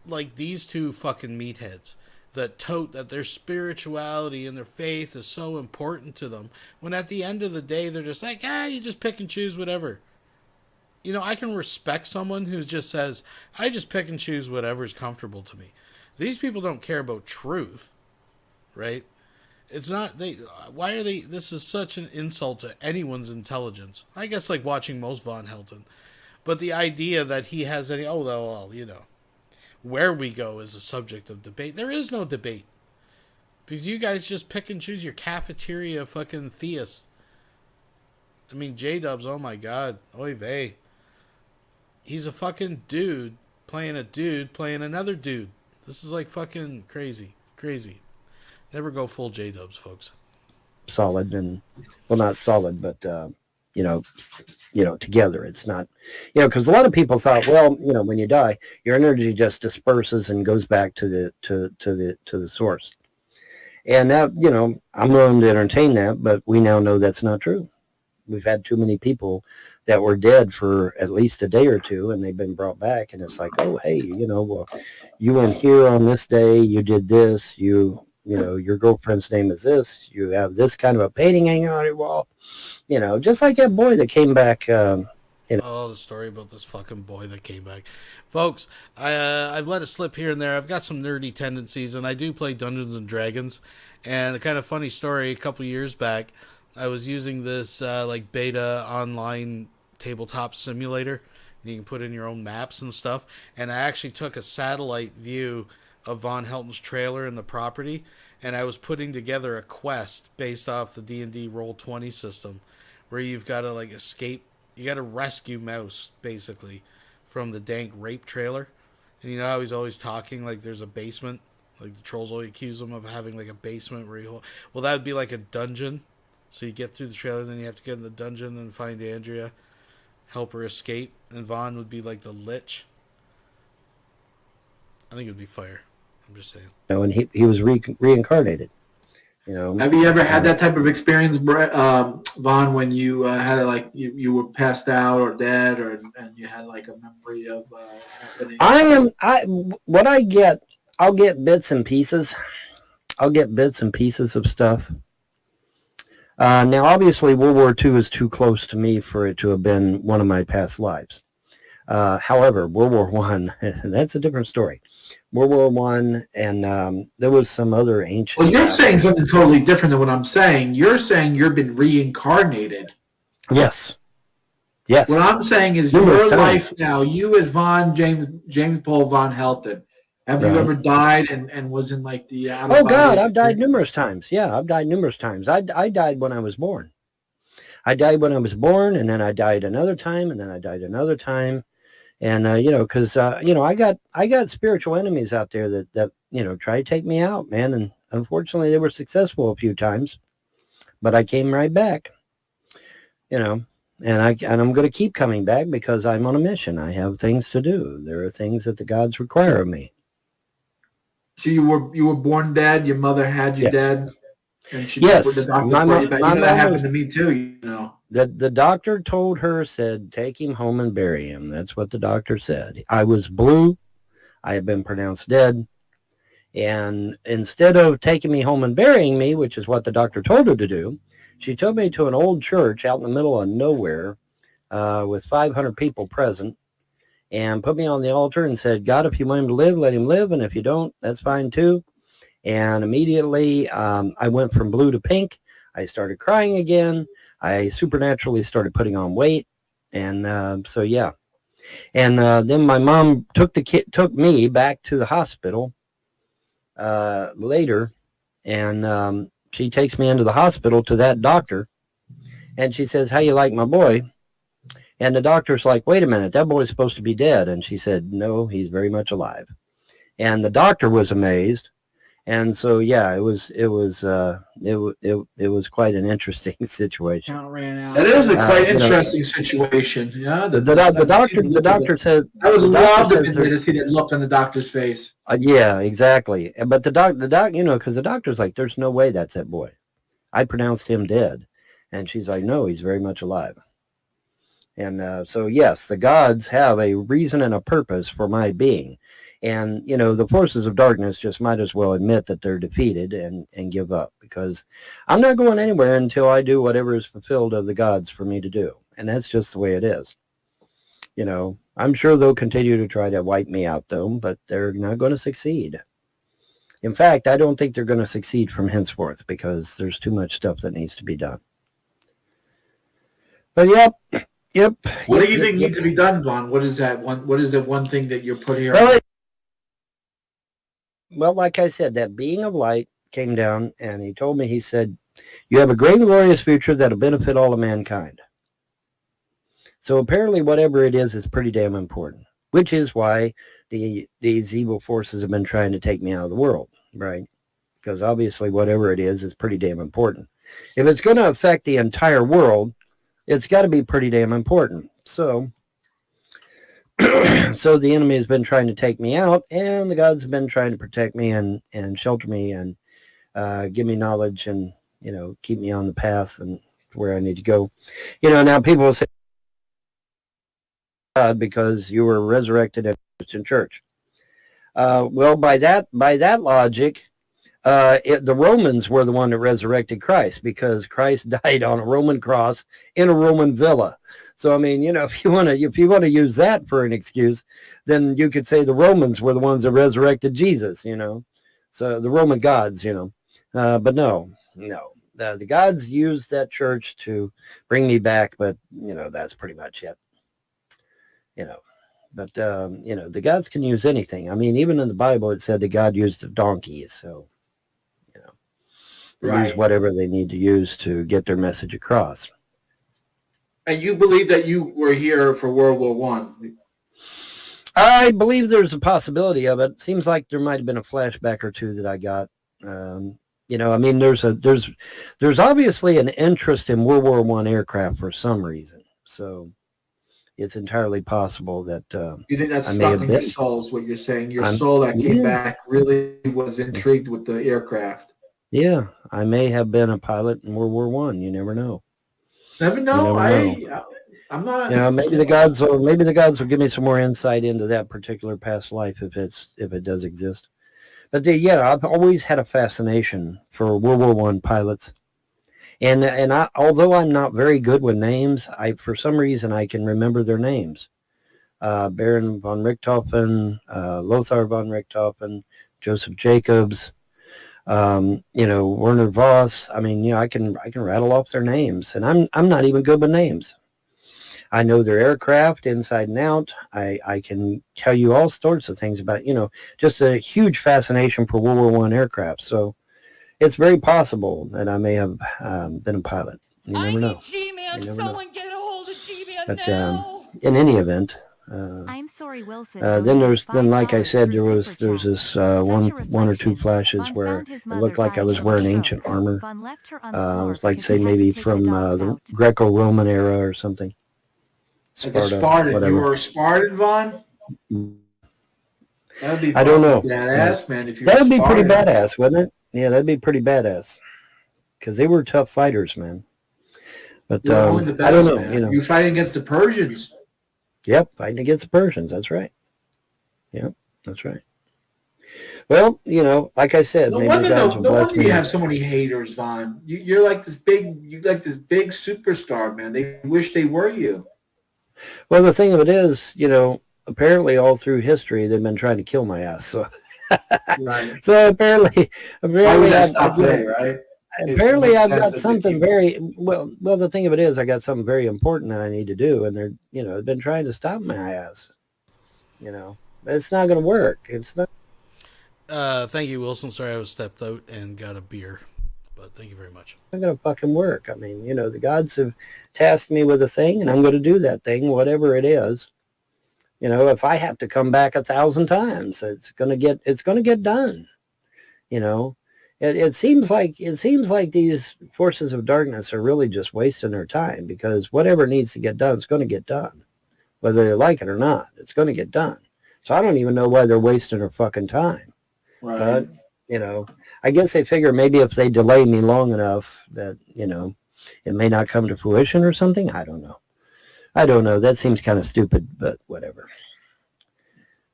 like these two fucking meatheads, that tote that their spirituality and their faith is so important to them, when at the end of the day, they're just like, you just pick and choose whatever. You know, I can respect someone who just says, I just pick and choose whatever is comfortable to me. These people don't care about truth, right? It's not, why are they, this is such an insult to anyone's intelligence. I guess like watching most Von Helton. But the idea that he has any, well, you know, where we go is a subject of debate. There is no debate. Because you guys just pick and choose your cafeteria fucking theists. I mean, J-Dubs, oh my god. Oy vey. He's a fucking dude playing another dude. This is like fucking crazy. Crazy. Never go full J-Dubs, folks. Solid and, well, not solid, but, you know, together. It's not, you know, because a lot of people thought, well, you know, when you die, your energy just disperses and goes back to the source. And that, you know, I'm willing to entertain that, but we now know that's not true. We've had too many people that were dead for at least a day or two, and they've been brought back, and it's like, oh, hey, you know, well, you went here on this day, you did this, you know, your girlfriend's name is this, you have this kind of a painting hanging on your wall, you know, just like that boy that came back, Oh, the story about this fucking boy that came back. Folks, I've let it slip here and there. I've got some nerdy tendencies, and I do play Dungeons and Dragons. And a kind of funny story, a couple years back, I was using this like beta online tabletop simulator. You can put in your own maps and stuff. And I actually took a satellite view of Von Helton's trailer and the property, and I was putting together a quest based off the D&D Roll20 system, where you've got to like escape. You got to rescue Mouse basically from the dank rape trailer. And you know how he's always talking like there's a basement, like the trolls always accuse him of having like a basement where well, that would be like a dungeon. So you get through the trailer, then you have to get in the dungeon and find Andrea, help her escape, and Vaughn would be like the lich. I think it would be fire. I'm just saying. And he was reincarnated. Have you ever had that type of experience, Vaughn, when you had like you were passed out or dead, and you had like a memory of happening? I'll get bits and pieces. I'll get bits and pieces of stuff. Now, obviously, World War II is too close to me for it to have been one of my past lives. However, World War I, that's a different story. World War I, and there was some other ancient... Well, you're saying something totally different than what I'm saying. You're saying you've been reincarnated. Yes. Yes. What I'm saying is your life now, you as James Paul Von Helton, have you ever died and was in like the... Oh, God, I've died numerous times. Yeah, I've died numerous times. I died when I was born. I died when I was born, and then I died another time, and then I died another time. And, because, I got spiritual enemies out there that try to take me out, man. And unfortunately, they were successful a few times. But I came right back, and I'm going to keep coming back because I'm on a mission. I have things to do. There are things that the gods require of me. So you were born dead. Your mother had you dead. And she yes, the doctor that happened to me too. The doctor told her, said, take him home and bury him. That's what the doctor said. I was blue. I had been pronounced dead. And instead of taking me home and burying me, which is what the doctor told her to do, she took me to an old church out in the middle of nowhere with 500 people present and put me on the altar and said, God, if you want him to live, let him live. And if you don't, that's fine too. And immediately I went from blue to pink. I started crying again. I supernaturally started putting on weight. And so, yeah. And then my mom took me back to the hospital later. And she takes me into the hospital to that doctor. And she says, how you like my boy? And the doctor's like, wait a minute, that boy's supposed to be dead. And she said, no, he's very much alive. And the doctor was amazed. And so, yeah, it was quite an interesting situation. That is a quite interesting situation. Yeah, the doctor said. I would love to see that look on the doctor's face. Yeah, exactly. But the doc, because the doctor's like, there's no way that's that boy. I pronounced him dead, and she's like, no, he's very much alive. And so, yes, the gods have a reason and a purpose for my being. And, the forces of darkness just might as well admit that they're defeated and give up, because I'm not going anywhere until I do whatever is fulfilled of the gods for me to do. And that's just the way it is. I'm sure they'll continue to try to wipe me out, though, but they're not going to succeed. In fact, I don't think they're going to succeed from henceforth because there's too much stuff that needs to be done. But, yep. What do you think needs to be done, Vaughn? What is that one? What is the one thing that you're putting here? Well, like I said, that being of light came down and he told me, he said, you have a great and glorious future that'll benefit all of mankind. So apparently whatever it is pretty damn important, which is why these evil forces have been trying to take me out of the world, right? Because obviously whatever it is pretty damn important. If it's going to affect the entire world, it's got to be pretty damn important. So... so the enemy has been trying to take me out, and the gods have been trying to protect me and shelter me and give me knowledge and, keep me on the path and where I need to go. Now people will say, God, because you were resurrected at Christian church. Well, by that logic, the Romans were the one that resurrected Christ, because Christ died on a Roman cross in a Roman villa. So I mean, if you want to use that for an excuse, then you could say the Romans were the ones that resurrected Jesus. So the Roman gods, but no. The gods used that church to bring me back, but that's pretty much it. But the gods can use anything. I mean, even in the Bible, it said that God used a donkey. So they use whatever they need to use to get their message across. And you believe that you were here for World War One? I believe there's a possibility of it. Seems like there might have been a flashback or two that I got. I mean, there's obviously an interest in World War One aircraft for some reason. So it's entirely possible that you think that's stuck in your soul is what you're saying. Your soul that came back really was intrigued with the aircraft. Yeah, I may have been a pilot in World War One. You never know. Never know. I'm not. Maybe the gods will give me some more insight into that particular past life if it does exist. But I've always had a fascination for World War One pilots, and although I'm not very good with names, for some reason I can remember their names: Baron von Richthofen, Lothar von Richthofen, Joseph Jacobs, Werner Voss. I mean, I can rattle off their names, and I'm not even good with names. I know their aircraft inside and out. I can tell you all sorts of things about, just a huge fascination for World War One aircraft. So it's very possible that I may have been a pilot. You never know. G-Man, someone get a hold of G-Man but now. In any event, I'm sorry, Wilson. then like I said, there's this one or two flashes where it looked like I was wearing ancient armor. It was like, say, maybe from the Greco-Roman era or something. Sparta, like a Spartan. Whatever. You were a Spartan, Von? That'd be I don't know. Badass, man. If you that'd be pretty badass, wouldn't it? Yeah, that'd be pretty badass. Because they were tough fighters, man. But best, I don't know. Man. You fighting against the Persians. Yep, fighting against the Persians. That's right. Yep, that's right. Well, like I said, no maybe wonder, no wonder you have so many haters, Von. You're like this big superstar, man. They wish they were you. Well, the thing of it is, apparently all through history they've been trying to kill my ass. So, right. So apparently, I've got something very well. Well, the thing of it is, I got something very important that I need to do, and they're, they've been trying to stop my ass. But it's not going to work. It's not. Thank you, Wilson. Sorry, I was stepped out and got a beer. But thank you very much. It's not going to fucking work. I mean, the gods have tasked me with a thing, and I'm going to do that thing, whatever it is. If I have to come back 1,000 times, it's going to get done. It seems like these forces of darkness are really just wasting their time, because whatever needs to get done is going to get done, whether they like it or not. It's going to get done. So I don't even know why they're wasting their fucking time. Right. But I guess they figure maybe if they delay me long enough that, it may not come to fruition or something. I don't know. That seems kind of stupid, but whatever.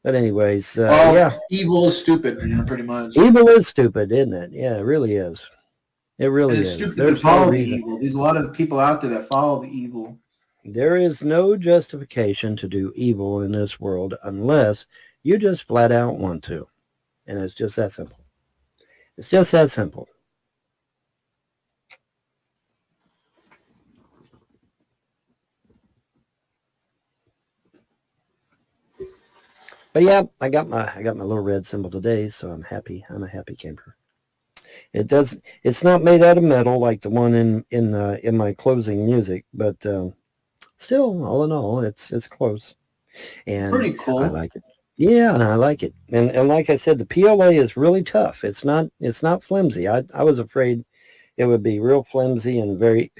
But anyways, yeah. Evil is stupid, pretty much. Evil is stupid, isn't it? Yeah, it really is. It really is. Stupid to follow the evil. There's a lot of people out there that follow the evil. There is no justification to do evil in this world unless you just flat out want to. And it's just that simple. It's just that simple. But yeah, I got my little red symbol today, so I'm happy. I'm a happy camper. It's not made out of metal like the one in my closing music, but still, all in all, it's close. And pretty cool. I like it. Yeah, and I like it. And like I said, the PLA is really tough. It's not flimsy. I was afraid it would be real flimsy and very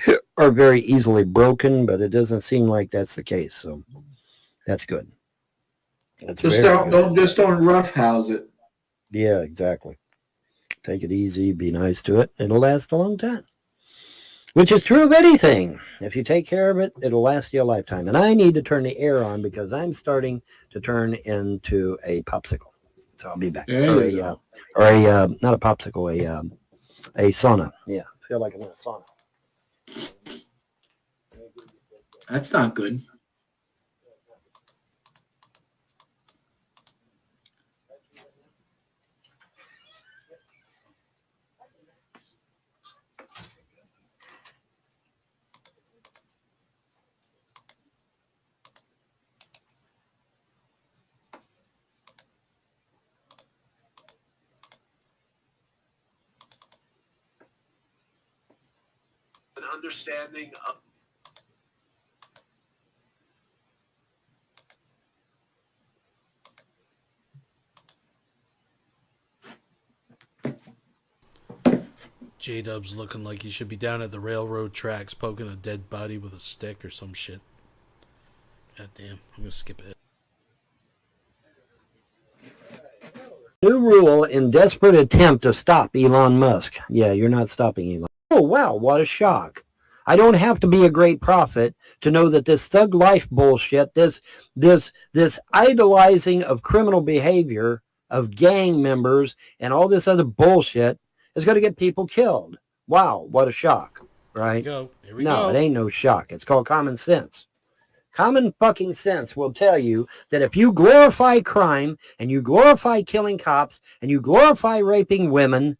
easily broken, but it doesn't seem like that's the case. So that's good. That's don't roughhouse it. Yeah, exactly. Take it easy, be nice to it. It'll last a long time. Which is true of anything. If you take care of it, it'll last you a lifetime. And I need to turn the air on because I'm starting to turn into a popsicle. so I'll be back. There Or you a, go. not a popsicle, a sauna. Yeah, I feel like I'm in a sauna. That's not good. An understanding of J-Dub's looking like he should be down at the railroad tracks poking a dead body with a stick or some shit. God damn, I'm gonna skip it. New rule in desperate attempt to stop Elon Musk. Yeah, you're not stopping Elon. Oh, wow, what a shock. I don't have to be a great prophet to know that this thug life bullshit, this idolizing of criminal behavior, of gang members, and all this other bullshit is going to get people killed. Wow, what a shock, right? Here we No, go. it ain't no shock. It's called common sense. Common fucking sense will tell you that if you glorify crime and you glorify killing cops and you glorify raping women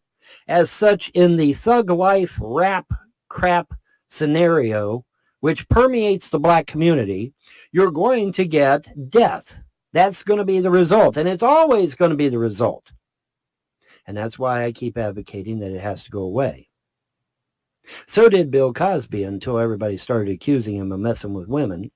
as such in the thug life rap crap scenario, which permeates the black community, you're going to get death. That's going to be the result, and it's always going to be the result. And that's why I keep advocating that it has to go away. So did Bill Cosby until everybody started accusing him of messing with women.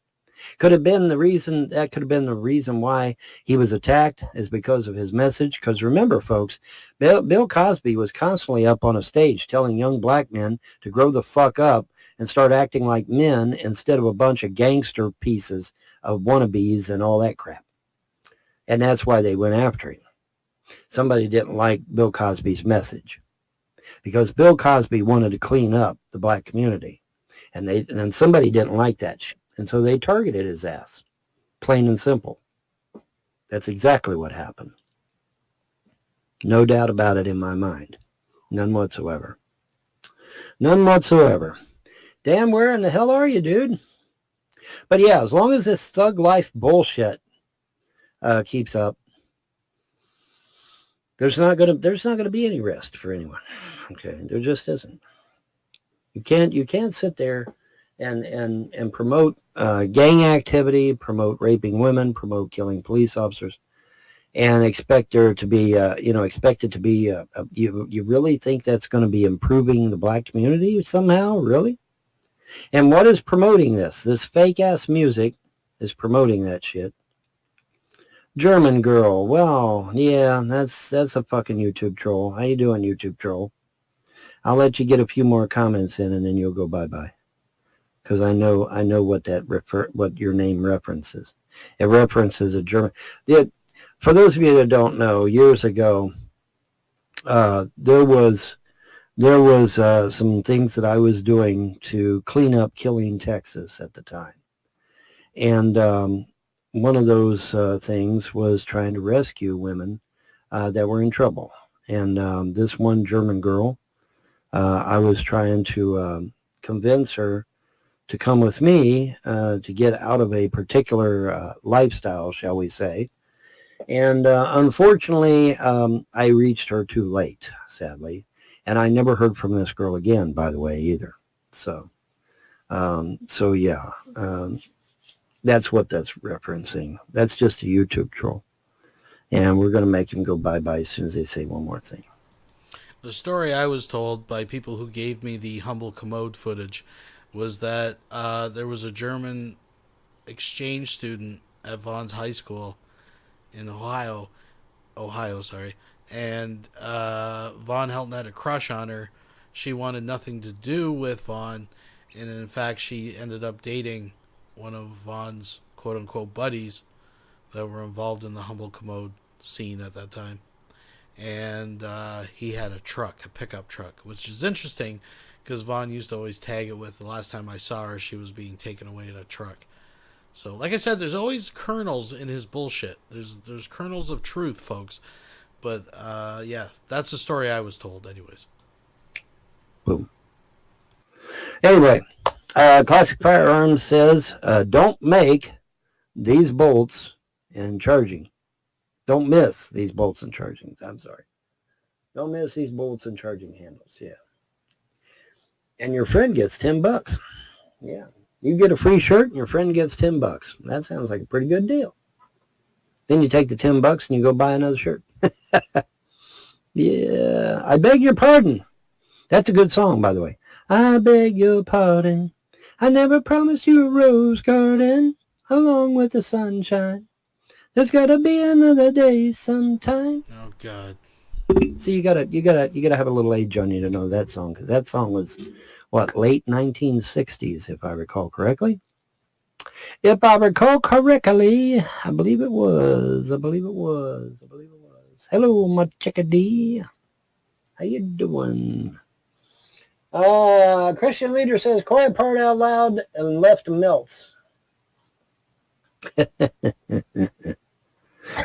Could have been the reason, that could have been the reason why he was attacked, is because of his message. Because remember, folks, Bill Cosby was constantly up on a stage telling young black men to grow the fuck up and start acting like men instead of a bunch of gangster pieces of wannabes and all that crap. And that's why they went after him. Somebody didn't like Bill Cosby's message because Bill Cosby wanted to clean up the black community. And then somebody didn't like that shit. And so they targeted his ass, plain and simple. That's exactly what happened. No doubt about it in my mind. None whatsoever. None whatsoever. Damn, where in the hell are you, dude? But yeah, as long as this thug life bullshit keeps up, there's not gonna be any rest for anyone. Okay, there just isn't. You can't sit there and promote gang activity, promote raping women, promote killing police officers, and expect there to be, expect it to be, you really think that's going to be improving the black community somehow, really? And what is promoting this? This fake-ass music is promoting that shit. German girl, well, yeah, that's a fucking YouTube troll. How you doing, YouTube troll? I'll let you get a few more comments in, and then you'll go bye-bye. Because I know what your name references. It references a German. For those of you that don't know, years ago, there was some things that I was doing to clean up Killeen, Texas at the time, and one of those things was trying to rescue women that were in trouble. And this one German girl, I was trying to convince her to come with me to get out of a particular lifestyle, shall we say. And unfortunately, I reached her too late, sadly. And I never heard from this girl again, by the way, either. So yeah, that's what that's referencing. That's just a YouTube troll. And we're going to make him go bye-bye as soon as they say one more thing. The story I was told by people who gave me the humble commode footage was that there was a German exchange student at Vaughn's High School in Ohio, and Vaughn Helton had a crush on her. She wanted nothing to do with Vaughn, and in fact, she ended up dating one of Vaughn's quote-unquote buddies that were involved in the humble commode scene at that time. And he had a truck, a pickup truck, which is interesting because Vaughn used to always tag it with, the last time I saw her, she was being taken away in a truck. So, like I said, there's always kernels in his bullshit. There's kernels of truth, folks. But yeah, that's the story I was told, anyways. Boom. Anyway, Classic Firearms says, don't make these bolts in charging. Don't miss these bolts and chargings. I'm sorry. Don't miss these bolts and charging handles. Yeah. And your friend gets $10. Yeah. You get a free shirt and your friend gets $10. That sounds like a pretty good deal. Then you take the $10 and you go buy another shirt. Yeah. I beg your pardon. That's a good song, by the way. I beg your pardon. I never promised you a rose garden along with the sunshine. There's gotta be another day sometime. Oh God. See, you gotta have a little age on you to know that song, because that song was, what, late 1960s, if I recall correctly. If I recall correctly, I believe it was. Hello, my chickadee. How you doing? Christian Leader says, quiet part out loud and left melts.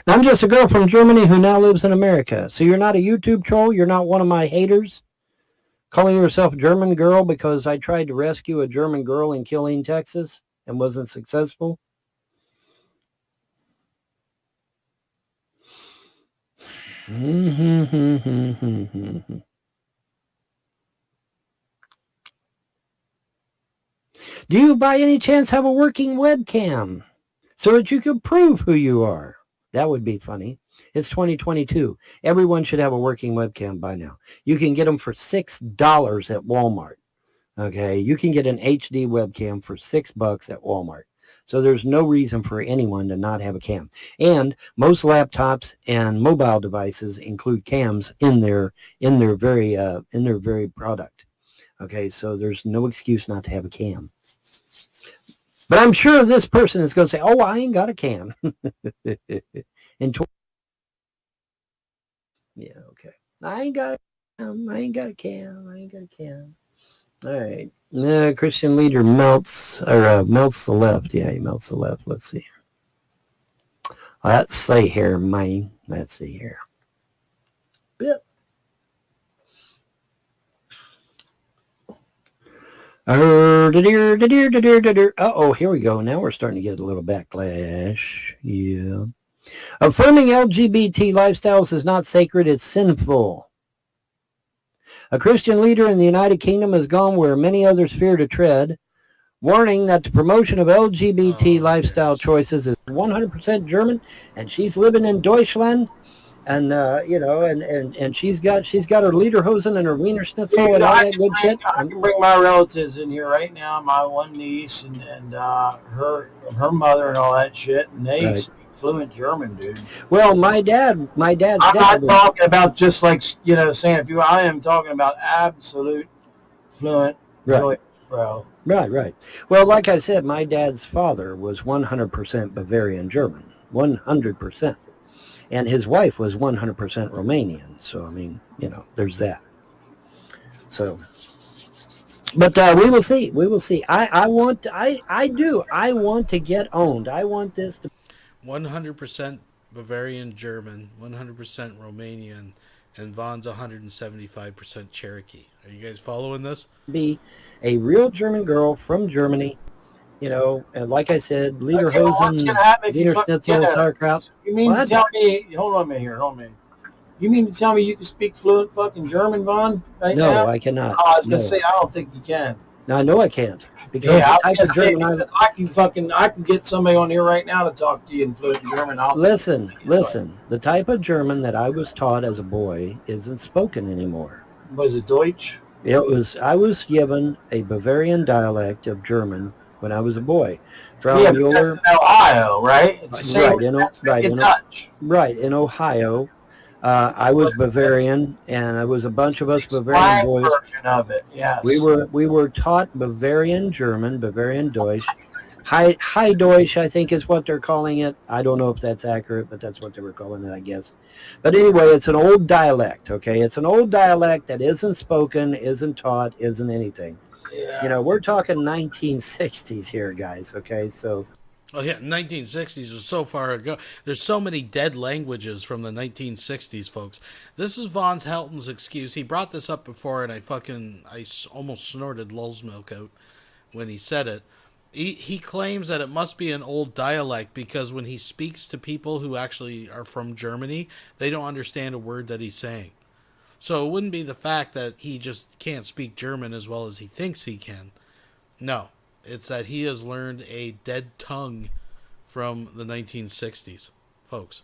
I'm just a girl from Germany who now lives in America. So you're not a YouTube troll? You're not one of my haters? Calling yourself a German girl because I tried to rescue a German girl in Killeen, Texas and wasn't successful? Do you by any chance have a working webcam so that you can prove who you are? That would be funny. It's 2022. Everyone should have a working webcam by now. You can get them for $6 at Walmart. Okay, you can get an HD webcam for $6 at Walmart. So there's no reason for anyone to not have a cam. And most laptops and mobile devices include cams in their very product. Okay, so there's no excuse not to have a cam. But I'm sure this person is going to say, "Oh, I ain't got a cam." Yeah, okay. I ain't got a cam. All right. Christian Leader melts the left. Yeah, he melts the left. Let's see. Let's see here, man. Let's see here. Bit. Uh-oh, here we go. Now we're starting to get a little backlash. Yeah. Affirming LGBT lifestyles is not sacred, it's sinful. A Christian leader in the United Kingdom has gone where many others fear to tread, warning that the promotion of LGBT lifestyle choices is 100% German, and she's living in Deutschland, and and she's got her lederhosen and her Wiener Schnitzel and all that good shit. I can bring my relatives in here right now. My one niece and her mother and all that shit, and they speak fluent German, dude. Well, my dad's. I'm not talking about just like saying if you. I am talking about absolute fluent Deutsch, bro. Right. Well, like I said, my dad's father was 100% Bavarian German, 100%. And his wife was 100% Romanian. So, I mean, there's that. So, but we will see. I want to get owned. I want this to 100% Bavarian German, 100% Romanian, and Vaughn's 175% Cherokee. Are you guys following this? Be a real German girl from Germany. And like I said, lederhosen, Wiener Schnitzel, sauerkraut. You mean to tell me? Hold on a minute here. You mean to tell me you can speak fluent fucking German, Vaughn? Right now? No, I cannot. Oh, I was gonna say I don't think you can. No, I know I can't because the type of German I can get somebody on here right now to talk to you in fluent German. Listen. The type of German that I was taught as a boy isn't spoken anymore. Was it Deutsch? I was given a Bavarian dialect of German when I was a boy. From Mueller, Ohio, right? It's the same Dutch. Right, in Ohio. I was Bavarian, and it was a bunch of us Bavarian boys. Version of it, yes. We were taught Bavarian German, Bavarian Deutsch. High Deutsch, I think, is what they're calling it. I don't know if that's accurate, but that's what they were calling it, I guess. But anyway, it's an old dialect, okay? It's an old dialect that isn't spoken, isn't taught, isn't anything. Yeah. We're talking 1960s here, guys, okay? So Oh yeah, 1960s was so far ago. There's so many dead languages from the 1960s, folks. This is Von Helton's excuse. He brought this up before, and I almost snorted Lulz milk out when he said it. He claims that it must be an old dialect because when he speaks to people who actually are from Germany, they don't understand a word that he's saying. So it wouldn't be the fact that he just can't speak German as well as he thinks he can. No. It's that he has learned a dead tongue from the 1960s, folks.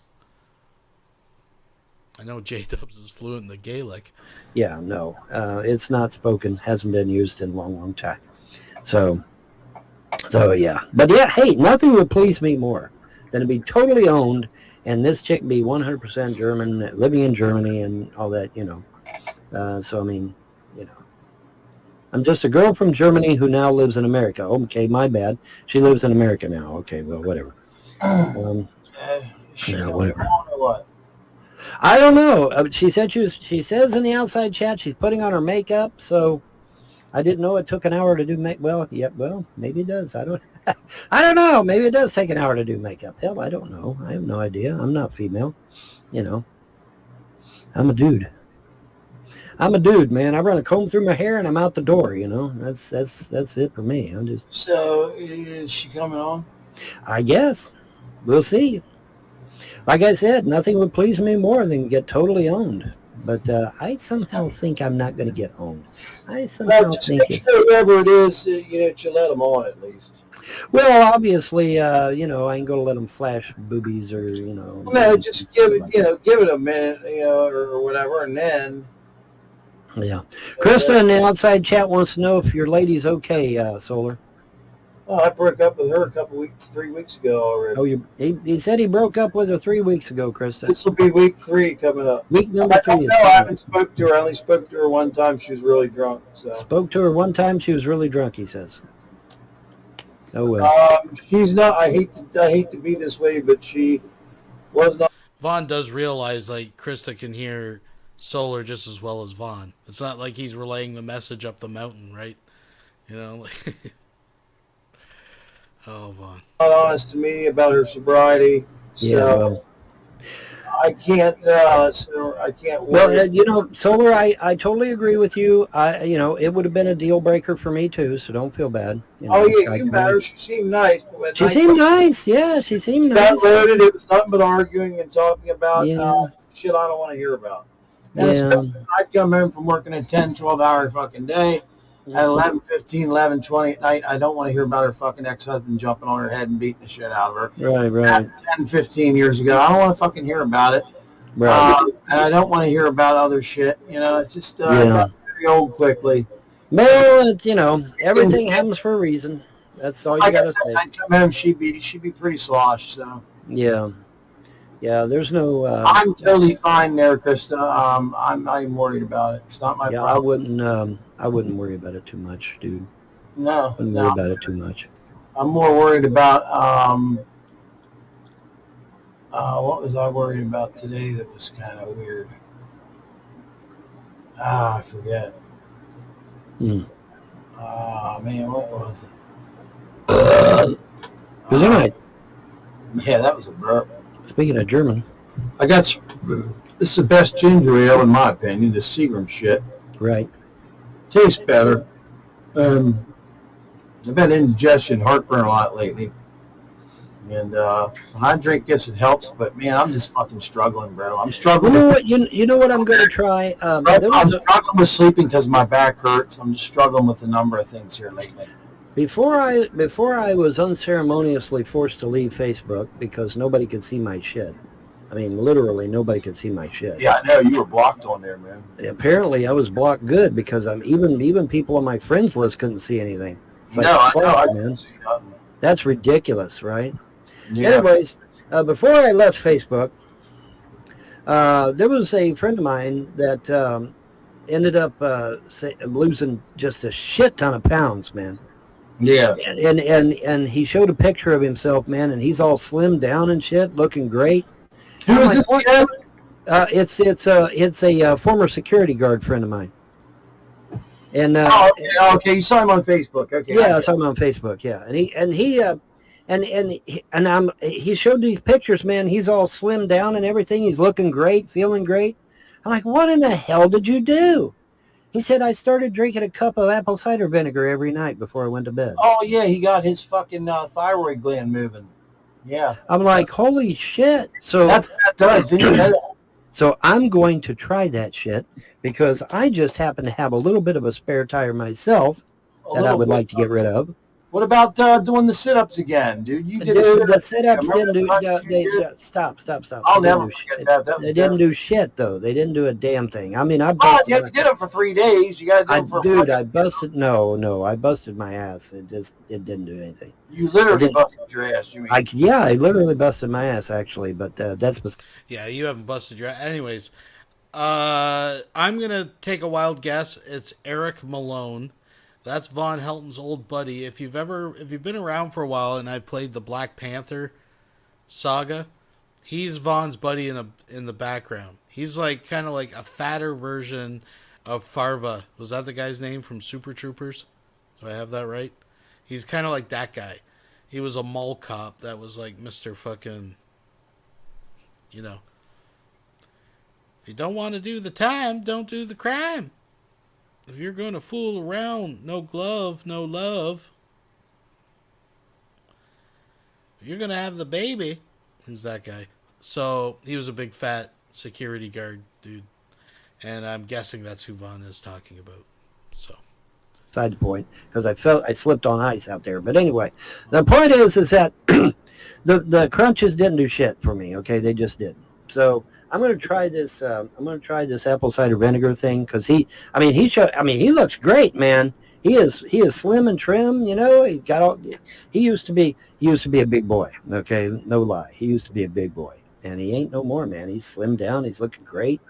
I know J-Dubs is fluent in the Gaelic. Yeah, no. It's not spoken, hasn't been used in a long, long time. So yeah. But yeah, hey, nothing would please me more than to be totally owned and this chick be 100% German, living in Germany and all that, you know. So, I mean, you know. I'm just a girl from Germany who now lives in America. Okay, my bad. She lives in America now. Okay, well, whatever. Whatever. What? I don't know. She said she says in the outside chat she's putting on her makeup, so I didn't know it took an hour to do well, maybe it does. I don't know. Maybe it does take an hour to do makeup. Hell, I don't know. I have no idea. I'm not female. You know. I'm a dude. I'm a dude, man. I run a comb through my hair and I'm out the door, you know. That's it for me. I'm just. So is she coming on? I guess. We'll see. Like I said, nothing would please me more than get totally owned. But I somehow think I'm not going to get owned. I somehow think it's... whoever it is, you know, you let them on at least. Well, obviously, you know, I ain't going to let them flash boobies or, you know. No, just give it a minute, you know, or whatever, and then. Yeah. Krista in the outside chat wants to know if your lady's okay, Solar. Oh, I broke up with her 3 weeks ago already. Oh, he said he broke up with her 3 weeks ago, Krista. This will be week 3 coming up. Week number 3. No, I haven't spoke to her. I only spoke to her one time. She was really drunk. So. Spoke to her one time. She was really drunk, he says. Oh, well. She's not. I hate to be this way, but she was not. Vaughn does realize, like, Krista can hear Solar just as well as Vaughn. It's not like he's relaying the message up the mountain, right? You know, oh, Vaughn. Not honest to me about her sobriety, so yeah, well. I can't. I can't. Well, you know, Solar, I totally agree with you. You know, it would have been a deal breaker for me too. So don't feel bad. You know, oh yeah, you met her. She seemed nice. She seemed nice. Yeah, she seemed nice. Got loaded. It was nothing but arguing and talking about shit I don't want to hear about. And I'd come home from working a 10, 12-hour fucking day. At 11:15, 11:20 at night, I don't want to hear about her fucking ex-husband jumping on her head and beating the shit out of her. Right. 10, 15 years ago. I don't want to fucking hear about it. Right. And I don't want to hear about other shit. You know, it's just got very old quickly. Well, it's, you know, everything happens for a reason. That's all you got to say. I'd come home, she'd be pretty sloshed, so. Yeah. Yeah, there's no... I'm totally fine there, Krista. I'm not even worried about it. It's not my problem. I wouldn't worry about it too much, dude. No. Wouldn't worry about it too much. I'm more worried about... what was I worried about today that was kind of weird? I forget. Man, what was it? Was it right? Yeah, that was a burp. Speaking of German. I got some, this is the best ginger ale in my opinion, the Seagram shit. Right. Tastes better. I've had indigestion, heartburn a lot lately. And when I drink this, it helps. But, man, I'm just fucking struggling, bro. I'm struggling. You know what I'm going to try? I'm struggling with sleeping because my back hurts. I'm just struggling with a number of things here lately. Before I was unceremoniously forced to leave Facebook because nobody could see my shit. I mean, literally nobody could see my shit. Yeah, I know. You were blocked on there, man. Apparently, I was blocked good because even people on my friends list couldn't see anything. It's like, I know. I man. See nothing. That's ridiculous, right? Yeah. Anyways, before I left Facebook, there was a friend of mine that ended up losing just a shit ton of pounds, man. Yeah. And he showed a picture of himself, man, and he's all slimmed down and shit, looking great. Who is this again? It's a former security guard friend of mine. And okay, you saw him on Facebook. Okay. Yeah, I saw him on Facebook. Yeah, and And he showed these pictures, man. He's all slimmed down and everything. He's looking great, feeling great. I'm like, what in the hell did you do? He said, I started drinking a cup of apple cider vinegar every night before I went to bed. Oh, yeah, he got his fucking thyroid gland moving. Yeah. I'm like, holy shit. So that's what that does. Didn't you know that? So I'm going to try that shit because I just happen to have a little bit of a spare tire myself that I would like to get rid of. What about doing the sit-ups again, dude? You did the sit-ups didn't do. Stop. I'll never forget that. They didn't do shit though. They didn't do a damn thing. I mean, you did it for 3 days. You got to do it for. Dude, I busted. No, I busted my ass. It didn't do anything. You literally busted your ass. You mean? I literally busted my ass actually, but that's. Yeah, you haven't busted your ass. Anyways, I'm gonna take a wild guess. It's Eric Malone. That's Von Helton's old buddy. If you've been around for a while and I've played the Black Panther saga, he's Von's buddy in the background. He's like kind of like a fatter version of Farva. Was that the guy's name from Super Troopers? Do I have that right? He's kind of like that guy. He was a mall cop that was like Mr. fucking, you know. If you don't want to do the time, don't do the crime. If you're going to fool around, no glove, no love. If you're going to have the baby, who's that guy? So he was a big fat security guard dude. And I'm guessing that's who Vaughn is talking about. So. Side the point, because I slipped on ice out there. But anyway, the point is that the crunches didn't do shit for me. Okay, they just didn't. So I'm going to try this. I'm going to try this apple cider vinegar thing because he looks great, man. He is slim and trim. You know, he used to be a big boy. Okay, no lie, he used to be a big boy, and he ain't no more, man. He's slimmed down. He's looking great,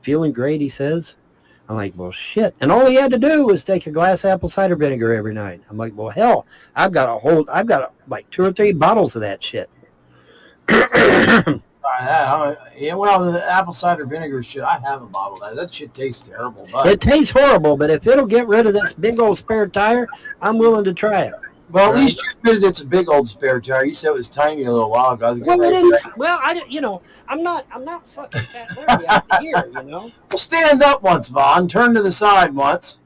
feeling great. He says. I'm like, well, shit. And all he had to do was take a glass of apple cider vinegar every night. I'm like, well, hell, I've got like 2 or 3 bottles of that shit. Yeah, well, the apple cider vinegar shit, I have a bottle of that. That shit tastes terrible. But it tastes horrible, but if it'll get rid of this big old spare tire, I'm willing to try it. Well, at least you admitted it's a big old spare tire. You said it was tiny a little while ago. Well, it is. Well, I'm not fucking fat Larry out here, you know. Well, stand up once, Vaughn. Turn to the side once.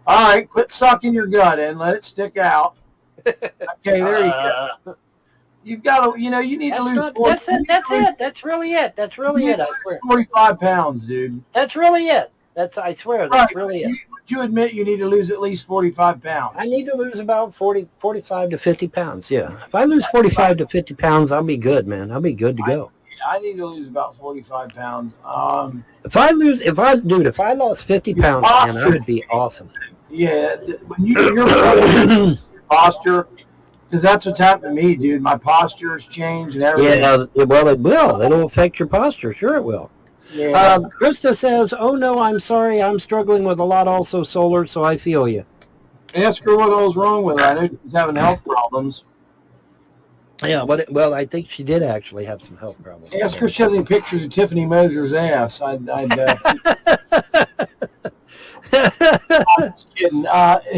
All right, quit sucking your gut in. Let it stick out. Okay, there you go. You've got to, you need to lose. That's it. That's really it. I swear. 45 pounds, dude. That's really it. I swear, that's really it. Would you admit you need to lose at least 45 pounds? I need to lose about 45 to 50 pounds, yeah. If I lose 45 to 50 pounds, I'll be good, man. I'll be good to go. I need to lose about 45 pounds. If I lost 50 pounds, man, I would be awesome. Yeah, when your posture, because that's what's happened to me, dude. My posture has changed and everything. Yeah, well, it will. It'll affect your posture. Sure it will. Yeah. Krista says, oh, no, I'm sorry. I'm struggling with a lot also solar, so I feel you. Ask her what all's wrong with her. I know she's having health problems. Yeah, well, I think she did actually have some health problems. Ask her if she has any pictures of Tiffany Moser's ass. I'm just kidding.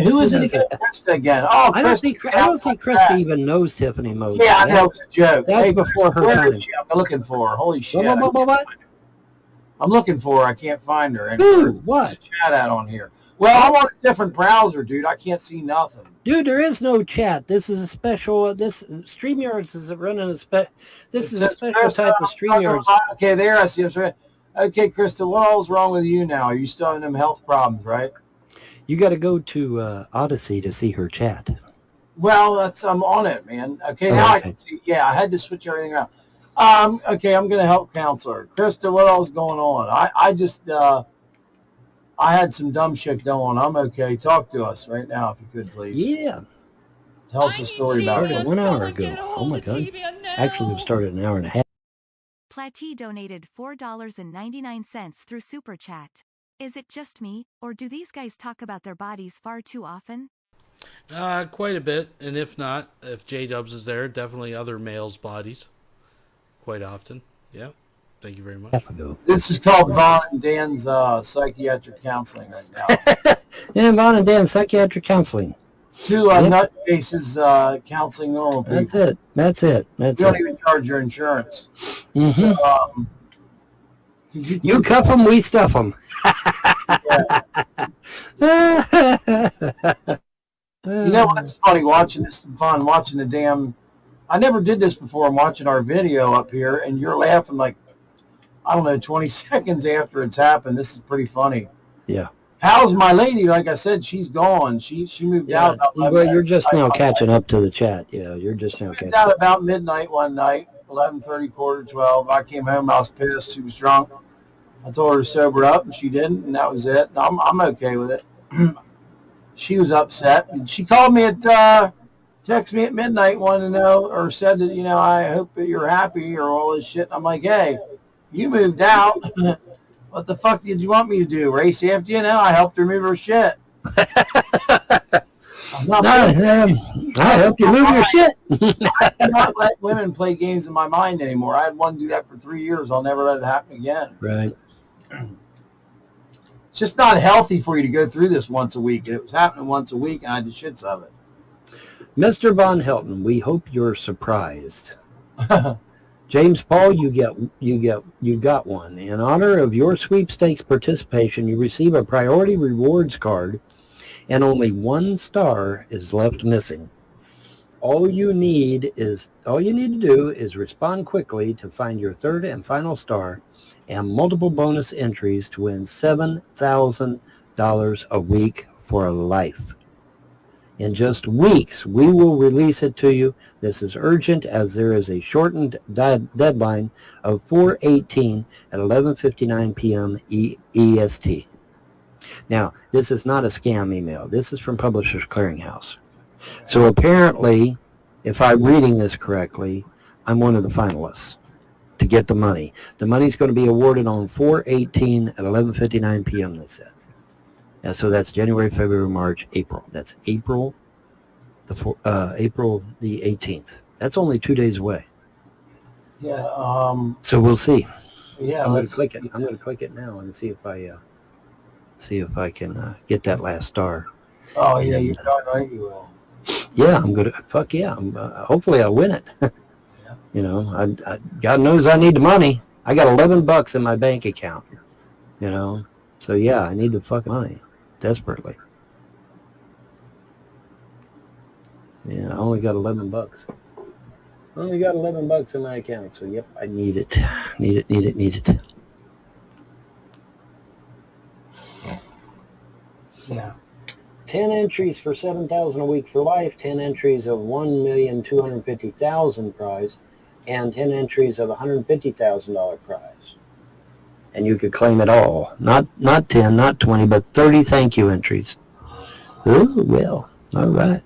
Who is it again? Krista again. Oh, I don't think Krista even knows Tiffany Moser. Yeah, I know. It's a joke. That's before her time. I'm looking for her. Holy shit. What? I'm looking for her. I can't find her. Dude, what? Chat out on here. Well, I'm on a different browser, dude. I can't see nothing. Dude, there is no chat. This is a special. This StreamYards is running This is a special type of StreamYards. Okay, there I see. Okay, Krista, what all's wrong with you now? Are you still having them health problems, right? You got to go to Odyssey to see her chat. Well, I'm on it, man. Okay, now I can see. Yeah, I had to switch everything around. Okay, I'm going to help counselor. Krista, what else going on? I had some dumb shit going on. I'm okay. Talk to us right now, if you could, please. Yeah. Tell us a story about it. 1 hour ago. Oh, my God. Actually, we started an hour and a half. Platy donated $4.99 through Super Chat. Is it just me, or do these guys talk about their bodies far too often? Quite a bit. And if not, if J-Dubs is there, definitely other males' bodies. Quite often. Yeah. Thank you very much. This is called Vaughn and Dan's psychiatric counseling right now. Yeah, Vaughn and Dan's psychiatric counseling. 2 nutcases counseling normal people. That's it. You don't even charge your insurance. Mm-hmm. So, you cuff them, we stuff them. You know what's funny? Watching this fun, watching the damn. I never did this before. I'm watching our video up here, and you're laughing like, I don't know, 20 seconds after it's happened. This is pretty funny. Yeah. How's my lady? Like I said, she's gone. She moved out. Well, you're just now catching up to the chat. Yeah, you're just now catching out up. about midnight one night, 11:30, 11:45. I came home. I was pissed. She was drunk. I told her to sober up, and she didn't, and that was it. I'm okay with it. She was upset, and she called me at, texted me at midnight, wanted to know, or said that, I hope that you're happy, or all this shit. I'm like, hey, you moved out. What the fuck did you want me to do? Race after you? I helped her move her shit. I helped you move your shit. I cannot let women play games in my mind anymore. I had one do that for 3 years. I'll never let it happen again. Right. It's just not healthy for you to go through this once a week. It was happening once a week, and I did shits of it. Mr. Von Helton, we hope you're surprised. James Paul, you got one. In honor of your sweepstakes participation, you receive a priority rewards card, and only 1 star is left missing. All you need to do is respond quickly to find your 3rd and final star, and multiple bonus entries to win $7,000 a week for life. In just weeks, we will release it to you. This is urgent as there is a shortened deadline of 4/18 at 11:59 p.m. EST. Now, this is not a scam email. This is from Publishers Clearinghouse. So apparently, if I'm reading this correctly, I'm one of the finalists to get the money. The money's going to be awarded on 4/18 at 11:59 p.m. They said. And so that's January, February, March, April. That's April the 18th. That's only 2 days away. Yeah. So we'll see. Yeah. I'm going to click it. I'm going to click it now and see if I can get that last star. Oh yeah, you're darn right you will. Yeah, I'm gonna. Fuck yeah. Hopefully I'll win it. I God knows I need the money. I got $11 in my bank account. So yeah, I need the fucking money desperately. Yeah, I only got $11. Only got $11 in my account, so yep, I need it. Need it. Yeah. 10 entries for $7,000 a week for life, 10 entries of $1,250,000 prize, and 10 entries of $150,000 prize. And you could claim it all. Not 10, not 20, but 30 thank you entries. Ooh, well, all right.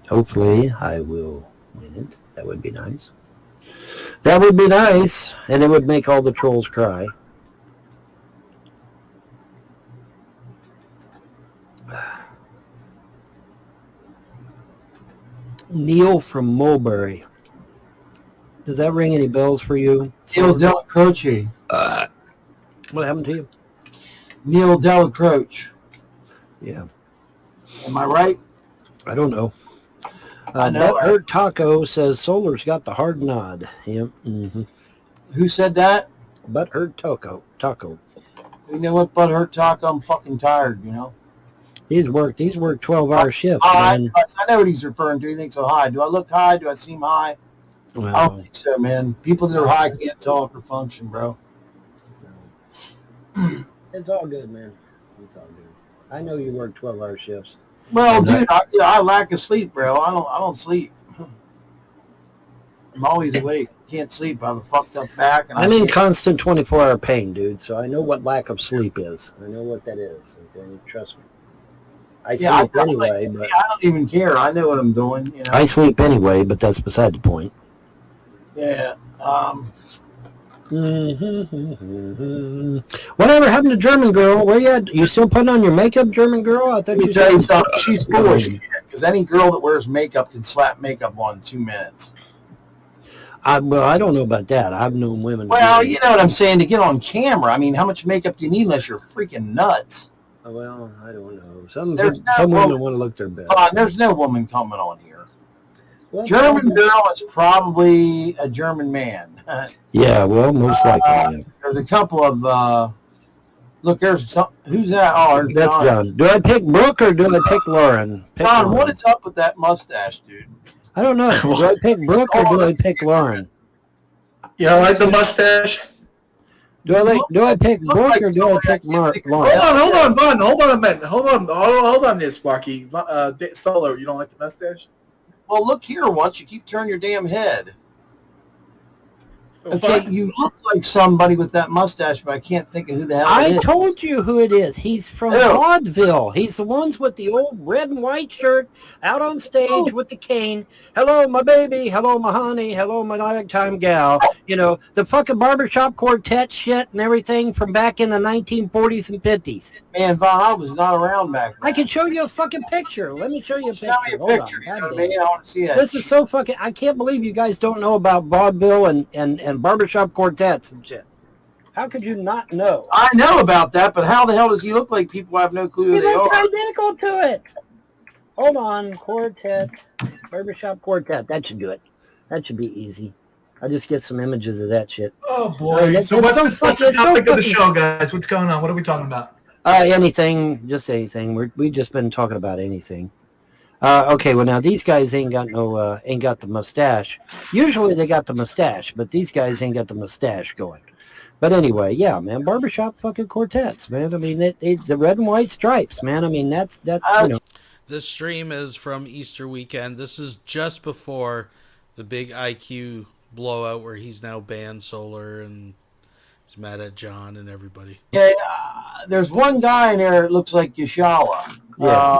Hopefully I will win it. That would be nice. That would be nice, and it would make all the trolls cry. Neil from Mulberry. Does that ring any bells for you? Neil Delacroce. What happened to you? Neil Delacroce. Yeah. Am I right? I don't know. I know. Butthurt Taco says Solar's got the hard nod. Yep. Mm-hmm. Who said that? Butthurt Taco. You know what, Butthurt Taco? I'm fucking tired, He's worked 12-hour shifts. I know what he's referring to. He thinks so high. Do I look high? Do I seem high? Well, I don't think so, man. People that are high can't talk or function, bro. It's all good, man. It's all good. I know you work 12-hour shifts. Well, dude, I lack of sleep, bro. I don't sleep. I'm always awake. Can't sleep. I have a fucked up back. And I'm in constant 24-hour pain, dude. So I know what lack of sleep is. I know what that is. Okay, trust me. I sleep anyway, but I don't even care. I know what I'm doing. I sleep anyway, but that's beside the point. Yeah. Whatever happened to German girl? Where you at? You still putting on your makeup, German girl? I thought Let me tell you something. She's foolish because any girl that wears makeup can slap makeup on in 2 minutes. Well, I don't know about that. I've known women. Well, you know what I'm saying. To get on camera, I mean, how much makeup do you need unless you're freaking nuts? Well, I don't know. Some no women want to look their best. There's no woman coming on here. Well, German girl is probably a German man. Yeah, well, most likely. There's a couple of. Look, there's some. Who's that? Oh, there's That's John. Do I pick Brooke or do I pick Lauren? John, what is up with that mustache, dude? I don't know. Do I pick Brooke or do I pick Lauren? Yeah, I like the mustache. Do I pick Brooke or do I pick Lauren? Hold on, Vaughn. Hold on a minute. Hold on this, Sparky. Solo, you don't like the mustache? Well, look here once. You keep turning your damn head. Okay, you look like somebody with that mustache, but I can't think of who the hell it is. I told you who it is. He's from vaudeville. He's the ones with the old red and white shirt out on stage with the cane. Hello, my baby. Hello, my honey. Hello, my nighttime gal. You know, the fucking barbershop quartet shit and everything from back in the 1940s and 50s. Man, Vaughn, I was not around back then. I can show you a fucking picture. Let me show you a picture. Show me a picture. You know what I mean? I want to see that. This is so fucking... I can't believe you guys don't know about vaudeville and barbershop quartets and shit. How could you not know? I know about that, but how the hell does he look like people have no clue who He they looks are? identical to it. Hold on. Quartet. Barbershop quartet. That should do it. That should be easy. I'll just get some images of that shit. Oh, boy. So what's the topic of the show, guys? What's going on? What are we talking about? Anything. Just anything. We've just been talking about anything. Okay, well now these guys ain't got the mustache. Usually they got the mustache, but these guys ain't got the mustache going. But anyway, yeah, man, barbershop fucking quartets, man. I mean, the red and white stripes, man. I mean, that's you know. This stream is from Easter weekend. This is just before the big IQ blowout where he's now banned Solar and he's mad at John and everybody. Yeah, there's one guy in there that looks like Yashala. Yeah.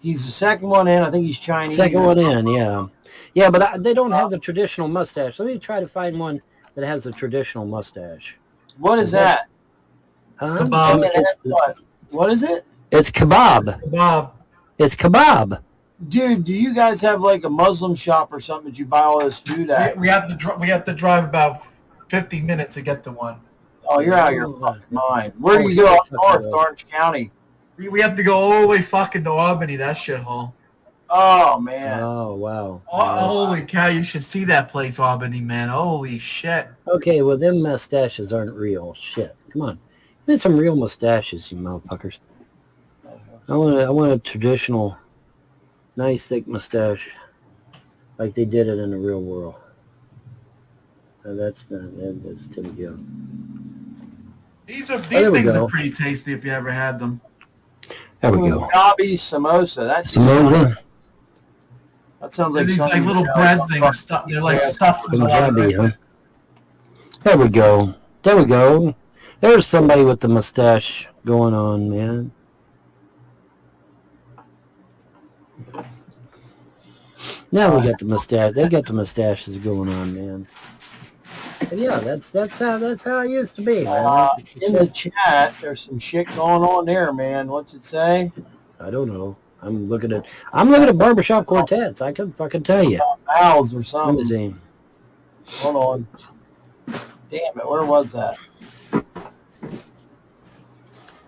He's the second one in. I think he's Chinese. Second one in, yeah. Yeah, but they don't have the traditional mustache. Let me try to find one that has a traditional mustache. What is that? Huh? Kebab. What is it? It's kebab. Kebab. It's kebab. Dude, do you guys have like a Muslim shop or something that you buy all this food at? We have to drive about 50 minutes to get to one. Oh, you're out of your fucking mind. Where do you go up north, Orange County? We have to go all the way fucking to Albany, that shithole. Oh, man. Oh, wow. Holy cow, you should see that place, Albany, man. Holy shit. Okay, well, them mustaches aren't real. Shit. Come on. Give me some real mustaches, you motherfuckers. I want a traditional, nice, thick mustache like they did it in the real world. That's Tim Gill. These things are pretty tasty if you ever had them. There we go. Punjabi samosa. That's samosa. That sounds like these like little bread things. Stuff. They're like stuffed with Punjabi, huh? There we go. There we go. There's somebody with the mustache going on, man. Now we got the mustache. They got the mustaches going on, man. But yeah, that's how it used to be, man. In the chat, there's some shit going on there, man. What's it say? I don't know. I'm looking at barbershop quartets. I can fucking tell you. Owls or something. Let me see. Hold on. Damn it, where was that?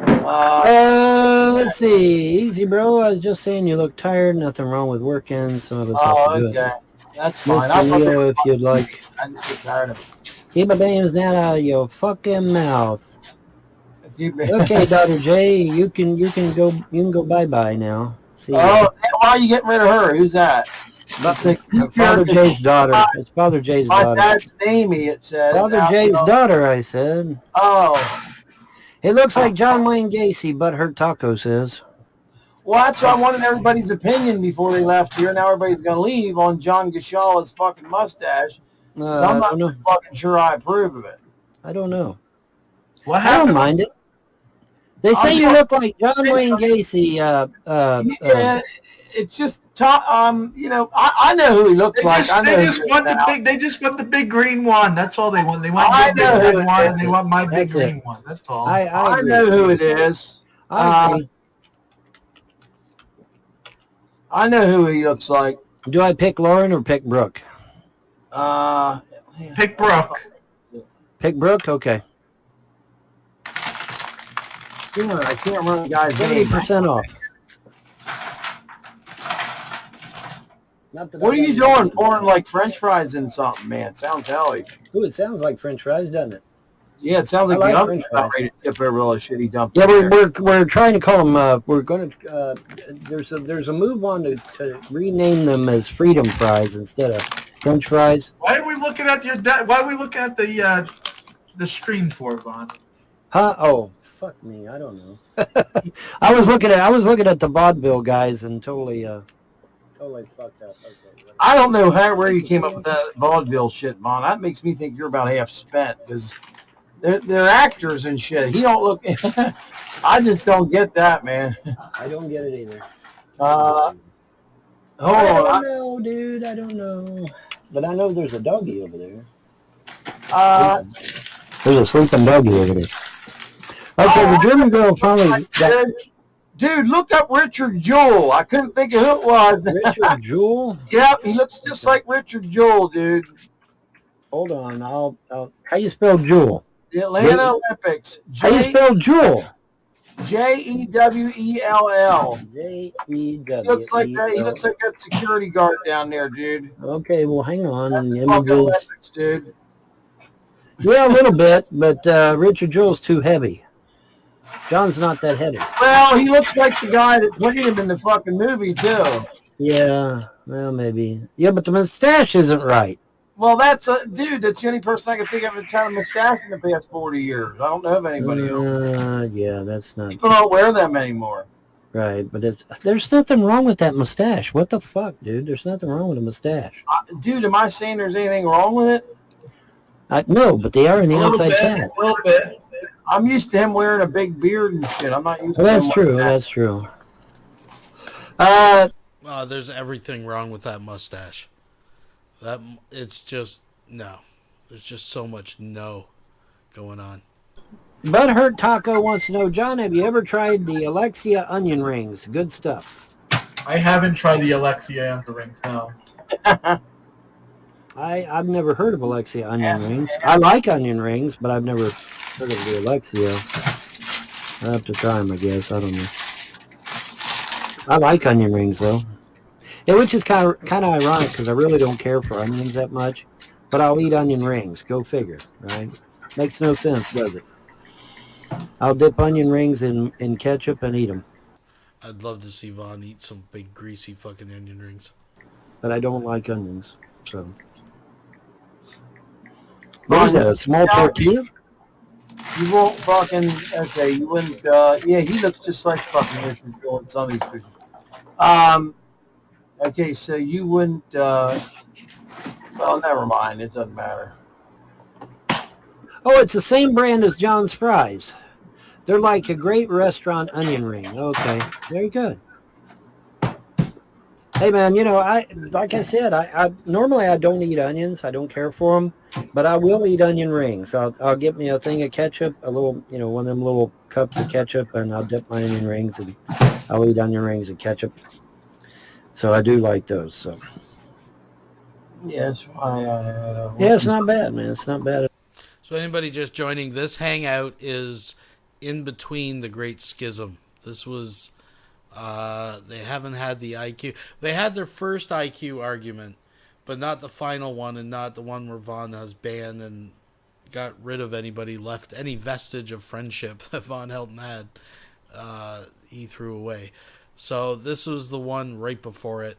Let's see. Easy, bro. I was just saying you look tired. Nothing wrong with working. Some of us have to do it. That's fine. Mr. Leo, if you'd like. I just get tired of it. Keep my name's not out of your fucking mouth. Okay, Dr. J, you can go bye-bye now. See ya. Oh, why are you getting rid of her? Who's that? Father J's daughter. It's Father J's daughter. My dad's Amy, it says. Father J's daughter, I said. Oh. It looks like John Wayne Gacy, but her taco says. Well, that's why I wanted everybody's opinion before they left here. Now everybody's going to leave on John Gashala's fucking mustache. I'm not fucking sure I approve of it. I don't know. What I don't mind it. They say you look like John Wayne Gacy. Yeah, it's just, you know, I know who he looks like. They just want the big green one. That's all they want. They want my big red one, and they want my big green one. That's all. I know who it is. I know who he looks like. Do I pick Lauren or pick Brooke? Pick Brooke. Pick Brooke? Okay. doing? I can't remember the guy's name. 70% off. What are you doing? Pouring like French fries in something, man? Sounds hellish. Ooh, it sounds like French fries, doesn't it? Yeah, it sounds like I like the French oven's about fries. ready to tip over all the shit he dumped. Yeah, in there. we're trying to call them. We're going to. There's a move on to rename them as Freedom Fries instead of French fries. Why are we looking at why are we looking at the screen for, Vaughn? Huh? Oh, fuck me. I don't know. I was looking at the vaudeville guys and totally fucked up. I don't know where you came up with that vaudeville shit, Vaughn. That makes me think you're about half spent because they're actors and shit. He don't look. I just don't get that, man. I don't get it either. Hold I on. don't know, dude. I don't know. But I know there's a doggy over there. There's a sleeping doggy over there. Okay, the German girl probably got... Dude, look up Richard Jewell. I couldn't think of who it was. Richard Jewell? Yep, he looks just like Richard Jewell, dude. Hold on, I'll how you spell Jewell? The Atlanta Olympics. How you spell Jewell? Jewell. J-E-W. He looks like that. He looks like that security guard down there, dude. Okay, well, hang on. That's And the fucking images. Olympics, dude. Yeah, a little bit, but Richard Jewell's too heavy. John's not that heavy. Well, he looks like the guy that played him in the fucking movie, too. Yeah, well, maybe. Yeah, but the mustache isn't right. Well, dude, that's the only person I can think of that's had a mustache in the past 40 years. I don't know of anybody else. Yeah, that's not... People don't wear them anymore. Right, but there's nothing wrong with that mustache. What the fuck, dude? There's nothing wrong with a mustache. Dude, am I saying there's anything wrong with it? No, but they are in the A little outside bit, chat. A little bit. I'm used to him wearing a big beard and shit. I'm not used to Well, that's him true. like that. That's true. There's everything wrong with that mustache. It's just no. There's just so much no going on. Butthurt Taco wants to know, John, have you ever tried the Alexia onion rings? Good stuff. I haven't tried the Alexia onion rings, no. I've never heard of Alexia onion rings. I like onion rings, but I've never heard of the Alexia. I'll have to try them, I guess. I don't know. I like onion rings, though. Yeah, which is kind of ironic because I really don't care for onions that much, but I'll eat onion rings. Go figure, right? Makes no sense, does it? I'll dip onion rings in ketchup and eat them. I'd love to see Vaughn eat some big greasy fucking onion rings. But I don't like onions, so. What is that, a small tortilla? You won't fucking, okay, you wouldn't, yeah, he looks just like fucking Richard Jewell in some of these pictures. Okay, so you wouldn't, well, never mind, it doesn't matter. Oh, it's the same brand as John's Fries. They're like a great restaurant onion ring. Okay, very good. Hey, man, like I said, I normally I don't eat onions. I don't care for them, but I will eat onion rings. I'll get me a thing of ketchup, a little, one of them little cups of ketchup, and I'll dip my onion rings, and I'll eat onion rings and ketchup. So I do like those. So Yes, yeah, it's not bad, man. It's not bad. So anybody just joining, this hangout is in between the Great Schism. This was, they haven't had the IQ. They had their first IQ argument, but not the final one, and not the one where Vaughn has banned and got rid of anybody, left any vestige of friendship that Von Helton had. He threw away. So this was the one right before it.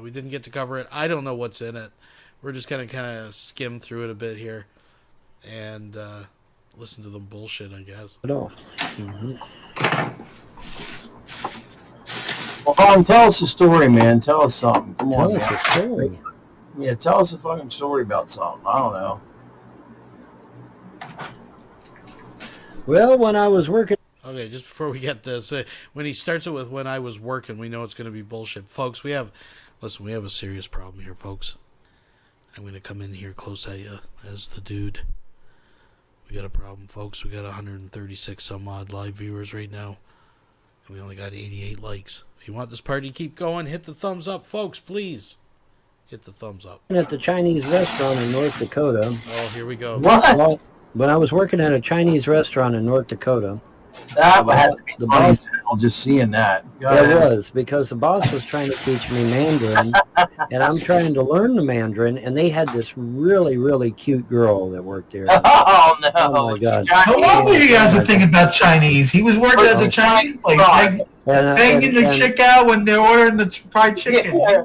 We didn't get to cover it. I don't know what's in it. We're just going to kind of skim through it a bit here and listen to them bullshit, I guess. Well, Vaughn, tell us a story, man. Tell us something. Come on, Tell us man. a story. Yeah, tell us a fucking story about something. I don't know. Well, when I was working... Okay, just before we get this, when he starts it with when I was working, we know it's going to be bullshit. Folks, we have a serious problem here, folks. I'm going to come in here close at you as the dude. We got a problem, folks. We got 136 some odd live viewers right now. And we only got 88 likes. If you want this party to keep going, hit the thumbs up, folks, please. Hit the thumbs up. At the Chinese restaurant in North Dakota. Oh, here we go. Well, when I was working at a Chinese restaurant in North Dakota, That had to be funny, just seeing that. It was, because the boss was trying to teach me Mandarin, and I'm trying to learn the Mandarin, and they had this really, really cute girl that worked there. Oh, no. Oh, my God. No wonder he has a thing about Chinese. He was working at the Chinese place, banging the chick out when they're ordering the fried chicken. Yeah.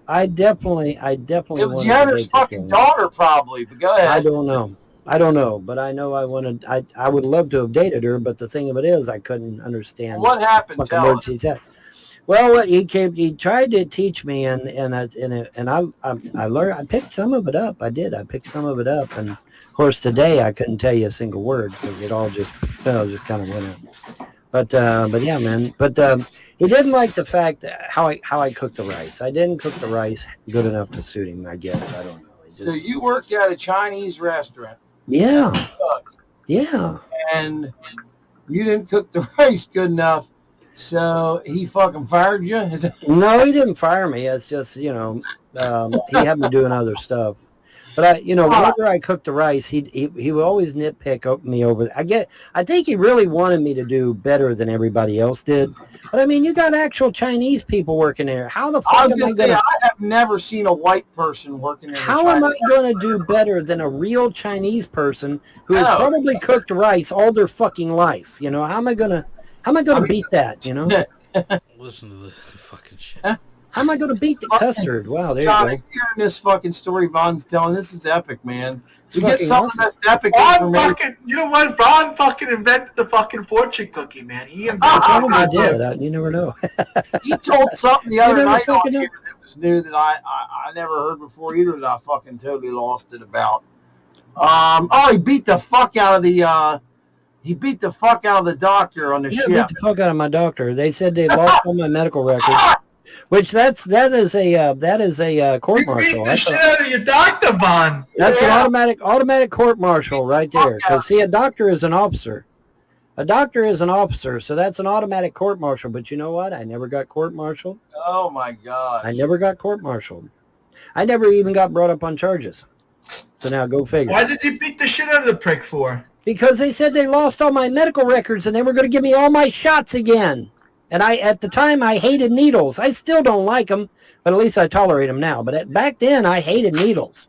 I definitely It was the other's fucking daughter, probably, but go ahead. I don't know, but I know I would love to have dated her, but the thing of it is, I couldn't understand. What happened? Tell us. Well, he tried to teach me, and I learned. I picked some of it up. I picked some of it up, and of course today I couldn't tell you a single word because it all just kind of went in. But yeah, man. But he didn't like the fact how I cooked the rice. I didn't cook the rice good enough to suit him, I guess. I don't know. So you worked at a Chinese restaurant. Yeah. Yeah. And you didn't cook the rice good enough, so he fucking fired you? No, he didn't fire me. It's just, he had me doing other stuff. But whenever I cooked the rice, he would always nitpick me over. I think he really wanted me to do better than everybody else did. But I mean, you got actual Chinese people working there. How the fuck am I going to? I have never seen a white person working there. How am I going to do better than a real Chinese person who has probably cooked rice all their fucking life? How am I going to beat that? Listen to this fucking shit. How am I going to beat the custard? Wow, there John, you go. Hearing this fucking story Von's telling, this is epic, man. You get fucking some awesome. of the most epic information. You know what? Ron fucking invented the fucking fortune cookie, man. He invented I did. You never know. He told something the other night on here that was new that I never heard before either, that I fucking totally lost it about. He beat the fuck out of the doctor on the ship. Beat the fuck out of my doctor. They said they lost all my medical records. Which that is a court martial. Beat the shit out of your doctor, Von. That's an automatic court martial right there. Because see, a doctor is an officer. A doctor is an officer, so that's an automatic court martial. But you know what? I never got court martialed. Oh my God. I never got court martialed. I never even got brought up on charges. So now go figure. Why did you beat the shit out of the prick for? Because they said they lost all my medical records and they were going to give me all my shots again. And at the time, I hated needles. I still don't like them, but at least I tolerate them now. But back then, I hated needles.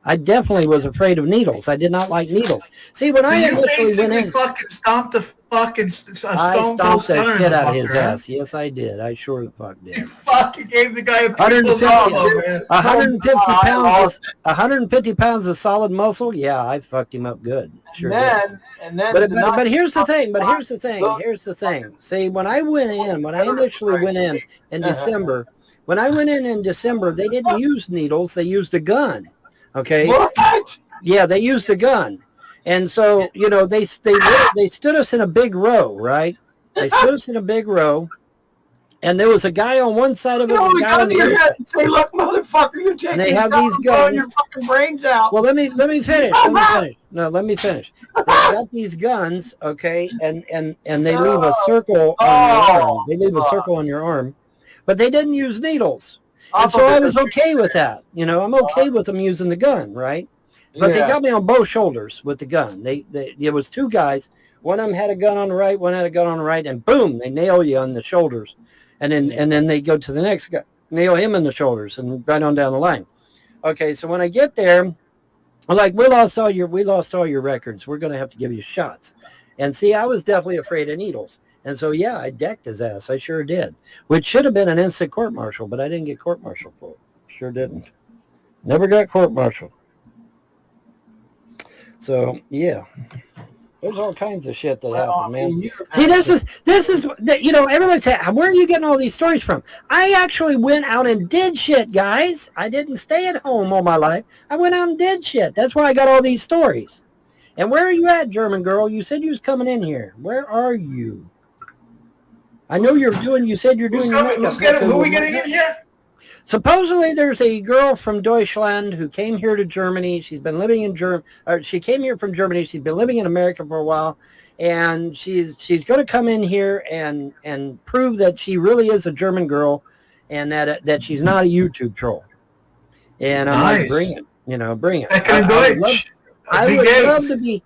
I definitely was afraid of needles. I did not like needles. See, when I initially went in, fucking stomped the fucking I stomped that shit out of his ass. Yes, I did. I sure the fuck did. You fucking gave the guy a 150 pounds of solid muscle. Yeah, I fucked him up good. Sure did. But here's the thing. Here's the thing. See, when I initially went in December, they didn't use needles. They used a gun. Okay. What? Yeah, they used a gun. And so, they stood us in a big row, right? They stood us in a big row. And there was a guy on one side of it, and a guy on the other side. And say, look, motherfucker, you're taking they have these guns. Your fucking brains out. Well, let me finish. Let me finish. They got these guns, okay, and they leave a circle on your arm. They leave a circle on your arm. But they didn't use needles. And so I was okay with that. I'm okay with them using the gun, right? But they got me on both shoulders with the gun. There was two guys. One of them had a gun on the right, one had a gun on the right, and boom, they nail you on the shoulders. And then they go to the next guy, nail him in the shoulders, and right on down the line. Okay, so when I get there, I'm like, we lost all your records. We're going to have to give you shots. And see, I was definitely afraid of needles. And so, yeah, I decked his ass. I sure did. Which should have been an instant court-martial, but I didn't get court-martial for it. Sure didn't. Never got court-martial. So, yeah. There's all kinds of shit that happened, man. See, this is, everyone said, where are you getting all these stories from? I actually went out and did shit, guys. I didn't stay at home all my life. I went out and did shit. That's why I got all these stories. And where are you at, German girl? You said you was coming in here. Where are you? I know you said you're doing... Who are we getting in here? Supposedly there's a girl from Deutschland who came here to Germany. She's been living in she came here from Germany. She's been living in America for a while. And she's going to come in here and prove that she really is a German girl and that she's not a YouTube troll. And I'm like, bring it. Bring it. I would love to be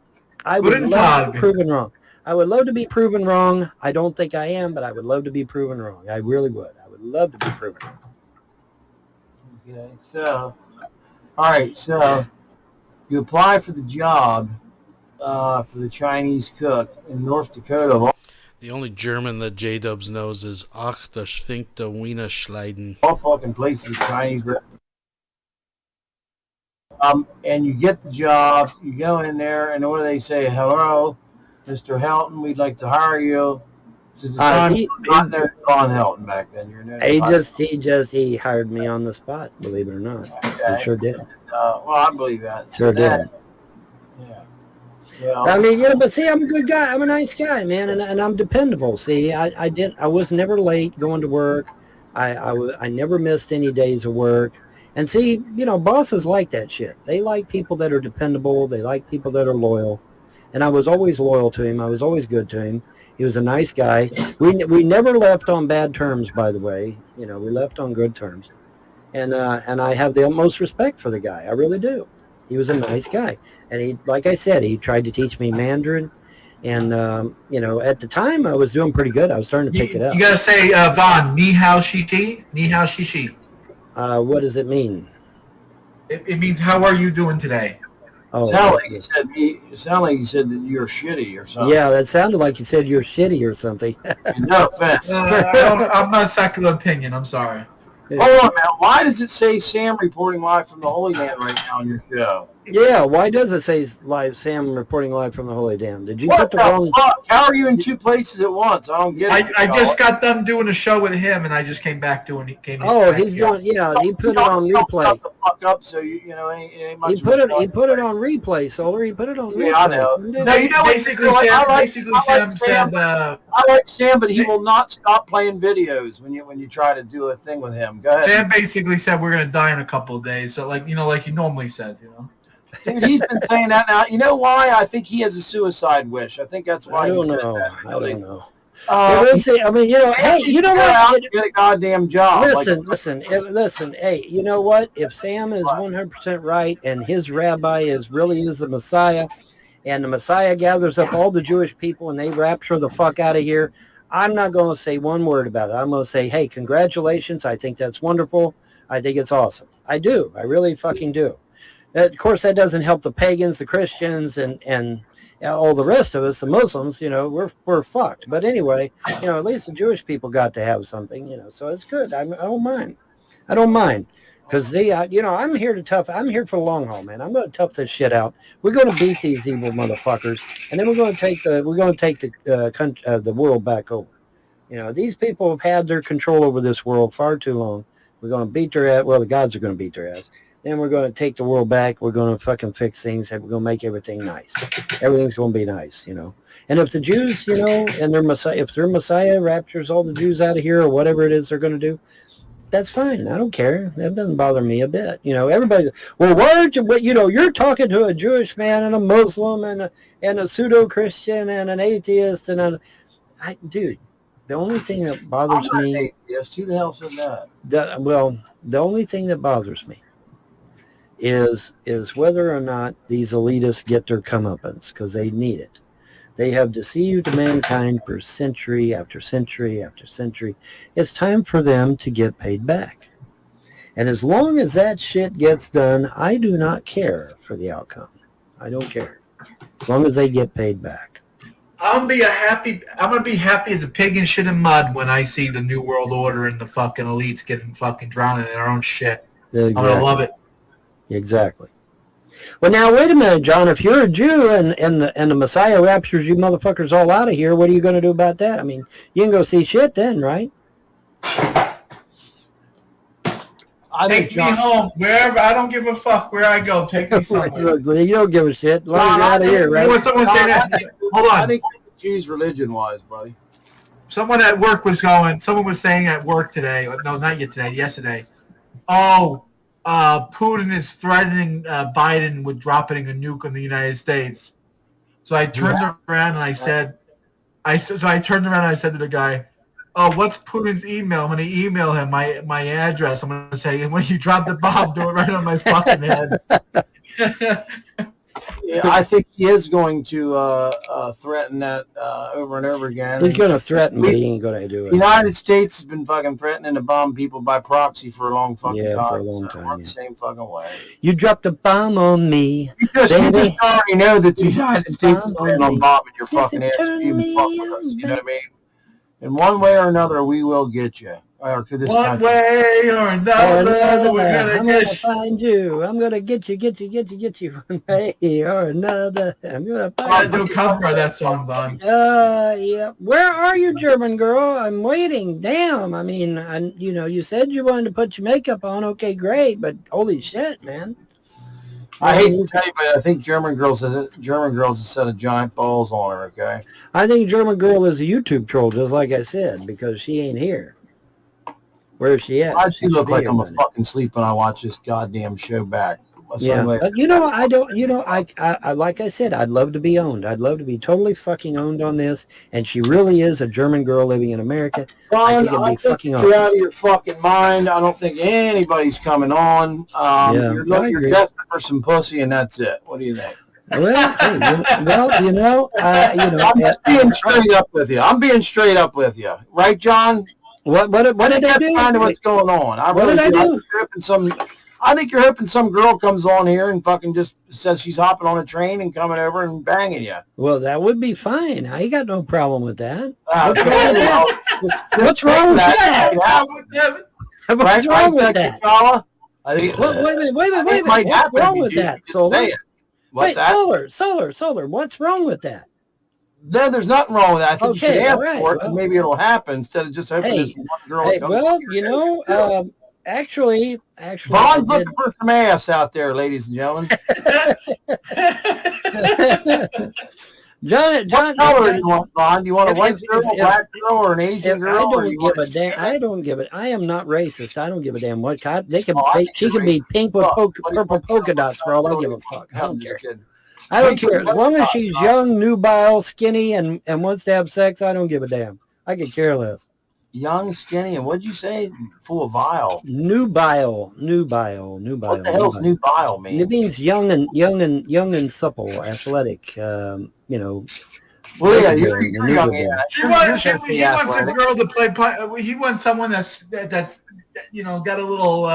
proven wrong. I would love to be proven wrong. I don't think I am, but I would love to be proven wrong. I really would. I would love to be proven wrong. Okay, so, all right, so you apply for the job for the Chinese cook in North Dakota. The only German that J-Dubs knows is Ach, das Schwinkte Wiener Schleiden. All fucking places, Chinese. And you get the job, you go in there, and what do they say? Hello, Mr. Helton, we'd like to hire you. So the time not there on Helton back then. You're He hired me on the spot, believe it or not. Okay. He sure did. Well, I believe that. Sure did. Yeah. I mean, but see, I'm a good guy. I'm a nice guy, man, and I'm dependable. See, I was never late going to work. I never missed any days of work. And see, bosses like that shit. They like people that are dependable. They like people that are loyal. And I was always loyal to him. I was always good to him. He was a nice guy. We never left on bad terms, by the way. We left on good terms. And I have the utmost respect for the guy. I really do. He was a nice guy. And he, like I said, he tried to teach me Mandarin. And, at the time, I was doing pretty good. I was starting to pick it up. You got to say, Vaughn, ni hao shi shi, ni hao shi shi. What does it mean? It means, how are you doing today? Oh, sound like you said that you're shitty or something. Yeah, that sounded like you said you're shitty or something. No offense. I'm not secular opinion. I'm sorry. Hold on, man. Why does it say Sam reporting live from the Holy Land right now on your show? Yeah, why does it say Sam reporting live from the Holy Dam? Did you What put the wrong... fuck? How are you in two places at once? I don't get it. I just got done doing a show with him, and I just came back doing it. Oh, he's doing... Yeah, he put it on replay. Shut the fuck up, so ain't much. He put it on replay, Solar. He put it on replay. Yeah, I know. No, basically, Sam said... I like Sam, but he will not stop playing videos when you try to do a thing with him. Go ahead. Sam basically said we're gonna die in a couple of days, so like he normally says, Dude, he's been saying that now. You know why? I think he has a suicide wish. I think that's why I don't he said know. that. I don't know. I mean, hey, you know what? Get a goddamn job. Listen. Hey, you know what? If Sam is 100% right, and his rabbi really is the Messiah, and the Messiah gathers up all the Jewish people and they rapture the fuck out of here, I'm not going to say one word about it. I'm going to say, hey, congratulations. I think that's wonderful. I think it's awesome. I do. I really fucking do. Of course, that doesn't help the pagans, the Christians, and all the rest of us, the Muslims, we're fucked. But anyway, at least the Jewish people got to have something, so it's good. I don't mind. I don't mind. Because I'm here for the long haul, man. I'm going to tough this shit out. We're going to beat these evil motherfuckers, and then we're going to take the world back over. These people have had their control over this world far too long. We're going to beat their ass. Well, the gods are going to beat their ass. Then we're going to take the world back. We're going to fucking fix things, and we're going to make everything nice. Everything's going to be nice, And if the Jews, and if their Messiah raptures all the Jews out of here or whatever it is they're going to do, that's fine. I don't care. That doesn't bother me a bit. Everybody, well, you're talking to a Jewish man and a Muslim and a pseudo-Christian and an atheist dude, the only thing that bothers me... Yes, who the hell said that? The only thing that bothers me is whether or not these elitists get their comeuppance, because they need it. They have deceived mankind for century after century after century. It's time for them to get paid back. And as long as that shit gets done, I do not care for the outcome. I don't care. As long as they get paid back. I'm gonna be happy as a pig in shit and mud when I see the New World Order and the fucking elites getting fucking drowned in their own shit. Exactly. I'm gonna love it. Exactly. Well, now, wait a minute, John. If you're a Jew and the Messiah raptures you motherfuckers all out of here, what are you going to do about that? I mean, you can go see shit then, right? Take me home, wherever. I don't give a fuck where I go. Take me somewhere. You don't give a shit. As long as you're out of here, right? Someone say that. Hold on. I think Jews religion-wise, buddy. Someone at work someone was saying at work today, no, not yet today, yesterday, Putin is threatening Biden with dropping a nuke on the United States. So I turned around and I said, I turned around and I said to the guy, "Oh, what's Putin's email?" I'm going to email him my address. I'm going to say, "When you drop the bomb, do it right on my fucking head." Yeah, I think he is going to threaten that over and over again. He's going to threaten, but he ain't going to do it. The United States has been fucking threatening to bomb people by proxy for a long fucking time. For a long time. We're the same fucking way. You dropped a bomb on me. You just already know that the United States is planning on bombing your fucking ass if you fuck with us. You know what I mean? In one way or another, we will get you. Or to this one country. way or another, we're I'm gonna find you. I'm gonna get you one way or another. I'm gonna find I do cover of that song, Vaughn. Yeah. Where are you, German girl? I'm waiting. Damn. I mean, you said you wanted to put your makeup on. Okay, great, but holy shit, man. I hate to tell you, but I think German girls has a set of giant balls on her. Okay. I think German girl is a YouTube troll, just like I said, because she ain't here. Where is she at? Why does she look like I'm a fucking sleep when I watch this goddamn show back? Yeah, but I don't. I like I said, I'd love to be owned. I'd love to be totally fucking owned on this. And she really is a German girl living in America. Ron, I think you're out of your fucking mind. I don't think anybody's coming on. You're desperate for some pussy, and that's it. What do you think? Well, I'm just being straight up with you. I'm being straight up with you, right, John? What did I do? That's kind of what's going on. What did I do? I think you're hoping some girl comes on here and fucking just says she's hopping on a train and coming over and banging you. Well, that would be fine. I got no problem with that. What's wrong with that? What's wrong with that? Wait a minute. What's wrong with that, Solar? Wait, Solar. What's wrong with that? No, there's nothing wrong with that. I think you should ask for it, and maybe it'll happen instead of just hoping this one girl. Actually, Vaughn's looking for some ass out there, ladies and gentlemen. John, what color do you want, Vaughn? Do you want a white girl, a black girl, or an Asian girl? I don't give a damn. I don't give it. I am not racist. I don't give a damn what. She can be pink with purple polka dots for all I give a fuck. I don't care. I don't care. As long as she's young, nubile, skinny, and wants to have sex, I don't give a damn. I could care less. Young, skinny, and what'd you say? Full of bile. Nubile. What the hell's nubile mean? It means young and supple, athletic. Well, yeah, you're young. He wants a girl to play. He wants someone that's got a little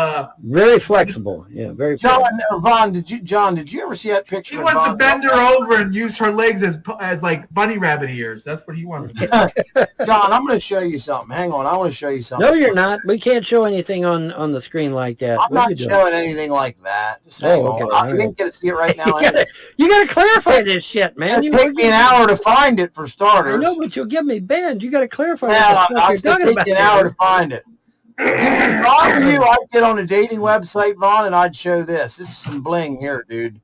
very flexible. Yeah, very. Vaughn, did you ever see that picture? He wants to bend her over and use her legs as like bunny rabbit ears. That's what he wants. John, I'm going to show you something. Hang on, I want to show you something. No, you're not. We can't show anything on the screen like that. I'm not showing anything like that. Just hang on. I didn't get to see it right now. You got to clarify this shit, man. It'll take me an hour to find it for starters. I know, but you'll give me banned. You got to clarify. It's going to take you an hour to find it. If I were you, I'd get on a dating website, Vaughn, and I'd show this. This is some bling here, dude.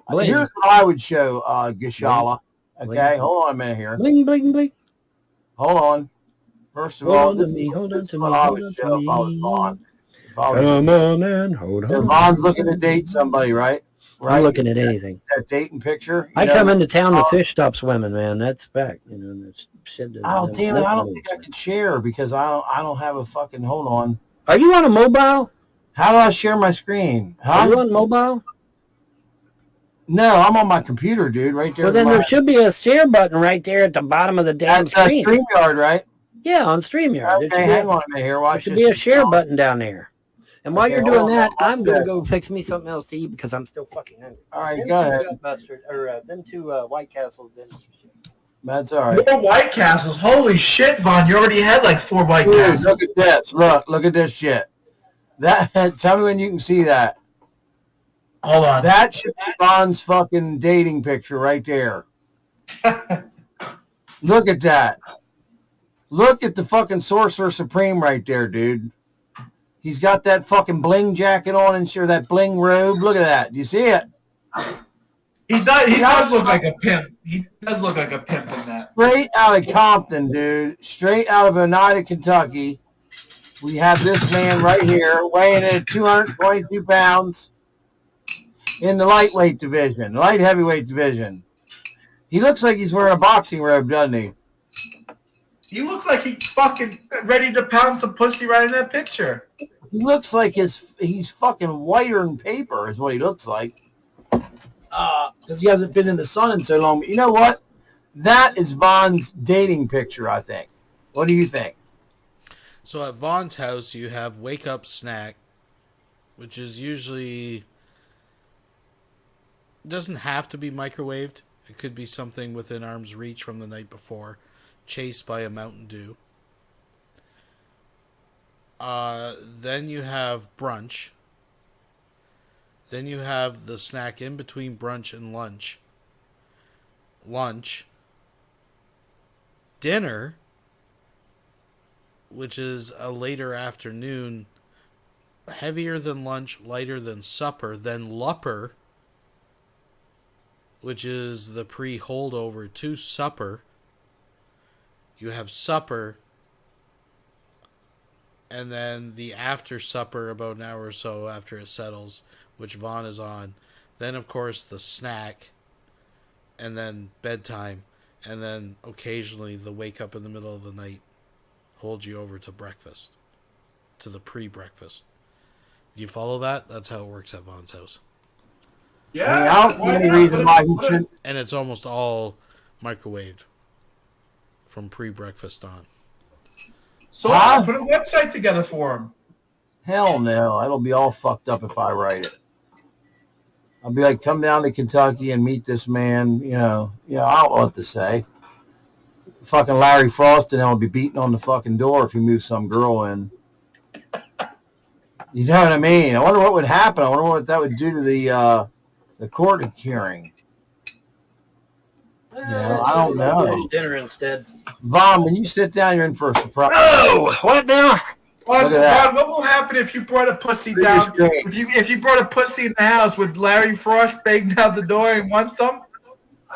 Bling. Here's what I would show, Gashala. Okay, bling. Hold on a minute here. Bling, bling, bling. Hold on. First of all, this is what I would show if I was Vaughn. Come on and hold on. Vaughn's looking to date somebody, right? I'm looking at anything. That dating picture. I come into town to fish stop swimming, man. That's fact. That's shit. Oh damn it! I don't think I can share because I don't have a fucking. Hold on. Are you on a mobile? How do I share my screen? Huh? Are you on mobile? No, I'm on my computer, dude. Right there. Well, then there should be a share button right there at the bottom of the damn screen. That's StreamYard, right? Yeah, on StreamYard. Okay, hang on a minute here. Watch. There should be a share button down there. And while you're doing that, I'm going to go fix me something else to eat because I'm still fucking hungry. All right, go ahead. Them two White Castles. That's all right. 4 White Castles. Holy shit, Vaughn. You already had like 4 White Castles. Look at this. Look at this shit. Tell me when you can see that. Hold on. That should be Vaughn's fucking dating picture right there. Look at that. Look at the fucking Sorcerer Supreme right there, dude. He's got that fucking bling jacket on and sure that bling robe. Look at that. Do you see it? He does look like a pimp. He does look like a pimp in that. Straight out of Compton, dude. Straight out of Oneida, Kentucky. We have this man right here weighing in at 222 pounds in the lightweight division, light heavyweight division. He looks like he's wearing a boxing robe, doesn't he? He looks like he's fucking ready to pound some pussy right in that picture. He looks like he's fucking whiter than paper is what he looks like. because he hasn't been in the sun in so long. But you know what? That is Von's dating picture, I think. What do you think? So at Von's house, you have wake up snack, which is usually, doesn't have to be microwaved. It could be something within arm's reach from the night before, chased by a Mountain Dew. Then you have brunch. Then you have the snack in between brunch and lunch. Lunch. Dinner, which is a later afternoon, heavier than lunch, lighter than supper, then lupper, which is the pre-holdover to supper. You have supper, and then the after supper about an hour or so after it settles, which Vaughn is on. Then, of course, the snack, and then bedtime, and then occasionally the wake up in the middle of the night holds you over to breakfast, to the pre-breakfast. Do you follow that? That's how it works at Vaughn's house. Yeah, I don't see any reason why he shouldn't. And it's almost all microwaved from pre-breakfast on. So I'll put a website together for him. Hell no. It'll be all fucked up if I write it. I'll be like, come down to Kentucky and meet this man. I don't know what to say. Fucking Larry Frost and I'll be beating on the fucking door if he moves some girl in. You know what I mean? I wonder what would happen. I wonder what that would do to the court hearing. I don't know. Dinner instead. Vaughn, when you sit down, you're in for a surprise. Oh, what now? Vaughn, what will happen if you brought a pussy down? If you brought a pussy in the house, would Larry Frost bang down the door and want some?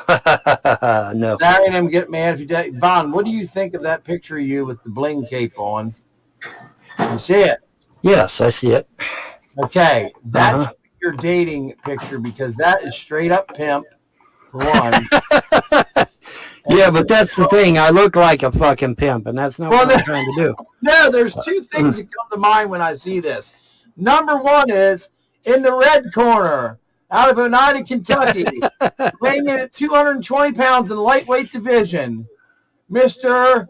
No. Larry and him get mad if you do. Vaughn, what do you think of that picture of you with the bling cape on? You see it? Yes, I see it. Okay, that's your dating picture because that is straight up pimp, for one. Yeah, but that's the thing. I look like a fucking pimp, and that's not what I'm trying to do. No, there's two things that come to mind when I see this. Number one is, in the red corner, out of Oneida, Kentucky, weighing in at 220 pounds in the lightweight division, Mr.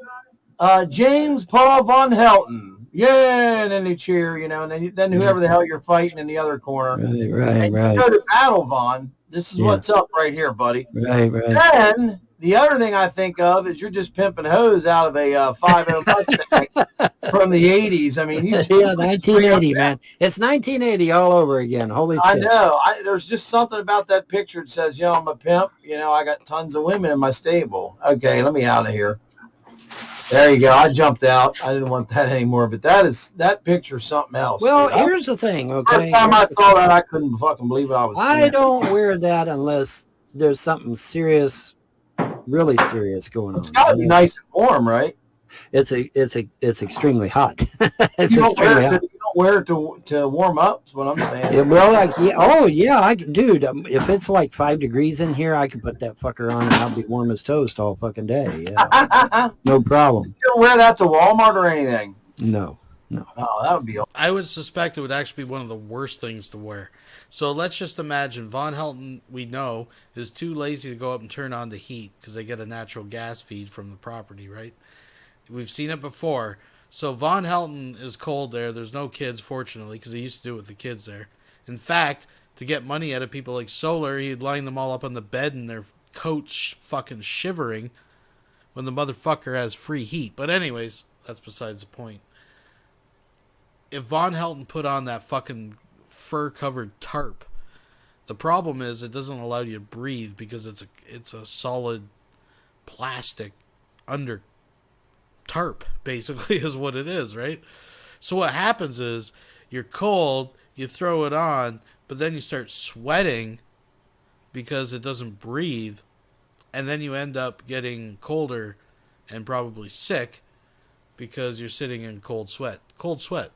James Paul Von Helton. Yeah, and then they cheer, and then whoever the hell you're fighting in the other corner. Right. You go to battle, Vaughn. This is what's up right here, buddy. Right. Then the other thing I think of is you're just pimping hose out of a 5.0 Mustang from the 80s. I mean, 1980, man. It's 1980 all over again. Holy shit. I know. There's just something about that picture that says, I'm a pimp. I got tons of women in my stable. Okay, let me out of here. There you go. I jumped out. I didn't want that anymore. But that picture's something else. Well, here's the thing, okay? First time I saw that, I couldn't fucking believe what I was seeing. I don't wear that unless there's something serious, really serious going on. It's got to be nice and warm, right? It's extremely hot. You don't wear it to warm up, is what I'm saying. Yeah, well, I can, dude. If it's like 5 degrees in here, I can put that fucker on and I'll be warm as toast all fucking day. Yeah, no problem. You don't wear that to Walmart or anything? No. Oh, that would be. I would suspect it would actually be one of the worst things to wear. So let's just imagine Von Helton, we know, is too lazy to go up and turn on the heat because they get a natural gas feed from the property, right? We've seen it before. So Von Helton is cold there. There's no kids, fortunately, because he used to do it with the kids there. In fact, to get money out of people like Solar, he'd line them all up on the bed in their coats fucking shivering when the motherfucker has free heat. But anyways, that's besides the point. If Von Helton put on that fucking fur-covered tarp, the problem is it doesn't allow you to breathe because it's a solid plastic under tarp, basically, is what it is, right? So what happens is you're cold, you throw it on, but then you start sweating because it doesn't breathe, and then you end up getting colder and probably sick because you're sitting in cold sweat. Cold Sweat.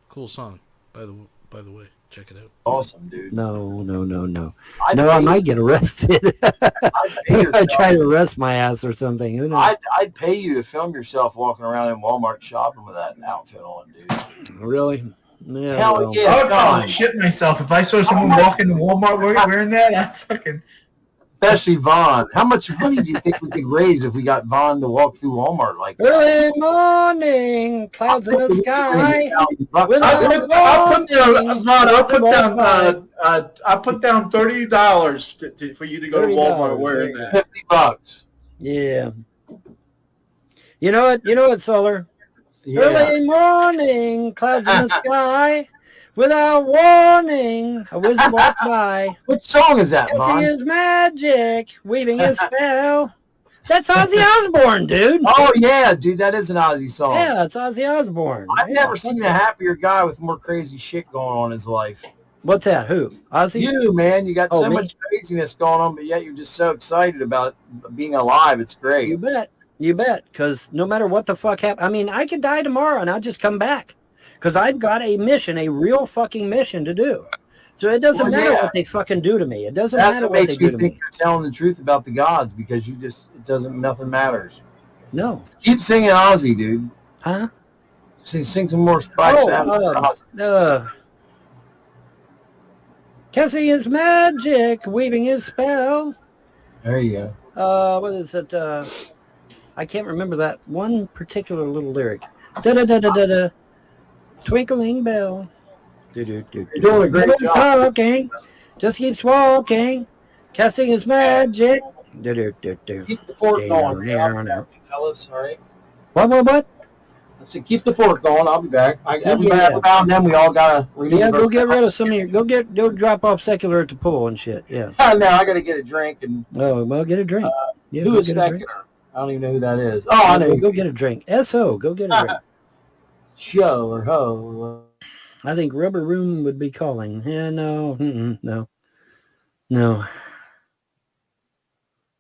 Cool song, by the way. Check it out. Awesome, dude. No. I might get arrested. I try to arrest my ass or something. Who knows? I'd pay you to film yourself walking around in Walmart shopping with that outfit on, dude. Really? Yeah, Hell yeah, I would probably John. shit myself if I saw someone walk into Walmart wearing that. I fucking. Especially Vaughn. How much money do you think we could raise if we got Vaughn to walk through Walmart like that? Early morning, clouds in the sky. I'll put down $30 for you to go to Walmart wearing that. $50. Yeah. You know what, Solar? Yeah. Early morning, clouds in the sky. Without warning, a wizard walked by. Which song is that, Kissing Vaughn? his magic, weaving his spell. That's Ozzy Osbourne, dude. Oh, yeah, dude, that is an Ozzy song. Yeah, it's Ozzy Osbourne. I've never seen a happier guy with more crazy shit going on in his life. What's that? Who? Ozzy? You, man. You got so me? much craziness going on, but yet you're just so excited about being alive. It's great. You bet. You bet. Because no matter what the fuck happens, I mean, I could die tomorrow and I'll just come back. Because I've got a mission, a real fucking mission to do. So it doesn't matter what they fucking do to me. It doesn't matter what they do to me. That's what makes me think you're telling the truth about the gods, because you just, nothing matters. No. Keep singing Ozzy, dude. Huh? Sing some more Spikes Kissing his magic, weaving his spell. There you go. What is it? I can't remember that one particular little lyric. Da-da-da-da-da-da. Twinkling bell. You're doing a great job. Talking, just keeps walking, casting his magic. Keep the fork going, fellas. All right. What? I said, keep the fork going. I'll be back. I'll be back around them. We all gotta. Go get rid of some of your. Go drop off Secular at the pool and shit. Yeah. No, I gotta get a drink and. Oh well, get a drink. Who is Secular? I don't even know who that is. Oh, I know. Go get a drink. S.O. Go get a drink. Show or ho. I think Rubber Room would be calling. Yeah, no.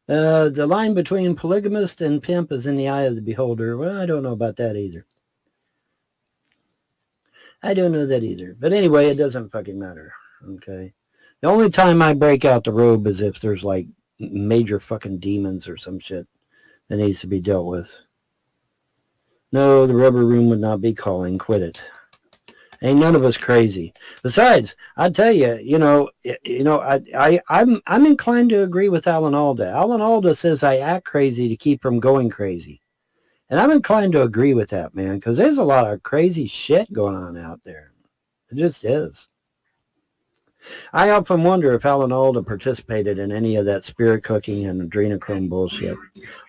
The line between polygamist and pimp is in the eye of the beholder. Well, I don't know about that either. But anyway, it doesn't fucking matter. Okay. The only time I break out the robe is if there's like major fucking demons or some shit that needs to be dealt with. No, the Rubber Room would not be calling. Quit it. Ain't none of us crazy. Besides, I tell you, I'm inclined to agree with Alan Alda. Alan Alda says I act crazy to keep from going crazy. And I'm inclined to agree with that, man, because there's a lot of crazy shit going on out there. It just is. I often wonder if Alan Alda participated in any of that spirit cooking and adrenochrome bullshit.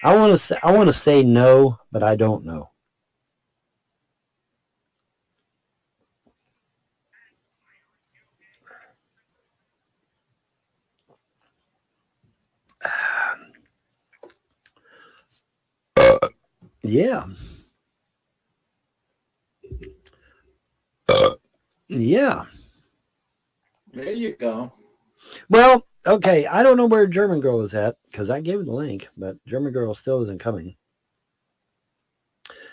I want to say no, but I don't know. Yeah. Yeah. There you go. Well, okay. I don't know where German Girl is at because I gave her the link, but German Girl still isn't coming.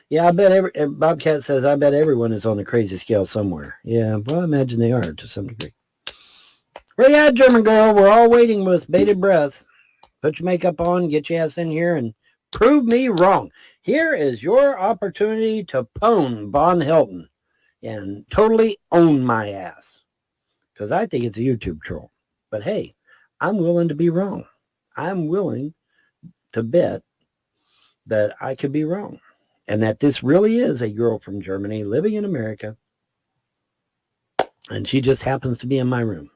Yeah, I bet Bobcat says, I bet everyone is on the crazy scale somewhere. Yeah, well, I imagine they are to some degree. Where you at, German Girl? We're all waiting with bated breath. Put your makeup on, get your ass in here, and prove me wrong. Here is your opportunity to pwn Von Helton and totally own my ass. Because I think it's a YouTube troll. But hey, I'm willing to be wrong. I'm willing to bet that I could be wrong. And that this really is a girl from Germany living in America. And she just happens to be in my room.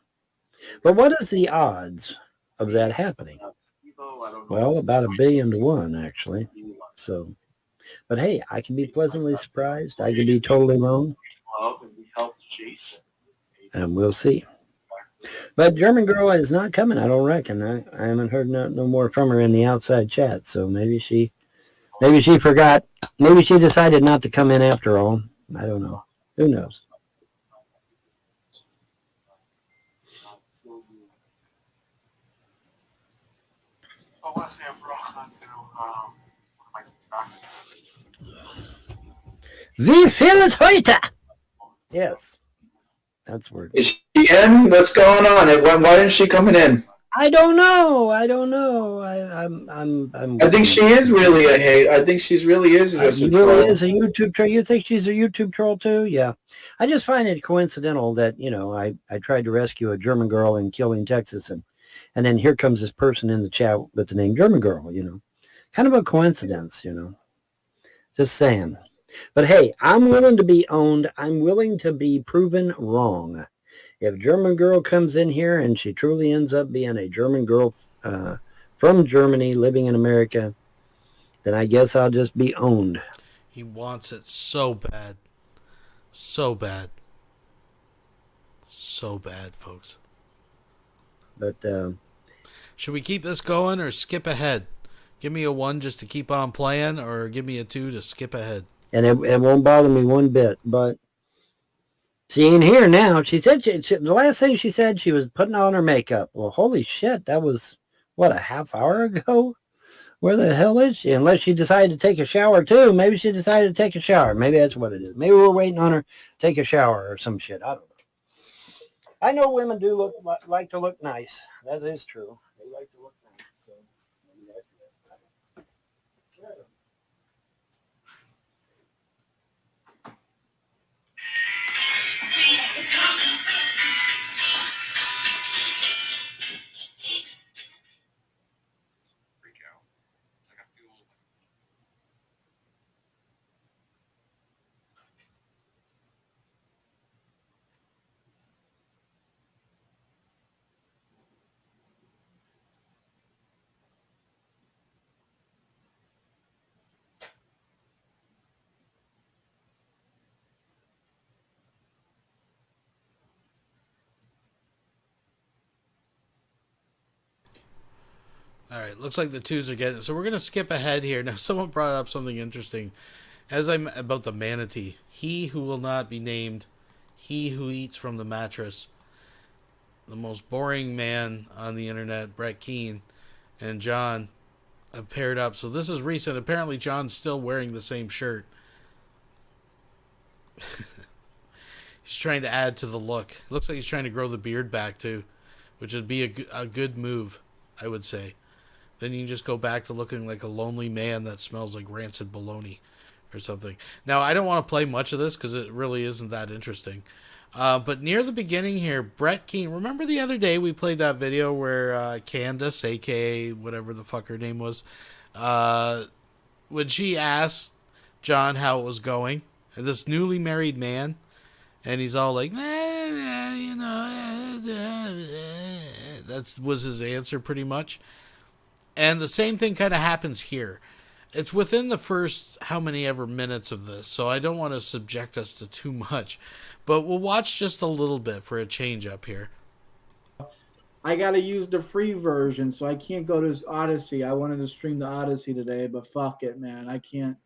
But what is the odds of that happening? Well, about 1 billion to 1, actually. So, but hey, I can be pleasantly surprised. I can be totally wrong. And we'll see. But German Girl is not coming, I don't reckon. I haven't heard no more from her in the outside chat. So maybe she forgot. Maybe she decided not to come in after all. I don't know. Who knows? Wie viel ist heute? Yes. That's weird. Is she in? What's going on? Why isn't she coming in? I don't know. I think she is really a hate. I think she's really is just she a really troll. is a YouTube troll. You think she's a YouTube troll too? Yeah. I just find it coincidental that, I tried to rescue a German girl in Killing, Texas, and then here comes this person in the chat with the name German girl, Kind of a coincidence, Just saying. But hey, I'm willing to be owned. I'm willing to be proven wrong. If German girl comes in here and she truly ends up being a German girl from Germany living in America, then I guess I'll just be owned. He wants it so bad. So bad. So bad, folks. But should we keep this going or skip ahead? Give me a 1 just to keep on playing, or give me a 2 to skip ahead. And it won't bother me one bit, but she ain't here now. She said the last thing she said, she was putting on her makeup. Well, holy shit, that was, what, a half hour ago? Where the hell is she? Unless she decided to take a shower, too. Maybe she decided to take a shower. Maybe that's what it is. Maybe we're waiting on her to take a shower or some shit. I don't know. I know women do like to look nice. That is true. They like to look nice. So maybe that's it. All right, looks like the 2s are getting... So we're going to skip ahead here. Now, someone brought up something interesting. About the manatee. He who will not be named, he who eats from the mattress. The most boring man on the internet, Brett Keane, and John have paired up. So this is recent. Apparently, John's still wearing the same shirt. He's trying to add to the look. It looks like he's trying to grow the beard back, too, which would be a good move, I would say. Then you can just go back to looking like a lonely man that smells like rancid bologna or something. Now, I don't want to play much of this because it really isn't that interesting. But near the beginning here, Brett Keane, remember the other day we played that video where Candace, a.k.a. whatever the fuck her name was, when she asked John how it was going, and this newly married man, and he's all like, that was his answer pretty much. And the same thing kind of happens here. It's within the first how many ever minutes of this, so I don't want to subject us to too much. But we'll watch just a little bit for a change up here. I got to use the free version, so I can't go to Odyssey. I wanted to stream the Odyssey today, but fuck it, man. I can't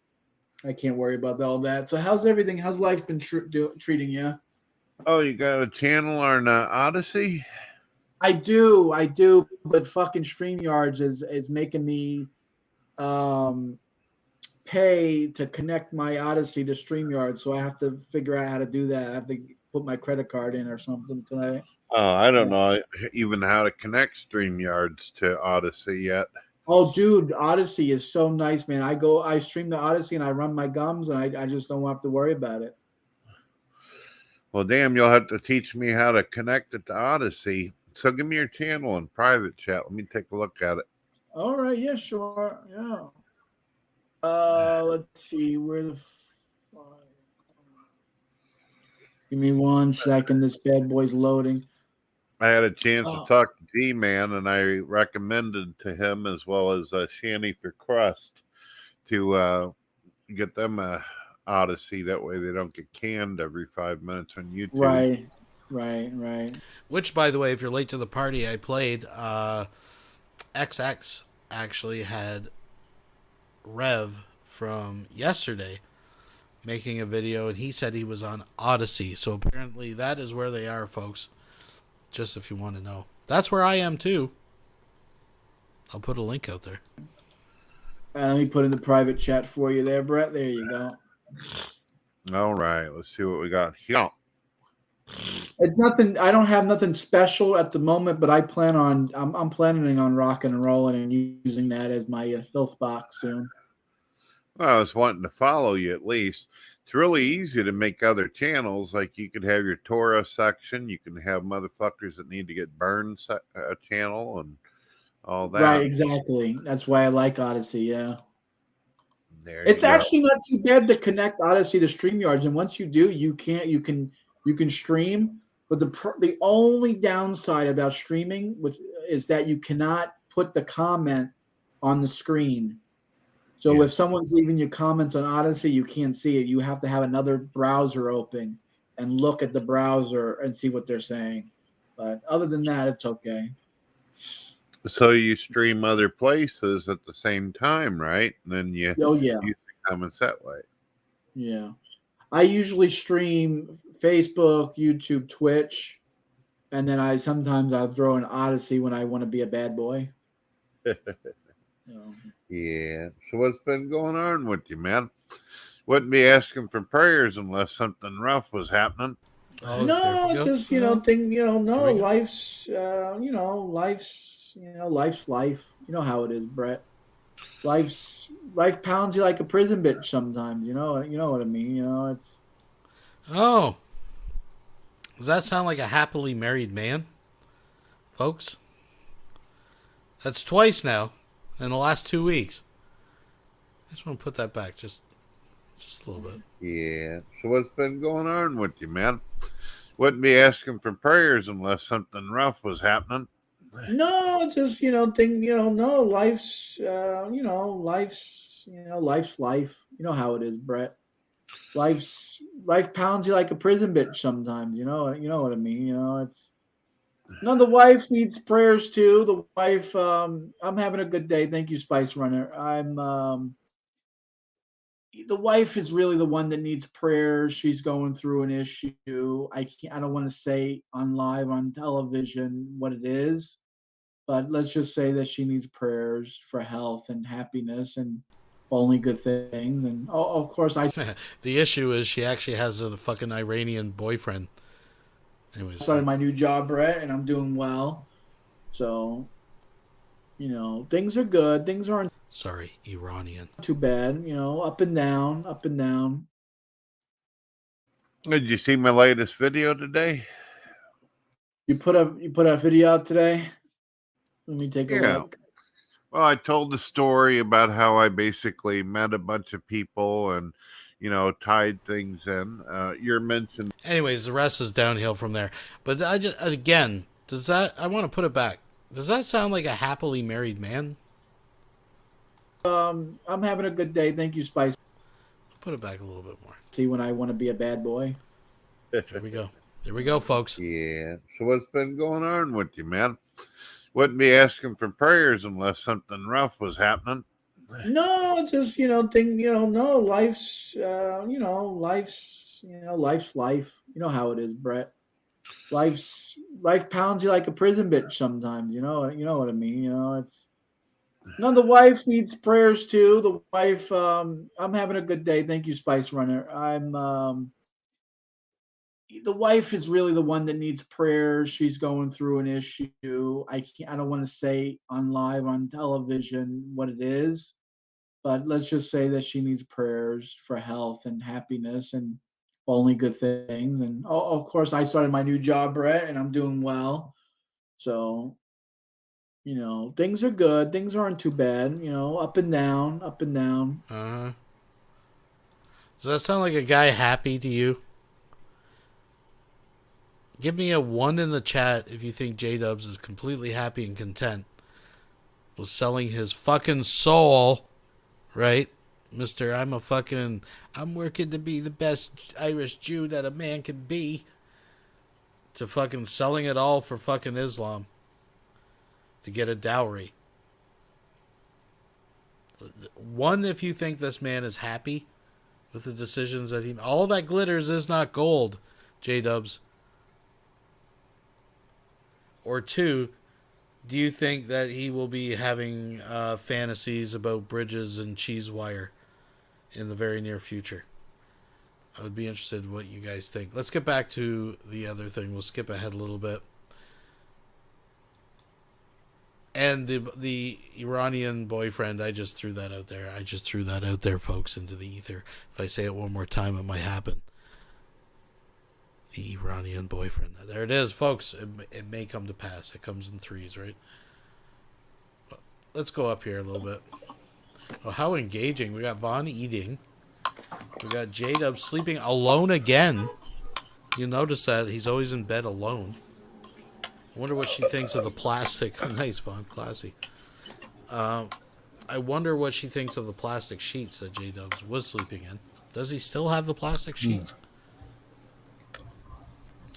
worry about all that. So how's everything? How's life been treating you? Oh, you got a channel on Odyssey? I do, but fucking StreamYards is making me pay to connect my Odyssey to StreamYards, so I have to figure out how to do that. I have to put my credit card in or something tonight. Oh, I don't know even how to connect StreamYards to Odyssey yet. Oh, dude, Odyssey is so nice, man. I stream the Odyssey and I run my gums, and I just don't have to worry about it. Well, damn, you'll have to teach me how to connect it to Odyssey. So give me your channel in private chat. Let me take a look at it. All right, yeah, sure, yeah. Let's see, where the give me 1 second. This bad boy's loading. I had a chance to talk to G-Man, and I recommended to him as well as Shanny for Crust to get them a Odyssey. That way they don't get canned every 5 minutes on YouTube. Right. Which, by the way, if you're late to the party, I played XX actually had Rev from yesterday making a video, and he said he was on Odyssey. So apparently that is where they are, folks. Just if you want to know. That's where I am, too. I'll put a link out there. Let me put in the private chat for you there, Brett. There you go. All right. Let's see what we got here. It's nothing. I don't have nothing special at the moment, but I plan on. I'm planning on rocking and rolling and using that as my filth box soon. Well, I was wanting to follow you at least. It's really easy to make other channels. Like you could have your Torah section. You can have motherfuckers that need to get burned channel and all that. Right, exactly. That's why I like Odyssey. Yeah. There It's you actually not too bad to connect Odyssey to StreamYards, and once you do, you can stream. But the only downside about streaming is that you cannot put the comment on the screen. So if someone's leaving you comments on Odyssey, you can't see it. You have to have another browser open and look at the browser and see what they're saying. But other than that, it's okay. So you stream other places at the same time, right? And then you use the comments that way. Yeah. I usually stream Facebook, YouTube, Twitch, and then I'll throw an Odyssey when I want to be a bad boy. Yeah. So what's been going on with you, man? Wouldn't be asking for prayers unless something rough was happening. No, just life's life's life. You know how it is, Brett. Life pounds you like a prison bitch sometimes. You know what I mean. It's. Oh, does that sound like a happily married man, folks? That's twice now in the last 2 weeks. I just want to put that back just a little bit. Yeah. So what's been going on with you, man? Wouldn't be asking for prayers unless something rough was happening. No, just life's life's life. You know how it is, Brett. Life pounds you like a prison bitch sometimes. You know what I mean. It's. No, the wife needs prayers too. The wife, I'm having a good day. Thank you, Spice Runner. The wife is really the one that needs prayers. She's going through an issue. I don't want to say on live on television what it is, but let's just say that she needs prayers for health and happiness and only good things. And of course, the issue is she actually has a fucking Iranian boyfriend. Anyways, started my new job, Brett, and I'm doing well. So, things are good. Things aren't. Sorry, Iranian. Too bad. Up and down, up and down. Did you see my latest video today? You put a video out today? Let me take a look. Well, I told the story about how I basically met a bunch of people and, tied things in. Your mention. Anyways, the rest is downhill from there. But I want to put it back. Does that sound like a happily married man? I'm having a good day. Thank you, Spice. Put it back a little bit more. See when I want to be a bad boy. There we go. There we go, folks. Yeah. So what's been going on with you, man? Wouldn't be asking for prayers unless something rough was happening. No, just life's life's life. You know how it is, Brett. Life pounds you like a prison bitch sometimes. You know what I mean. It's. No, the wife needs prayers too. The wife, I'm having a good day. Thank you, Spice Runner. The wife is really the one that needs prayers. She's going through an issue. I don't want to say on live on television what it is, but let's just say that she needs prayers for health and happiness and only good things. And of course, I started my new job, Brett, and I'm doing well. So, things are good. Things aren't too bad. Up and down, up and down. Does that sound like a guy happy to you? Give me a 1 in the chat if you think J-Dubs is completely happy and content with selling his fucking soul, right? Mr. I'm working to be the best Irish Jew that a man can be, to fucking selling it all for fucking Islam to get a dowry. 1, if you think this man is happy with the decisions that he... All that glitters is not gold, J-Dubs. Or 2, do you think that he will be having fantasies about bridges and cheese wire in the very near future? I would be interested in what you guys think. Let's get back to the other thing. We'll skip ahead a little bit. And the Iranian boyfriend, I just threw that out there. I just threw that out there, folks, into the ether. If I say it one more time, it might happen. The Iranian boyfriend. There it is, folks. It may come to pass. It comes in threes, right? But let's go up here a little bit. Oh, how engaging. We got Vaughn eating. We got J-Dub sleeping alone again. You'll notice that he's always in bed alone. I wonder what she thinks of the plastic. Nice, Vaughn. Classy. I wonder what she thinks of the plastic sheets that J-Dubs was sleeping in. Does he still have the plastic sheets?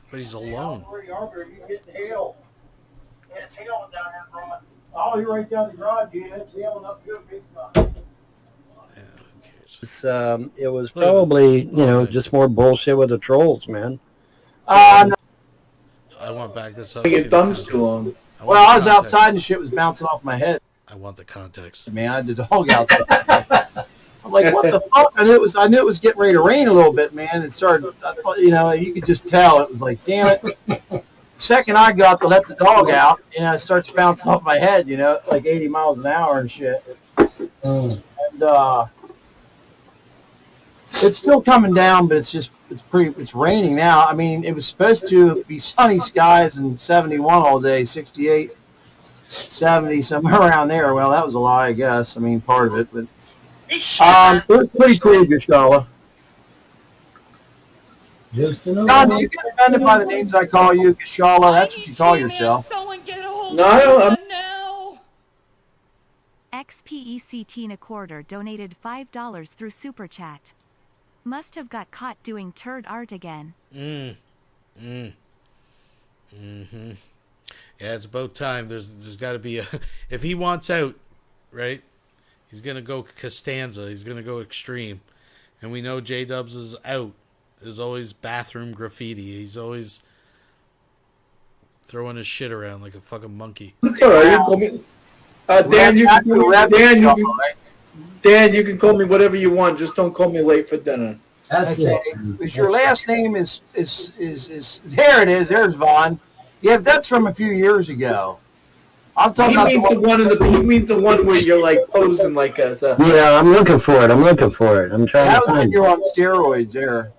But he's alone. Where you are, you getting hail? Yeah, it's hailing down here, bro. Oh, you're right down the garage, yeah. It's hailing up here big time. It was probably, just more bullshit with the trolls, man. No. I want back this up. Your thumb's too long. Well, I was outside and shit was bouncing off my head. I want the context. Man, I had the dog outside. I'm like, what the fuck? I knew it was getting ready to rain a little bit, man. It started, you could just tell. It was like, damn it. The second I got to let the dog out, it starts bouncing off my head, like 80 miles an hour and shit. And it's still coming down, but it's raining now. I mean, it was supposed to be sunny skies and 71 all day, 68, 70, somewhere around there. Well, that was a lie, I guess. I mean, part of it, but it was pretty cool, Gashala. John, do you get offended by the names I call you, Gashala? That's what you call yourself. No, XPECT donated $5 through Super Chat. Must have got caught doing turd art again. Yeah, it's about time. There's got to be a... If he wants out, right, he's going to go Costanza. He's going to go extreme. And we know J-Dubs is out. Is always bathroom graffiti. He's always throwing his shit around like a fucking monkey. That's all right. You call me... Dan, you can call me whatever you want. Just don't call me late for dinner. That's it. Because your last name is there it is. There's Vaughn. Yeah, that's from a few years ago. I'm talking about he means the one where you're like posing like us. Yeah, I'm looking for it. I'm trying to find it. You're on steroids there.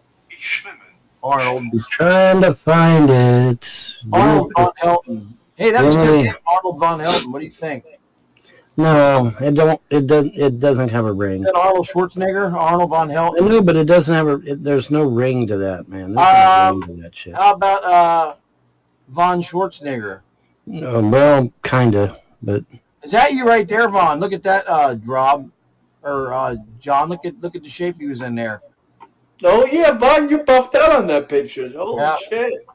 Arnold. He's trying to find it. Arnold Von Helton. Hey, that's a good name, Arnold Von Helton. What do you think? No, it doesn't have a ring. Is that Arnold Schwarzenegger? Arnold Von Helton? I know, but it doesn't have there's no ring to that, man. There's no ring to that shit. How about Von Schwarzenegger? Well, kinda, but is that you right there, Vaughn? Look at that, Rob or John. Look at the shape he was in there. Oh yeah, Vaughn, you buffed out on that picture. Holy shit!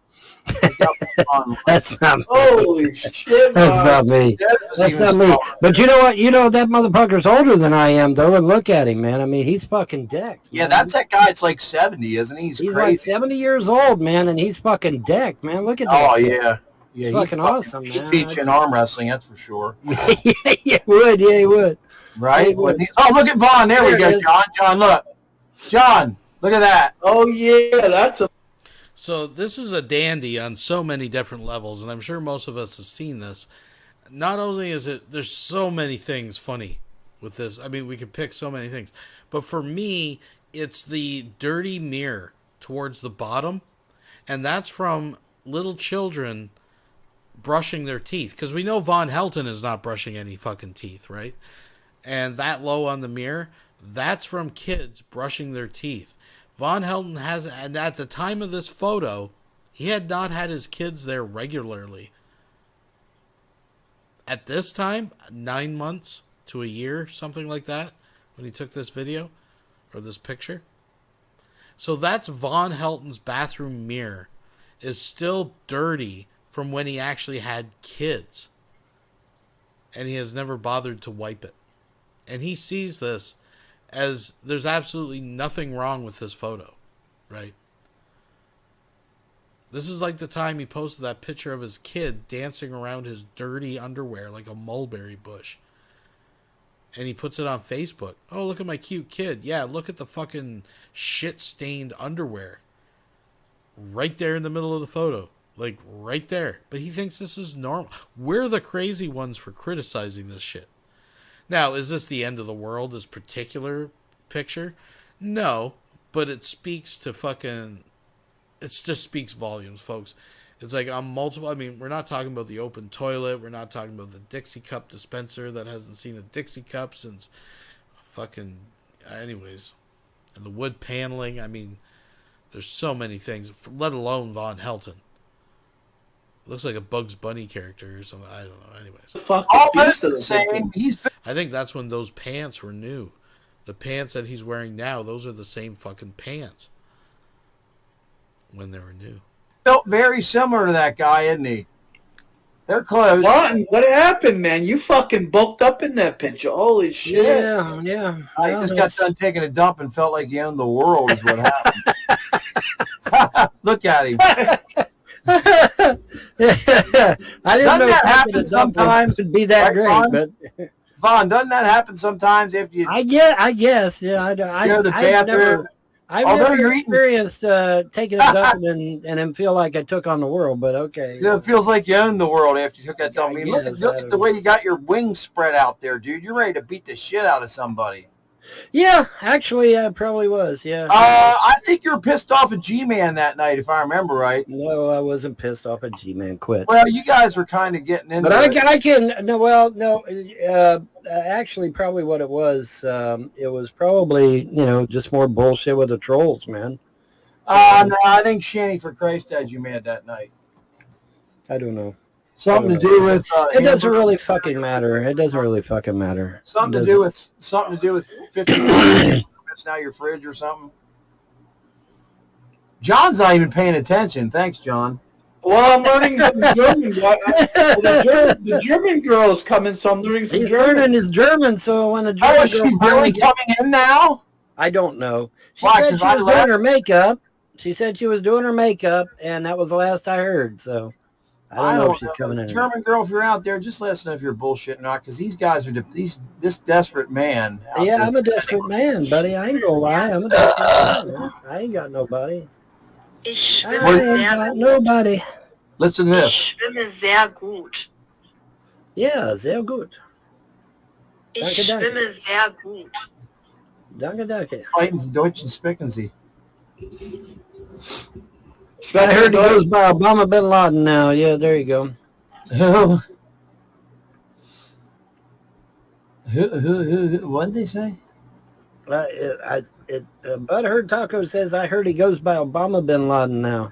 That's not me. Holy shit! That's not me. That's not me. But you know what? That motherfucker's older than I am, though. And look at him, man. I mean, he's fucking decked. Yeah, that's that guy. It's like 70, isn't he? He's like 70 years old, man, and he's fucking decked, man. Look at that. Oh yeah. Yeah, he's fucking awesome, man. He'd beat you in arm wrestling, that's for sure. Yeah, he would. Yeah, he would. Right? He would. Oh, look at Vaughn. There we go, John. John, look. John, look at that. Oh, yeah, that's a... So this is a dandy on so many different levels, and I'm sure most of us have seen this. Not only is it... There's so many things funny with this. I mean, we could pick so many things. But for me, it's the dirty mirror towards the bottom, and that's from little children brushing their teeth, because we know Von Helton is not brushing any fucking teeth, right? And that low on the mirror, that's from kids brushing their teeth. Von Helton has, and at the time of this photo, he had not had his kids there regularly. At this time, 9 months to a year, something like that, when he took this video or this picture. So that's Von Helton's bathroom mirror is still dirty from when he actually had kids. And he has never bothered to wipe it. And he sees this as there's absolutely nothing wrong with this photo, right? This is like the time he posted that picture of his kid dancing around his dirty underwear like a mulberry bush. And he puts it on Facebook. Oh, look at my cute kid. Yeah, look at the fucking shit-stained underwear. Right there in the middle of the photo. Like, right there. But he thinks this is normal. We're the crazy ones for criticizing this shit. Now, is this the end of the world, this particular picture? No, but it speaks to fucking... It just speaks volumes, folks. It's like on multiple... I mean, we're not talking about the open toilet. We're not talking about the Dixie Cup dispenser that hasn't seen a Dixie Cup since fucking... Anyways. And the wood paneling. I mean, there's so many things. Let alone Von Helton. Looks like a Bugs Bunny character or something. I don't know. Anyways. All that's the same. I think that's when those pants were new. The pants that he's wearing now, those are the same fucking pants. When they were new. Built very similar to that guy, isn't he? They're close. What happened, man? You fucking bulked up in that picture. Holy shit. Yeah. I just got done taking a dump and felt like he owned the world is what happened. Look at him. I didn't know that happen sometimes. Would be that great, Vaughn? but Vaughn, doesn't that happen sometimes if you? I guess, yeah. Go to the bathroom. I've never experienced taking a dump and then feel like I took on the world, but okay. Yeah, it feels like you own the world after you took that dump. I mean, look guess, at the way you got your wings spread out there, dude. You're ready to beat the shit out of somebody. Yeah, actually, I probably was, yeah. I think you were pissed off at G-Man that night, if I remember right. No, I wasn't pissed off at G-Man. Quit. Well, you guys were kind of getting into it. But I can, actually, probably what it was probably, just more bullshit with the trolls, man. No, I think Shanny for Christ had you mad that night. I don't know. Something to do with it doesn't really fucking matter. It doesn't really fucking matter. Something to do with 50 minutes now your fridge or something. John's not even paying attention. Thanks, John. Well, I'm learning some German. The German girl is coming, so I'm learning some German. He's learning his German, so when the German she's really coming in now? I don't know. She said she was doing her makeup. She said she was doing her makeup, and that was the last I heard, so... I don't know if she's coming in. German girl, if you're out there, just let us know if you're bullshitting or not, because these guys are this desperate man. Yeah, I'm a desperate man, buddy. I ain't gonna lie. I'm a desperate man. I ain't got nobody. I ain't got nobody. Listen to this. Ich schwimme sehr gut. Yeah, sehr gut. Ich schwimme sehr gut. Danke, danke. Zweitens Deutsch sprechen Sie. I heard it goes by Obama bin Laden now. Yeah, there you go. Who what did they say? Butthurt Taco says, I heard he goes by Obama bin Laden now.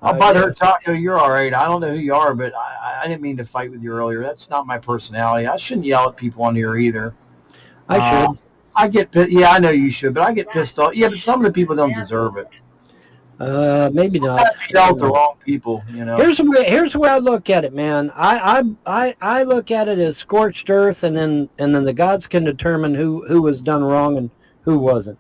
Butthurt Taco, you're all right. I don't know who you are, but I didn't mean to fight with you earlier. That's not my personality. I shouldn't yell at people on here either. I should. I get pissed. Yeah, I know you should, but I get pissed off. Yeah, but some of the people don't deserve it. Maybe not. Out the wrong people, you know. Here's the way I look at it, man. I look at it as scorched earth, and then the gods can determine who was done wrong and who wasn't.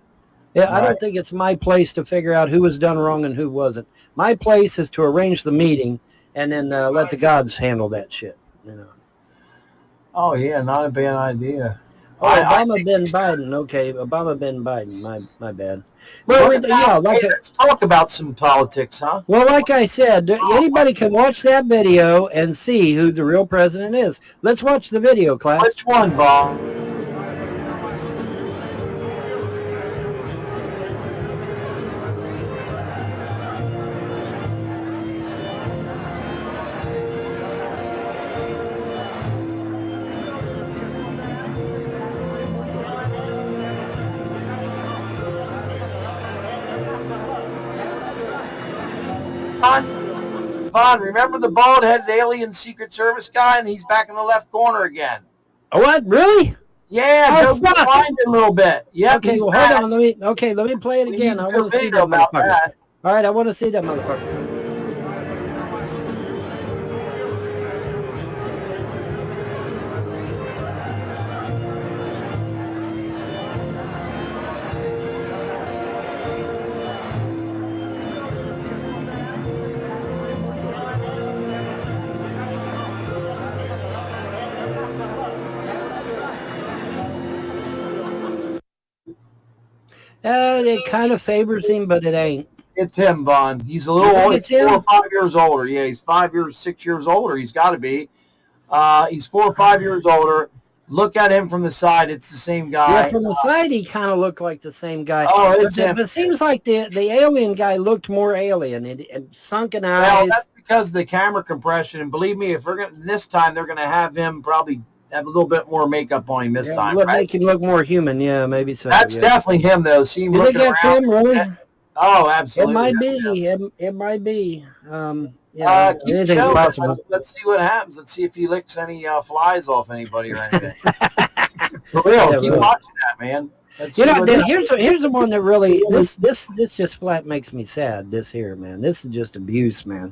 Yeah, right. I don't think it's my place to figure out who was done wrong and who wasn't. My place is to arrange the meeting and then let the gods handle that shit. You know. Oh yeah, not a bad idea. Oh, Obama bin Biden. Okay, Obama bin Biden. My bad. Well, let's talk about some politics, huh? Well, like I said, anybody can watch that video and see who the real president is. Let's watch the video, class. Which one, Bob? Vaughn, remember the bald-headed alien Secret Service guy, and he's back in the left corner again. Oh, what? Really? Yeah, go find him a little bit. Yep, okay, well, hold on. Let me play it again. I want to see that motherfucker. All right, I want to see that motherfucker. It kind of favors him, but it ain't. It's him, Vaughn. He's a little old. He's 4 or 5 years older. Yeah, he's 6 years older. He's got to be. He's 4 or 5 years older. Look at him from the side. It's the same guy. Yeah, from the side, he kind of looked like the same guy. Oh, it's him. But it seems like the alien guy looked more alien and sunken eyes. Well, that's because of the camera compression. And believe me, if this time they're going to have him probably have a little bit more makeup on him this time. Right? Make him look more human. Yeah, maybe so. That's definitely him, though. See him looking around. Him, really? Oh, absolutely. It might be. It might be. Keep showing. Let's see what happens. Let's see if he licks any flies off anybody or anything. For real, keep watching that, man. Here's the one that really this just flat makes me sad. This here, man. This is just abuse, man.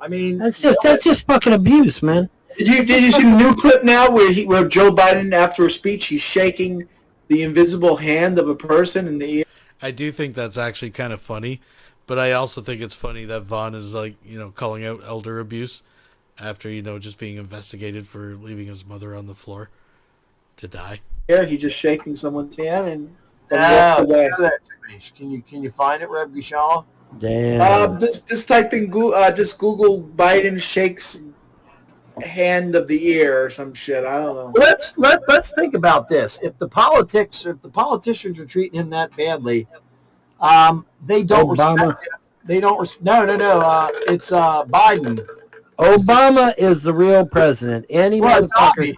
I mean, that's just fucking abuse, man. Did you see the new clip now where Joe Biden, after a speech, he's shaking the invisible hand of a person in the ear? I do think that's actually kind of funny, but I also think it's funny that Vaughn is calling out elder abuse after just being investigated for leaving his mother on the floor to die. Yeah, he's just shaking someone's hand and walks away. Can you find it, Reb Gishal? Damn. Just type in just Google Biden shakes hand of the ear or some shit. I don't know. Let's think about this. If the politicians are treating him that badly, they don't respect him. They don't. No. It's Biden. Obama is the real president. Any motherfucker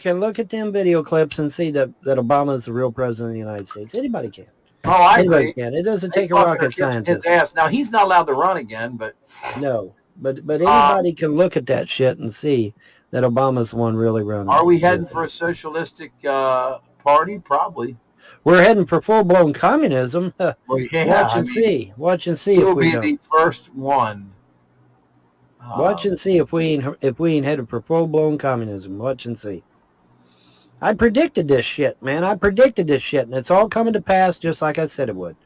can look at them video clips and see that Obama is the real president of the United States. Anybody can. Oh, I agree. Can. It doesn't take a rocket scientist. His ass. Now he's not allowed to run again, but no. But anybody can look at that shit and see that Obama's the one really running. Are we heading for a socialistic party? Probably. We're heading for full-blown communism. Well, yeah, Watch and see. We'll be the first one. Watch and see if we ain't headed for full-blown communism. Watch and see. I predicted this shit, man. I predicted this shit, and it's all coming to pass just like I said it would.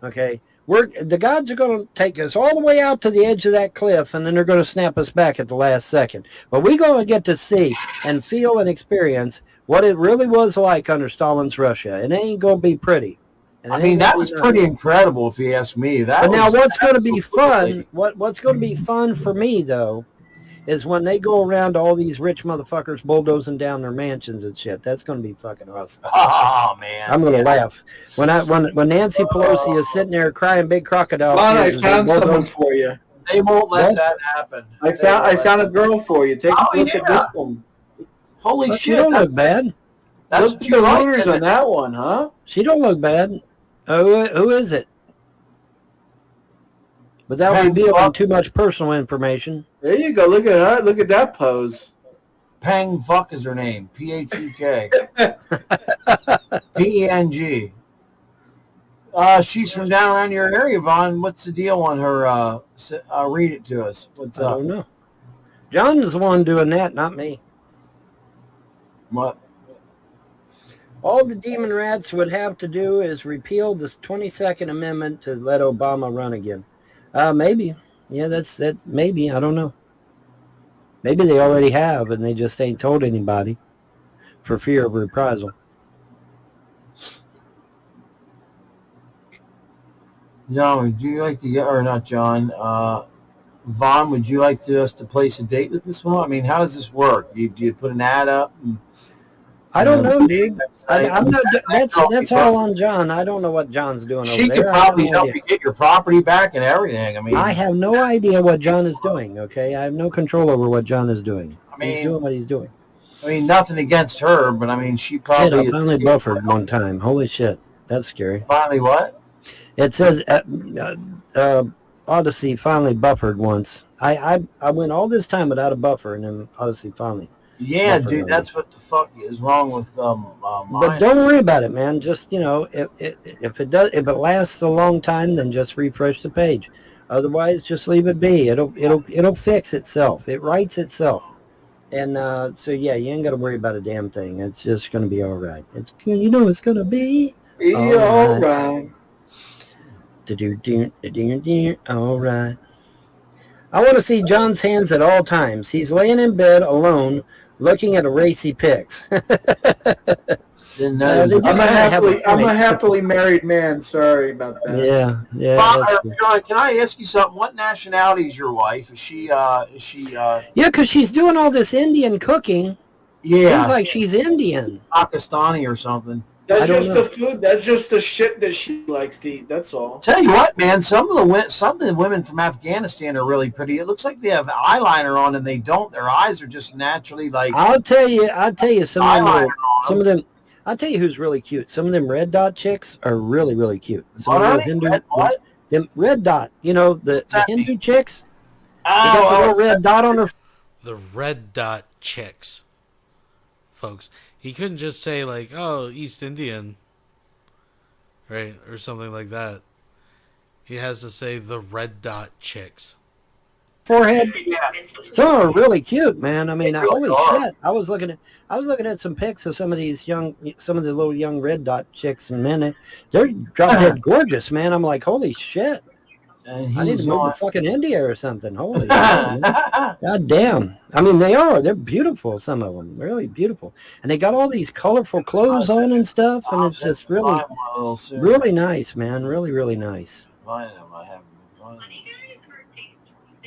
Okay? The gods are going to take us all the way out to the edge of that cliff, and then they're going to snap us back at the last second. But we're going to get to see and feel and experience what it really was like under Stalin's Russia. It ain't going to be pretty. I mean, that was pretty incredible, if you ask me. But now what's going to be fun, what's going to be fun for me, though, is when they go around to all these rich motherfuckers bulldozing down their mansions and shit. That's going to be fucking awesome. Oh, man. I'm going to laugh. When Nancy Pelosi is sitting there crying big crocodile tears. I found someone for you. They won't let that happen. I found a girl for you. Take a look at this one. Holy shit. She don't look bad. That's look at the owners on that one, huh? She don't look bad. Who is it? Without revealing too much personal information. There you go. Look at her. Look at that pose. Pang Fuck is her name. P-H-U-K. P-E-N-G. She's from down around your area, Vaughn. What's the deal on her? Read it to us. What's up? I don't know. John is the one doing that, not me. What? All the demon rats would have to do is repeal this 22nd Amendment to let Obama run again. Maybe. Yeah, that's that. Maybe. I don't know. Maybe they already have, and they just ain't told anybody for fear of reprisal. John, would you like to get, or not John, Vaughn, would you like us to place a date with this one? I mean, how does this work? Do you put an ad up? I don't know, dude. I'm not. That's all on John. I don't know what John's doing over there. She could probably help you get your property back and everything. I mean, I have no idea what John is doing. Okay, I have no control over what John is doing. I mean, he's doing what he's doing. I mean, nothing against her, but I mean, she probably. I finally buffered one time. Holy shit, that's scary. Finally, what? It says Odyssey finally buffered once. I went all this time without a buffer, and then Odyssey finally. Yeah, dude, that's what the fuck is wrong with mine. But don't worry about it, man. Just if it lasts a long time, then just refresh the page. Otherwise, just leave it be. It'll fix itself. It writes itself. And so yeah, you ain't got to worry about a damn thing. It's just gonna be all right. It's gonna be All right. All right. I want to see John's hands at all times. He's laying in bed alone, looking at a racy pics. I'm a happily married man. Sorry about that. Yeah. John, can I ask you something? What nationality is your wife? Is she? Yeah, because she's doing all this Indian cooking. Yeah. Seems like she's Indian. Pakistani or something. That's just the food. That's just the shit that she likes to eat. That's all. Tell you what, man. Some of the women from Afghanistan are really pretty. It looks like they have eyeliner on, and they don't. Their eyes are just naturally like. I'll tell you. Some of them. I'll tell you who's really cute. Some of them red dot chicks are really, really cute. Some of them Hindu, them red dot. You know the Hindu chicks. They got the little red dot on her. The red dot chicks, folks. He couldn't just say like, "Oh, East Indian," right, or something like that. He has to say the red dot chicks. Forehead. Yeah. Some are really cute, man. I mean, holy shit! I was looking at some pics of some of the little young red dot chicks, and man, they're drop dead gorgeous, man. I'm like, holy shit! I need to move to fucking India or something. Holy shit, god damn! I mean, they're beautiful. Some of them really beautiful, and they got all these colorful clothes on and stuff, and it's just really, really nice, man. Really, really nice.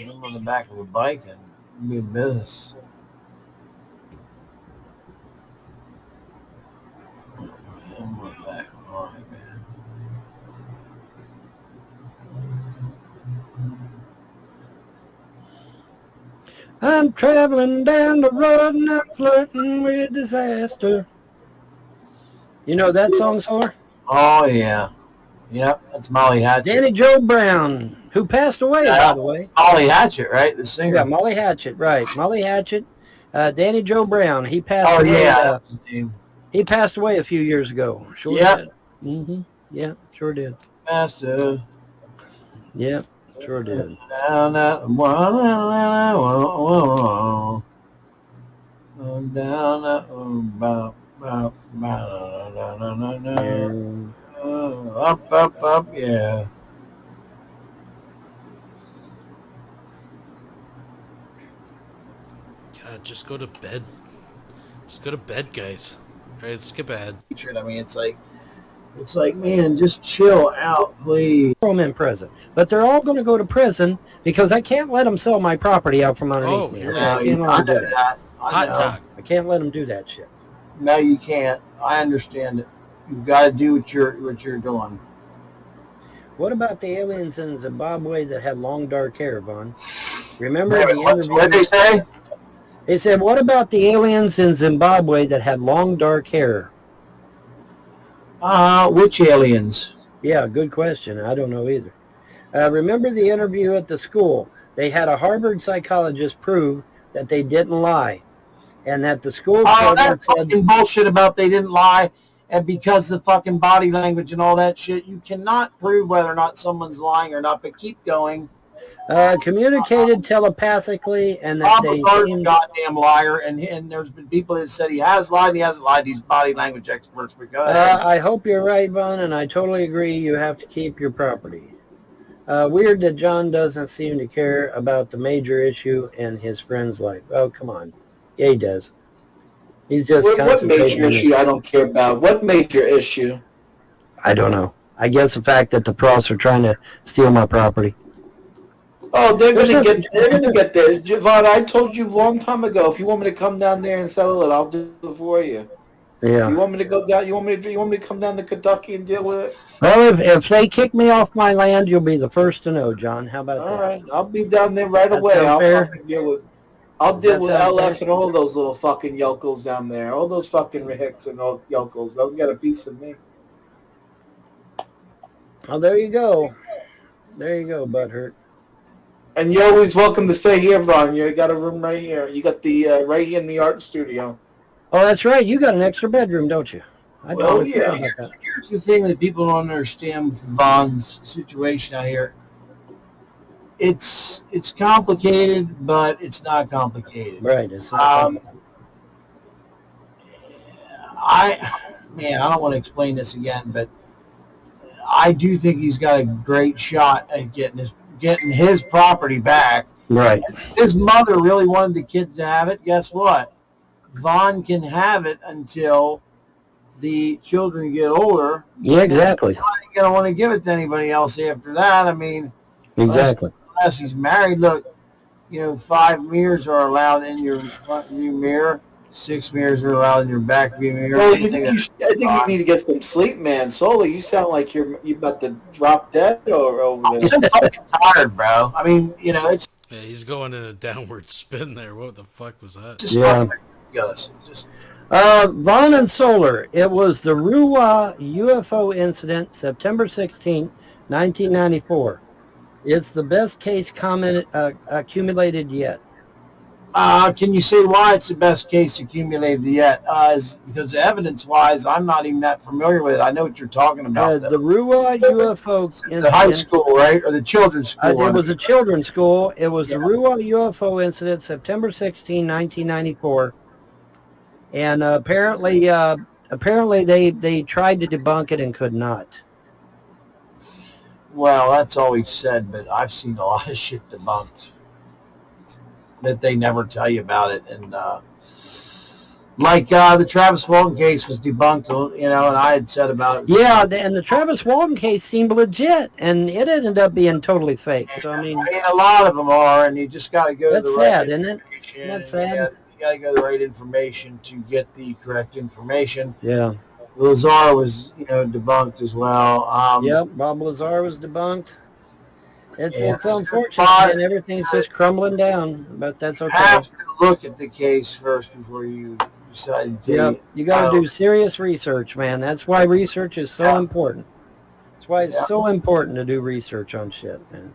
I'm on the back of a bike and do business. I'm traveling down the road and I'm flirting with disaster. You know that song, Sor? Oh, yeah. Yep, that's Molly Hatchet. Danny Joe Brown, who passed away, by the way. Molly Hatchet, right? The singer. Yeah, Molly Hatchet, right. Molly Hatchet. Danny Joe Brown, he passed away. Yeah. He passed away a few years ago. Sure did. Mm-hmm. Yeah, sure did. Master. Yeah, sure did. Down that up, yeah. God, just go to bed. Just go to bed, guys. All right, skip ahead. I mean, it's like, man, just chill out, please. I'm in prison, but they're all going to go to prison because I can't let them sell my property out from underneath me. I can't let them do that shit. No, you can't. I understand it. You've got to do what you're doing. What about the aliens in Zimbabwe that had long dark hair, Vaughn? Remember the interview? What did they say? They said, what about the aliens in Zimbabwe that had long dark hair? Which aliens? Yeah, good question. I don't know either. Remember the interview at the school? They had a Harvard psychologist prove that they didn't lie. And that the school... Oh, that's fucking bullshit about they didn't lie. And because the fucking body language and all that shit, you cannot prove whether or not someone's lying or not, but keep going. Communicated telepathically, and that they... Bob a goddamn liar, and there's been people that said he has lied, he hasn't lied, these body language experts. I hope you're right, Vaughn, and I totally agree you have to keep your property. Weird that John doesn't seem to care about the major issue in his friend's life. Oh, come on. Yeah, he does. He's just what major issue I don't care about? What major issue? I don't know. I guess the fact that the pros are trying to steal my property. Oh, they're gonna get there. Javon, I told you a long time ago. If you want me to come down there and settle it, I'll do it for you. Yeah. You want me to go down? You want me to come down to Kentucky and deal with it? Well, if they kick me off my land, you'll be the first to know, John. How about that? All right, I'll be down there right away. I'll fucking deal with. I'll deal with LF and all those little fucking yokels down there. All those fucking hicks and all yokels. They'll get a piece of me. Oh, there you go. There you go, butthurt. And you're always welcome to stay here, Ron. You got a room right here. You got the right here in the art studio. Oh, that's right. You got an extra bedroom, don't you? Well, yeah. Here's the thing that people don't understand with Vaughn's situation out here. It's complicated, but it's not complicated. Right. It's not I don't want to explain this again, but I do think he's got a great shot at getting his property back. Right. If his mother really wanted the kid to have it, guess what? Vaughn can have it until the children get older. Yeah, exactly. He's not going to want to give it to anybody else after that. I mean, Exactly. unless he's married. Look, 5 mirrors are allowed in your front view mirror. 6 mirrors are allowed in your back view mirror. Well, I think you need to get some sleep, man. Solo, you sound like you're about to drop dead over this. I'm fucking tired, bro. I mean, it's... Yeah, he's going in a downward spin there. What the fuck was that? Vaughn and Solar. It was the Ruwa UFO incident, September 16, 1994. It's the best case accumulated yet. Can you say why it's the best case accumulated yet? Because evidence-wise, I'm not even that familiar with it. I know what you're talking about. The Ruwa UFO incident. The high school, right? Or the children's school? It was a children's school. It was the Ruwa UFO incident, September 16, 1994. And apparently they tried to debunk it and could not. Well, that's always said, but I've seen a lot of shit debunked that they never tell you about it. And the Travis Walton case was debunked, and I had said about it. Yeah, and the Travis Walton case seemed legit, and it ended up being totally fake. So I mean, a lot of them are, and you just got to go to the right information. Isn't it? Isn't that sad? You got to go to the right information to get the correct information. Yeah. Lazar was, debunked as well. Bob Lazar was debunked. It's unfortunate, and everything's just crumbling down, but that's okay. You have to look at the case first before you decide to. Yeah, you got to do serious research, man. That's why research is so important. That's why it's so important to do research on shit, man.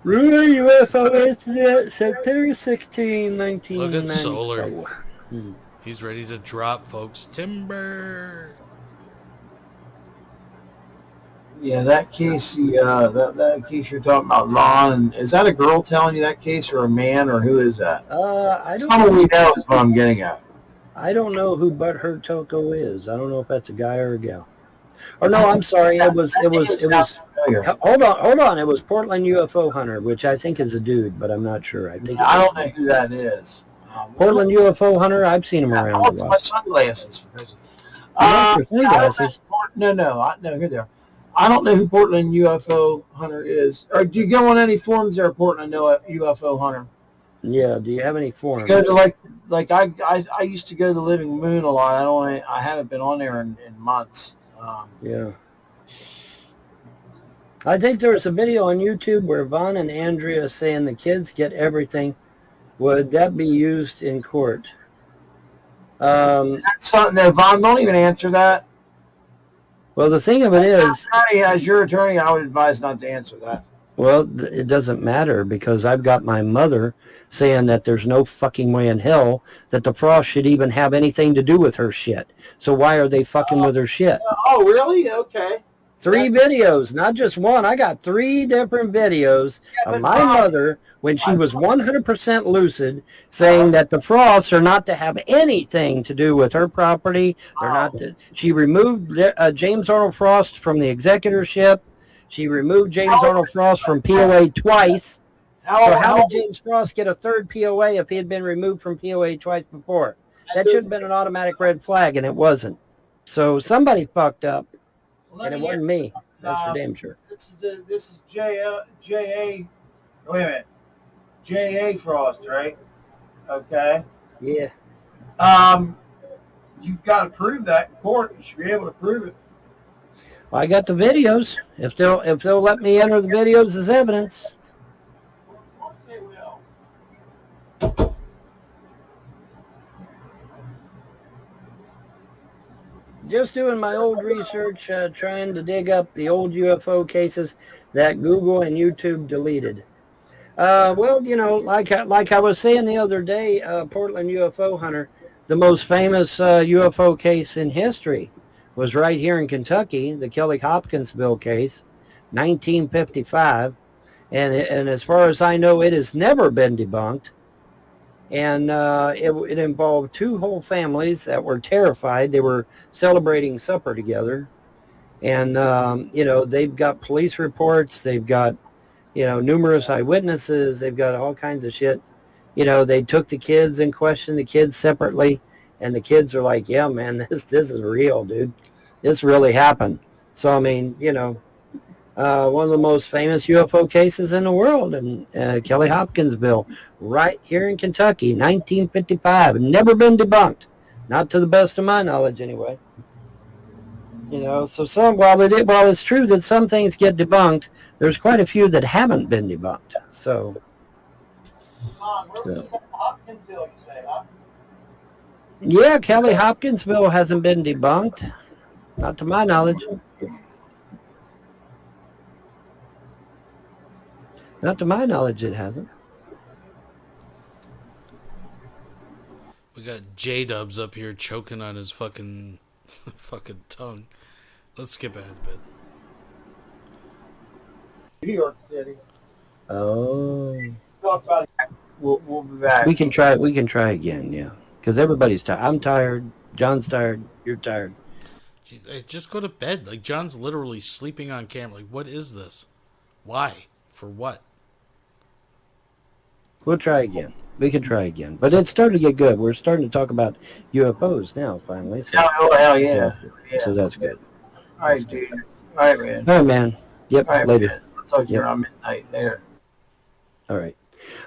Rudy UFO incident, September 16, 1994. Look at Solar. He's ready to drop, folks. Timber. Yeah, that case, that case you're talking about, Ron, is that a girl telling you that case, or a man, or who is that? I don't Someone we know is what I'm getting at. I don't know who Butthurt Toko is. I don't know if that's a guy or a gal. Or no, I'm sorry. It was. Hold on. It was Portland UFO Hunter, which I think is a dude, but I'm not sure. I don't know who that is. Portland UFO Hunter. I've seen him around. Oh, it's my sunglasses. No, here they are. I don't know who Portland UFO Hunter is. Or do you go on any forums there, Portland UFO Hunter? Yeah. Do you have any forums? You go to I used to go to the Living Moon a lot. I haven't been on there in months. Yeah. I think there was a video on YouTube where Vaughn and Andrea saying the kids get everything. Would that be used in court? That's something that Vaughn don't even answer that. Well, the thing of it is, as your attorney, I would advise not to answer that. Well, it doesn't matter because I've got my mother saying that there's no fucking way in hell that the Frost should even have anything to do with her shit. So why are they fucking with her shit? Oh, really? Okay. 3 videos, not just one. I got 3 different videos of my mother when she was 100% lucid saying that the Frosts are not to have anything to do with her property. They're not to, she removed James Arnold Frost from the executorship. She removed James Arnold Frost from POA twice. So how did James Frost get a 3rd POA if he had been removed from POA twice before? That should have been an automatic red flag, and it wasn't. So somebody fucked up, and it wasn't me. That's for damn sure. This is J.A. Wait a minute. J.A. Frost, right? Okay. Yeah. You've got to prove that in court. You should be able to prove it. Well, I got the videos. If they'll let me enter the videos as evidence. They will. Just doing my old research, trying to dig up the old UFO cases that Google and YouTube deleted. Well, you know, like I was saying the other day, Portland UFO Hunter, the most famous UFO case in history was right here in Kentucky, the Kelly Hopkinsville case, 1955. And as far as I know, it has never been debunked. And it involved two whole families that were terrified. They were celebrating supper together. And, they've got police reports. They've got, numerous eyewitnesses. They've got all kinds of shit. They took the kids and questioned the kids separately. And the kids are like, yeah, man, this is real, dude. This really happened. So, I mean, one of the most famous UFO cases in the world, and Kelly Hopkinsville, right here in Kentucky, 1955. Never been debunked. Not to the best of my knowledge, anyway. So while it's true that some things get debunked, there's quite a few that haven't been debunked. So. Hopkinsville, you say, huh? Yeah, Kelly Hopkinsville hasn't been debunked. Not to my knowledge. Not to my knowledge, it hasn't. We got J-Dubs up here choking on his fucking tongue. Let's skip ahead a bit. New York City. Oh. Talk about it. We'll be back. We can try again, yeah. Because everybody's tired. I'm tired. John's tired. You're tired. Just go to bed. Like, John's literally sleeping on camera. Like, what is this? Why? For what? We'll try again. We can try again. But it's starting to get good. We're starting to talk about UFOs now, finally. So, oh, hell yeah. So that's good. All right, dude. All right, man. All right, man. Yep, All right, later. Man. I'll talk to you around midnight later. All right.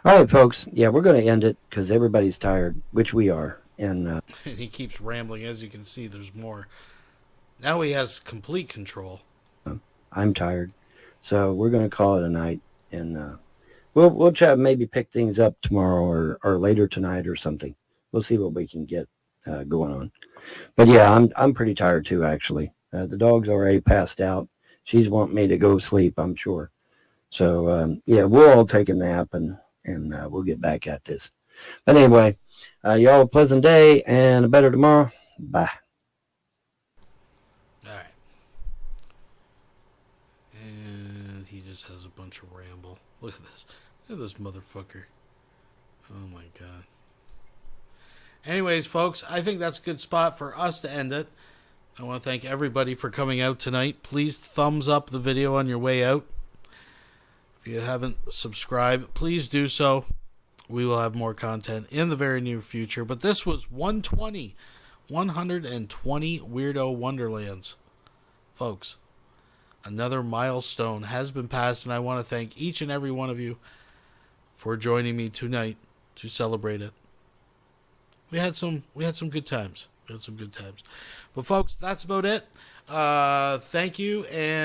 All right, folks. Yeah, we're going to end it because everybody's tired, which we are. And he keeps rambling. As you can see, there's more. Now he has complete control. I'm tired. So we're going to call it a night. And we'll try to maybe pick things up tomorrow or later tonight or something. We'll see what we can get going on. But yeah, I'm pretty tired too, actually. The dog's already passed out. She's wanting me to go sleep, I'm sure. So yeah, we'll all take a nap and we'll get back at this. But anyway, y'all a pleasant day and a better tomorrow. Bye. All right. And he just has a bunch of ramble. Look at this. Look at this motherfucker. Oh my God. Anyways, folks, I think that's a good spot for us to end it. I want to thank everybody for coming out tonight. Please thumbs up the video on your way out. If you haven't subscribed, please do so. We will have more content in the very near future. But this was 120 Weirdo Wonderlands. Folks, another milestone has been passed, and I want to thank each and every one of you for joining me tonight to celebrate it. We had some good times. But folks, that's about it. Thank you, and